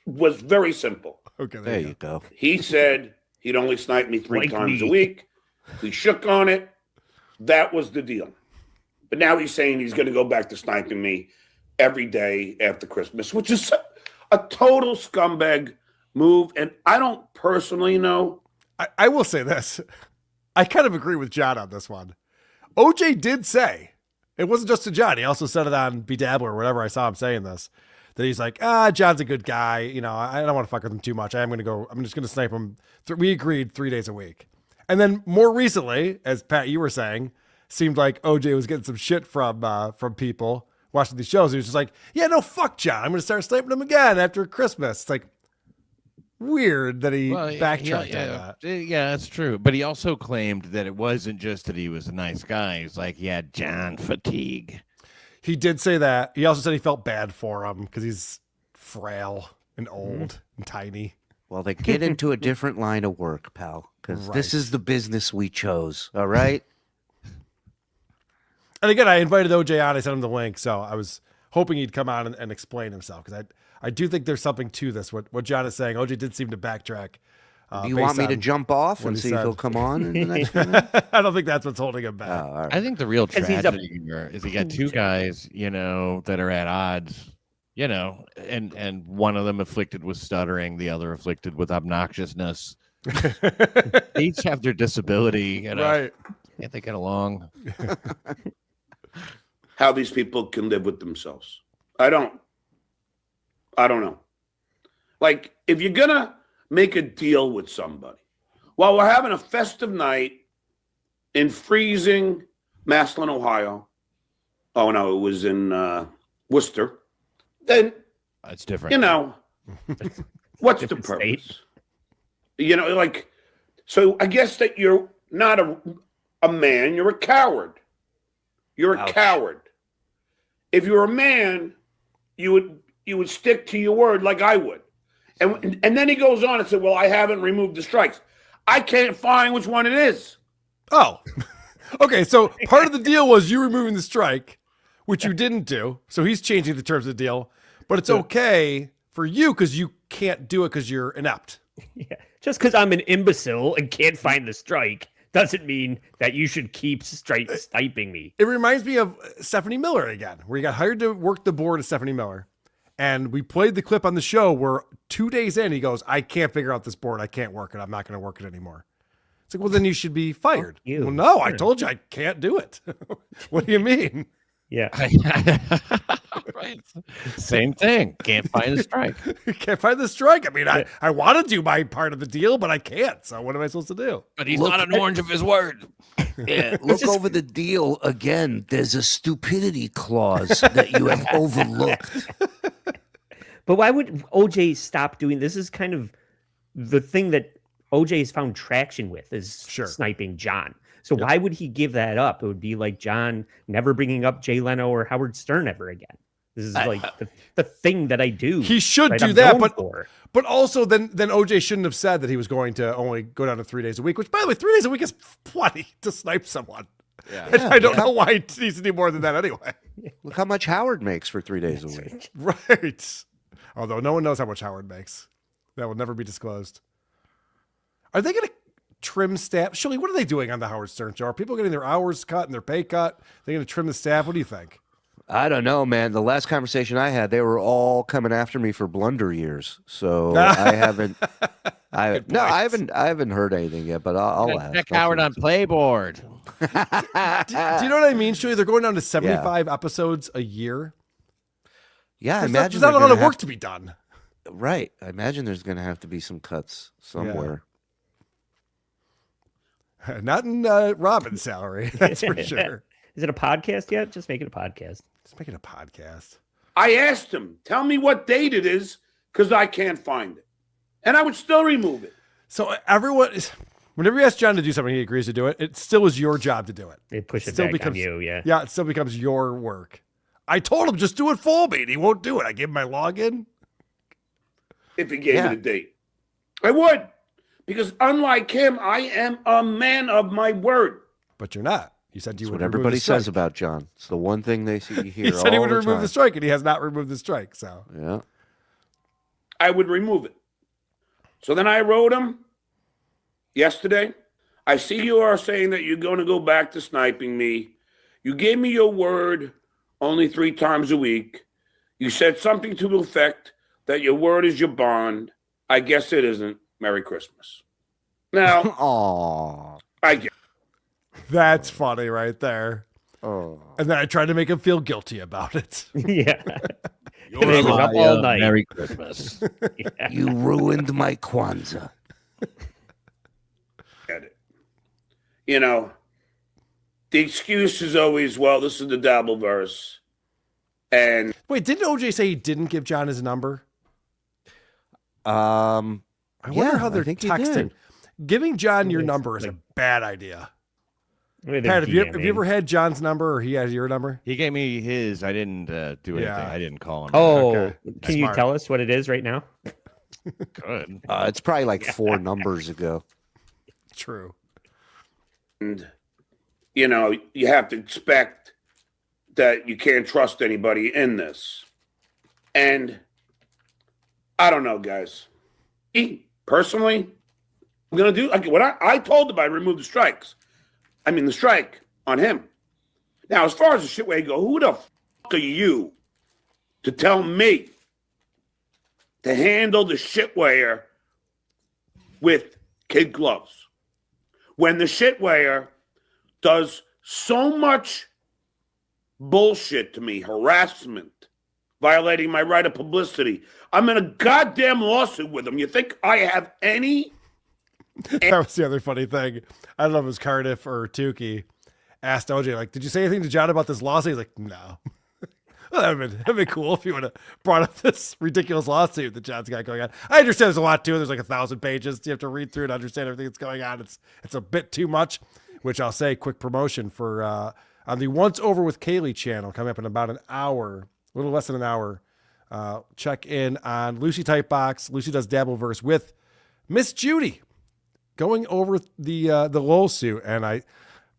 very simple. Okay, there you go. He said he'd only snipe me three times a week. We shook on it. That was the deal. But now he's saying he's going to go back to sniping me every day after Christmas, which is a total scumbag move. And I don't personally know. I will say this. I kind of agree with John on this one. OJ did say, it wasn't just to John. He also said it on Dabble or whatever I saw him saying this, that he's like, John's a good guy. I don't want to fuck with him too much. I'm just going to snipe him. We agreed 3 days a week. And then more recently, as Pat, you were saying, seemed like OJ was getting some shit from people watching these shows. He was just like, yeah, no, fuck John. I'm going to start sniping him again after Christmas. It's like weird that he backtracked on that. Yeah, that's true. But he also claimed that it wasn't just that he was a nice guy. He's like, yeah, John fatigue. He did say that. He also said he felt bad for him because he's frail and old and tiny. Well, they get into a different line of work, pal, because this is the business we chose. All right. And again, I invited OJ on. I sent him the link, so I was hoping he'd come on and explain himself, because I do think there's something to this. What John is saying, OJ did seem to backtrack. Do you want me to jump off and see if he'll come on in the next minute? I don't think that's what's holding him back. Right. I think the real tragedy here is he got two guys, that are at odds, and one of them afflicted with stuttering, the other afflicted with obnoxiousness. They each have their disability, right? Can't they get along? How these people can live with themselves. I don't know. Like, if you're going to make a deal with somebody while we're having a festive night in freezing Massillon, Ohio. Oh, no, it was in Worcester. Then, that's different. What's the purpose? So I guess that you're not a man, you're a coward. You're a coward. If you're a man, you would stick to your word like I would. And then he goes on and said, well, I haven't removed the strikes. I can't find which one it is. Oh, okay. So part of the deal was you removing the strike, which you didn't do. So he's changing the terms of the deal, but it's okay for you because you can't do it because you're inept. Yeah. Just because I'm an imbecile and can't find the strike doesn't mean that you should keep sniping me. It reminds me of Stephanie Miller again, where he got hired to work the board of Stephanie Miller. And we played the clip on the show where 2 days in, he goes, I can't figure out this board. I can't work it. I'm not going to work it anymore. It's like, well, then you should be fired. you. Well, no, I Sure. told you I can't do it. What do you mean? Yeah. Right. Same thing. Can't find a strike. Can't find the strike. I mean, I want to do my part of the deal, but I can't. So what am I supposed to do? But he's not an orange of his word. Yeah, look over the deal again. There's a stupidity clause that you have overlooked. But why would OJ stop doing this? Is kind of the thing that OJ has found traction with is sniping John. So why would he give that up? It would be like John never bringing up Jay Leno or Howard Stern ever again. This is like the thing that I do. He should right? do I'm that, known but for. but also then OJ shouldn't have said that he was going to only go down to 3 days a week. Which, by the way, 3 days a week is plenty to snipe someone. Yeah. I don't know why he needs to do more than that anyway. Look how much Howard makes for 3 days a week. Right. Although no one knows how much Howard makes. That will never be disclosed. Are they going to trim staff? Shirley, what are they doing on the Howard Stern show? Are people getting their hours cut and their pay cut? They're going to trim the staff? What do you think? I don't know, man. The last conversation I had, they were all coming after me for blunder years. So I haven't. I haven't heard anything yet, but I'll ask. Check Howard on Playboard. Do you know what I mean, Shirley? They're going down to 75 episodes a year. Yeah, I There's imagine not a they're lot gonna of work have- to be done. Right. I imagine there's going to have to be some cuts somewhere. Not in Robin's salary, that's for sure. Is it a podcast yet? Just make it a podcast. Just make it a podcast. I asked him, tell me what date it is, because I can't find it. And I would still remove it. So everyone is, whenever you ask John to do something, he agrees to do it. It still is your job to do it. They push it still back becomes on you, yeah. Yeah, it still becomes your work. I told him just do it for me, and he won't do it. I gave him my login. If he gave me the date. I would. Because unlike him, I am a man of my word. But you're not. You said you That's would what remove everybody the strike. says about John. It's the one thing they see you hear. He said he all would the remove time. the strike, and he has not removed the strike. So yeah, I would remove it. So then I wrote him yesterday. I see you are saying that you're going to go back to sniping me. You gave me your word only 3 times a week. You said something to the effect that your word is your bond. I guess it isn't. Merry Christmas. Now, Aww. I get. that's funny right there. Oh. And then I tried to make him feel guilty about it. Yeah. You're And he was up all night. Merry Christmas. Yeah. You ruined my Kwanzaa. Get it. You know, the excuse is always, well, this is the Dabble verse. And Wait, didn't OJ say he didn't give John his number? I I wonder how they're think he texting. did. Giving John your number is a bad idea. Maybe Pat, they're have you ever had John's number or he has your number? He gave me his. I didn't do anything. Yeah. I didn't call him. Oh, Okay. can you Smart. tell us what it is right now? Good. It's probably like 4 numbers ago. True. And, you know, you have to expect that you can't trust anybody in this. And I don't know, guys. Me, personally, I'm going to do like what I told him I removed the strikes. I mean, the strike on him. Now, as far as the shit way go, who the fuck are you to tell me to handle the shitwayer with kid gloves? When the shitwayer does so much bullshit to me, harassment, violating my right of publicity. I'm in a goddamn lawsuit with him. You think I have any? That was the other funny thing. I don't know if it was Cardiff or Tukey asked OJ, like, did you say anything to John about this lawsuit? He's like, no. Well, that'd been cool if you would have brought up this ridiculous lawsuit that John's got going on. I understand there's a lot to it. There's like 1,000 pages. You have to read through and understand everything that's going on. It's a bit too much, which I'll say, quick promotion for on the Once Over with Kaylee channel coming up in about an hour, a little less than an hour. Check in on Lucy Typebox. Lucy does Dabbleverse with Miss Judy going over the LOL suit. And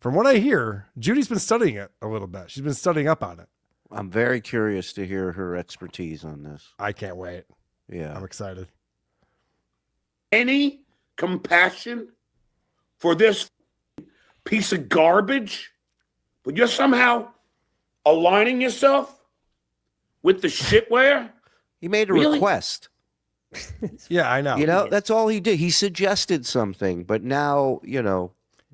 from what I hear, Judy's been studying it a little bit. She's been studying up on it. I'm very curious to hear her expertise on this. I can't wait. Yeah. I'm excited. Any compassion for this piece of garbage? But you're somehow aligning yourself with the shitware? He made a Really? request. Yeah, I know. You know, that's all he did. He suggested something, but now, you know,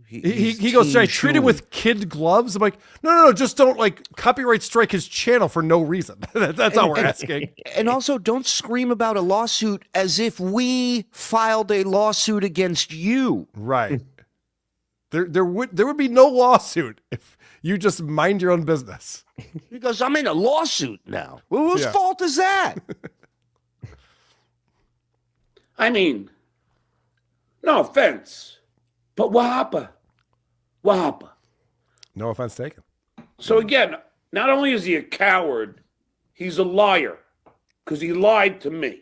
He goes, should I treat it with kid gloves? I'm like, no, just don't like copyright strike his channel for no reason. That's all we're asking. And also, don't scream about a lawsuit as if we filed a lawsuit against you. Right. There would be no lawsuit if you just mind your own business. Because I'm in a lawsuit now. Well, whose Yeah. fault is that? I mean, no offense, but what happened? What happened? No offense taken. So again, not only is he a coward, he's a liar because he lied to me.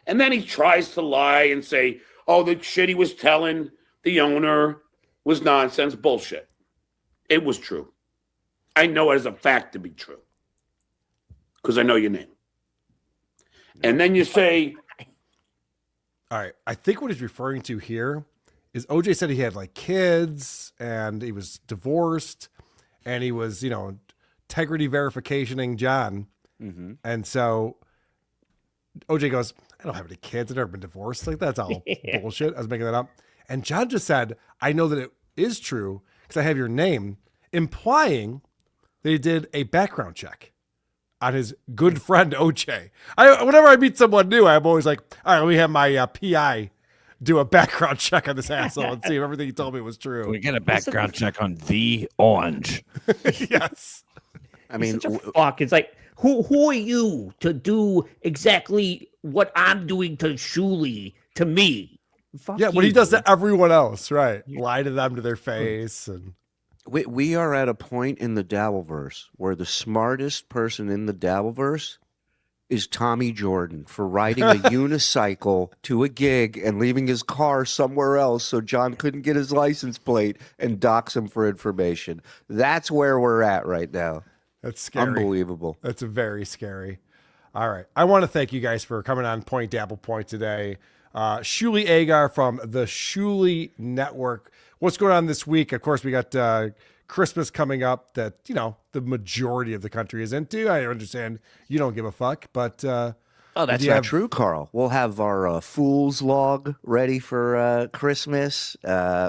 And then he tries to lie and say, oh, the shit he was telling the owner was nonsense, bullshit. It was true. I know it as a fact to be true because I know your name. And then you say, all right, I think what he's referring to here is OJ said he had like kids and he was divorced and he was, integrity verificationing John. Mm-hmm. And so OJ goes, I don't have any kids. I've never been divorced. Like, that's all bullshit. I was making that up. And John just said, I know that it is true because I have your name, implying that he did a background check on his good friend OJ. Whenever I meet someone new, I'm always like, all right, let me have my PI do a background check on this asshole and see if everything he told me was true. We get a background check on the orange. Yes. I mean, fuck. It's like, who are you to do exactly what I'm doing to Shuli to me? Fuck Yeah, you. when he does to everyone else, right? Lie to them to their face. And we are at a point in the Dabbleverse where the smartest person in the Dabbleverse is Tommy Jordan for riding a unicycle to a gig and leaving his car somewhere else so John couldn't get his license plate and dox him for information. That's where we're at right now. That's scary. Unbelievable. That's very scary. All right. I want to thank you guys for coming on Point Dabble Point today. Shuli Agar from the Shuli Network. What's going on this week? Of course, we got Christmas coming up that, the majority of the country is into. I understand you don't give a fuck, but... Oh, that's not true, Carl. We'll have our Fool's Log ready for Christmas.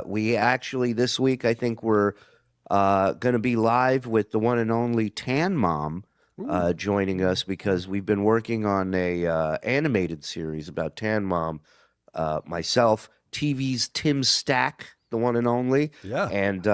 We actually, this week, I think we're going to be live with the one and only Tan Mom joining us because we've been working on a animated series about Tan Mom, myself, TV's Tim Stack, the one and only, and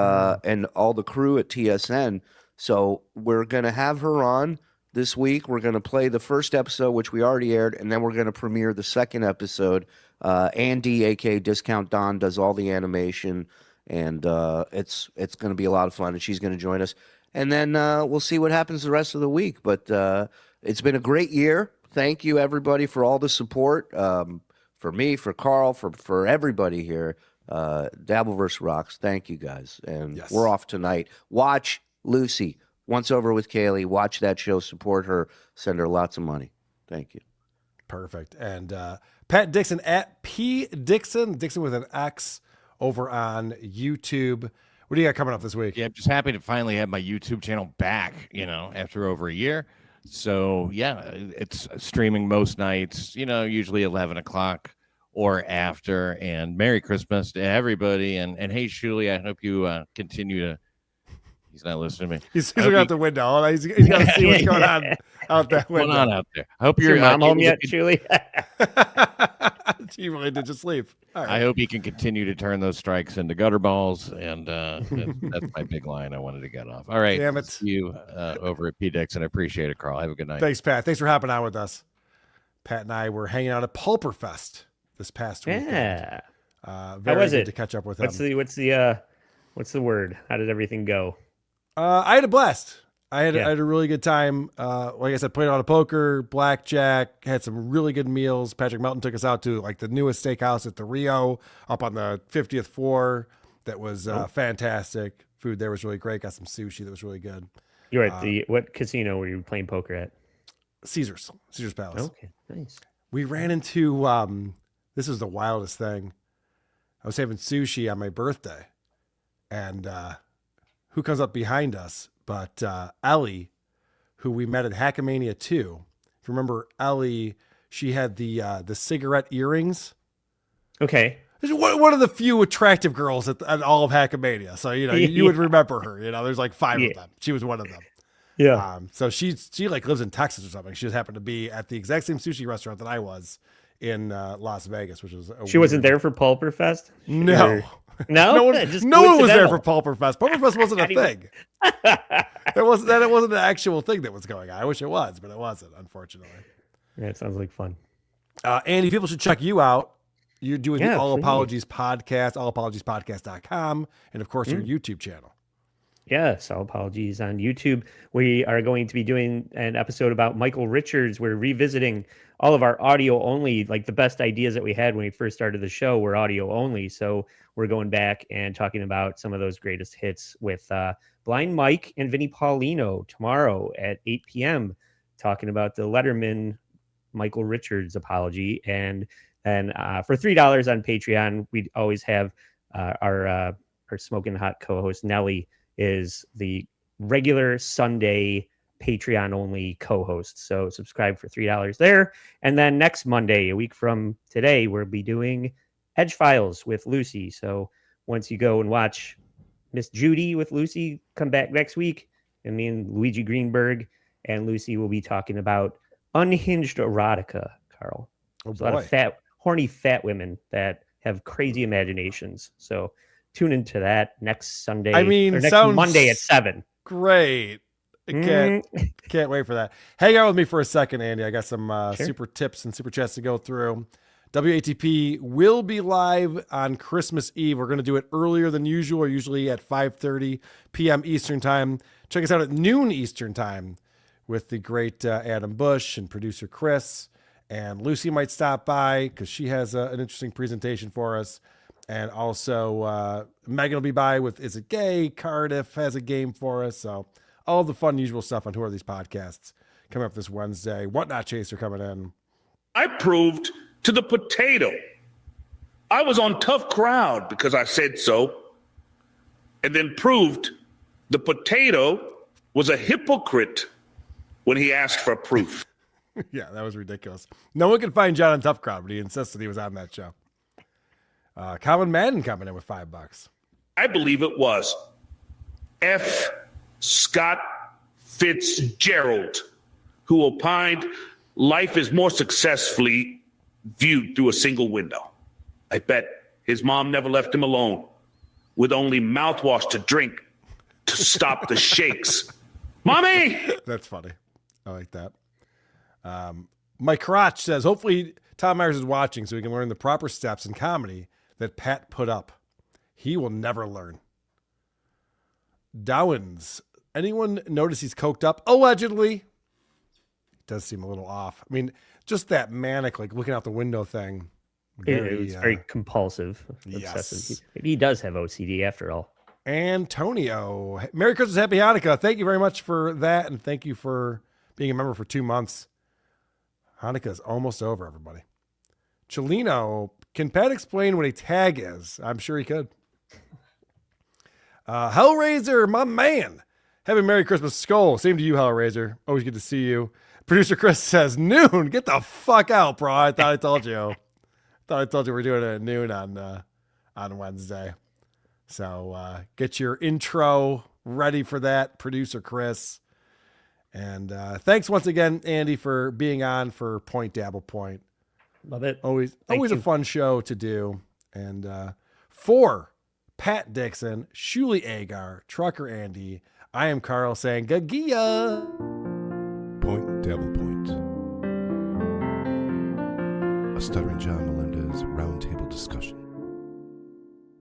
all the crew at TSN. So we're going to have her on this week. We're going to play the first episode, which we already aired, and then we're going to premiere the second episode. Andy, aka Discount Don, does all the animation, and it's going to be a lot of fun, and she's going to join us. And then we'll see what happens the rest of the week. But it's been a great year. Thank you, everybody, for all the support. For me, for Carl, for everybody here. Dabbleverse rocks. Thank you, guys. And we're off tonight. Watch Lucy. Once Over with Kaylee. Watch that show. Support her. Send her lots of money. Thank you. Perfect. And Pat Dixon at P Dixon with an X over on YouTube. What do you got coming up this week? Yeah, I'm just happy to finally have my YouTube channel back, after over a year. So, yeah, it's streaming most nights, usually 11 o'clock or after. And Merry Christmas to everybody. And hey, Shuli, I hope you continue to... He's not listening to me. He's looking out the window. He's got to see what's going on out that window. What's going on out there? I hope your mom home yet, Shuli? She really did just leave. All right. I hope he can continue to turn those strikes into gutter balls, and that's my big line I wanted to get off. All right, damn it. See you over at P Dixon. I appreciate it, Carl. Have a good night. Thanks, Pat. Thanks for hopping on with us. Pat and I were hanging out at Pulperfest this past weekend. Yeah. Very How was good it? to catch up with him. What's the word? How did everything go? I had a blast. I had a really good time. Like I said, played a lot of poker, blackjack, had some really good meals. Patrick Melton took us out to like the newest steakhouse at the Rio up on the 50th floor. That was fantastic. Food there was really great. Got some sushi that was really good. You were at what casino were you playing poker at? Caesar's Palace. Okay, nice. We ran into, this was the wildest thing. I was having sushi on my birthday, and who comes up behind us but Ellie, who we met at Hackamania 2. If you remember Ellie, She had the cigarette earrings. Okay. One of the few attractive girls at all of Hackamania. So, you would remember her. There's like 5 of them. She was one of them. Yeah. So she like lives in Texas or something. She just happened to be at the exact same sushi restaurant that I was in Las Vegas, which was she wasn't there for Pulperfest? No. No? No one was there for coincidental. Pulperfest. Pulperfest wasn't a thing. It wasn't an actual thing that was going on. I wish it was, but it wasn't, unfortunately. Yeah, it sounds like fun. Andy, people should check you out. You're doing the All please. Apologies podcast, allapologiespodcast.com, and of course your YouTube channel. Yes, All Apologies on YouTube. We are going to be doing an episode about Michael Richards. We're revisiting all of our audio only, like the best ideas that we had when we first started the show were audio only. So we're going back and talking about some of those greatest hits with Blind Mike and Vinnie Paulino tomorrow at 8 p.m. talking about the Letterman Michael Richards apology. And then for $3 on Patreon, we always have our Smoking Hot co-host Nelly is the regular Sunday Patreon only co-host. So subscribe for $3 there. And then next Monday, a week from today, we'll be doing Edge Files with Lucy. So once you go and watch Miss Judy with Lucy, come back next week. And me and Luigi Greenberg and Lucy will be talking about unhinged erotica, Carl. There's a lot of horny fat women that have crazy imaginations. So tune into that next Sunday. Next Monday at 7. Great. Can't wait for that. Hang out with me for a second, Andy. I got some super tips and super chats to go through. WATP will be live on Christmas Eve. We're going to do it earlier than usual, usually at 5:30 p.m. Eastern time. Check us out at noon Eastern time with the great Adam Bush and producer Chris. And Lucy might stop by because she has an interesting presentation for us. And also Megan will be by with Is It Gay? Cardiff has a game for us. So all the fun, usual stuff on Who Are These Podcasts coming up this Wednesday. Whatnot Chaser coming in. I proved to the potato. I was on Tough Crowd because I said so, and then proved the potato was a hypocrite when he asked for proof. Yeah, that was ridiculous. No one can find John on Tough Crowd, but he insisted he was on that show. Colin Madden coming in with $5. I believe it was F. Scott Fitzgerald who opined life is more successfully viewed through a single window. I bet his mom never left him alone with only mouthwash to drink to stop the shakes. Mommy! That's funny. I like that. Mike Crotch says, hopefully Tom Myers is watching so he can learn the proper steps in comedy that Pat put up. He will never learn. Dowens, anyone notice he's coked up? Allegedly. It does seem a little off. I mean, just that manic, like looking out the window thing. It was very compulsive. Yes. Obsessive. He does have OCD after all. Antonio, Merry Christmas, Happy Hanukkah. Thank you very much for that. And thank you for being a member for 2 months. Hanukkah is almost over, everybody. Chelino, can Pat explain what a tag is? I'm sure he could. Hellraiser, my man. Have a Merry Christmas, Skull. Same to you, Hellraiser. Always good to see you. Producer Chris says, noon. Get the fuck out, bro. I thought I told you. We're doing it at noon on Wednesday. So get your intro ready for that, Producer Chris. And thanks once again, Andy, for being on for Point Dabble Point. Love it. Always you. a fun show to do. And for Pat Dixon, Shuli Agar, Trucker Andy, I am Carl saying Gagia. Point Dabble Point. A Stuttering John Melendez roundtable discussion.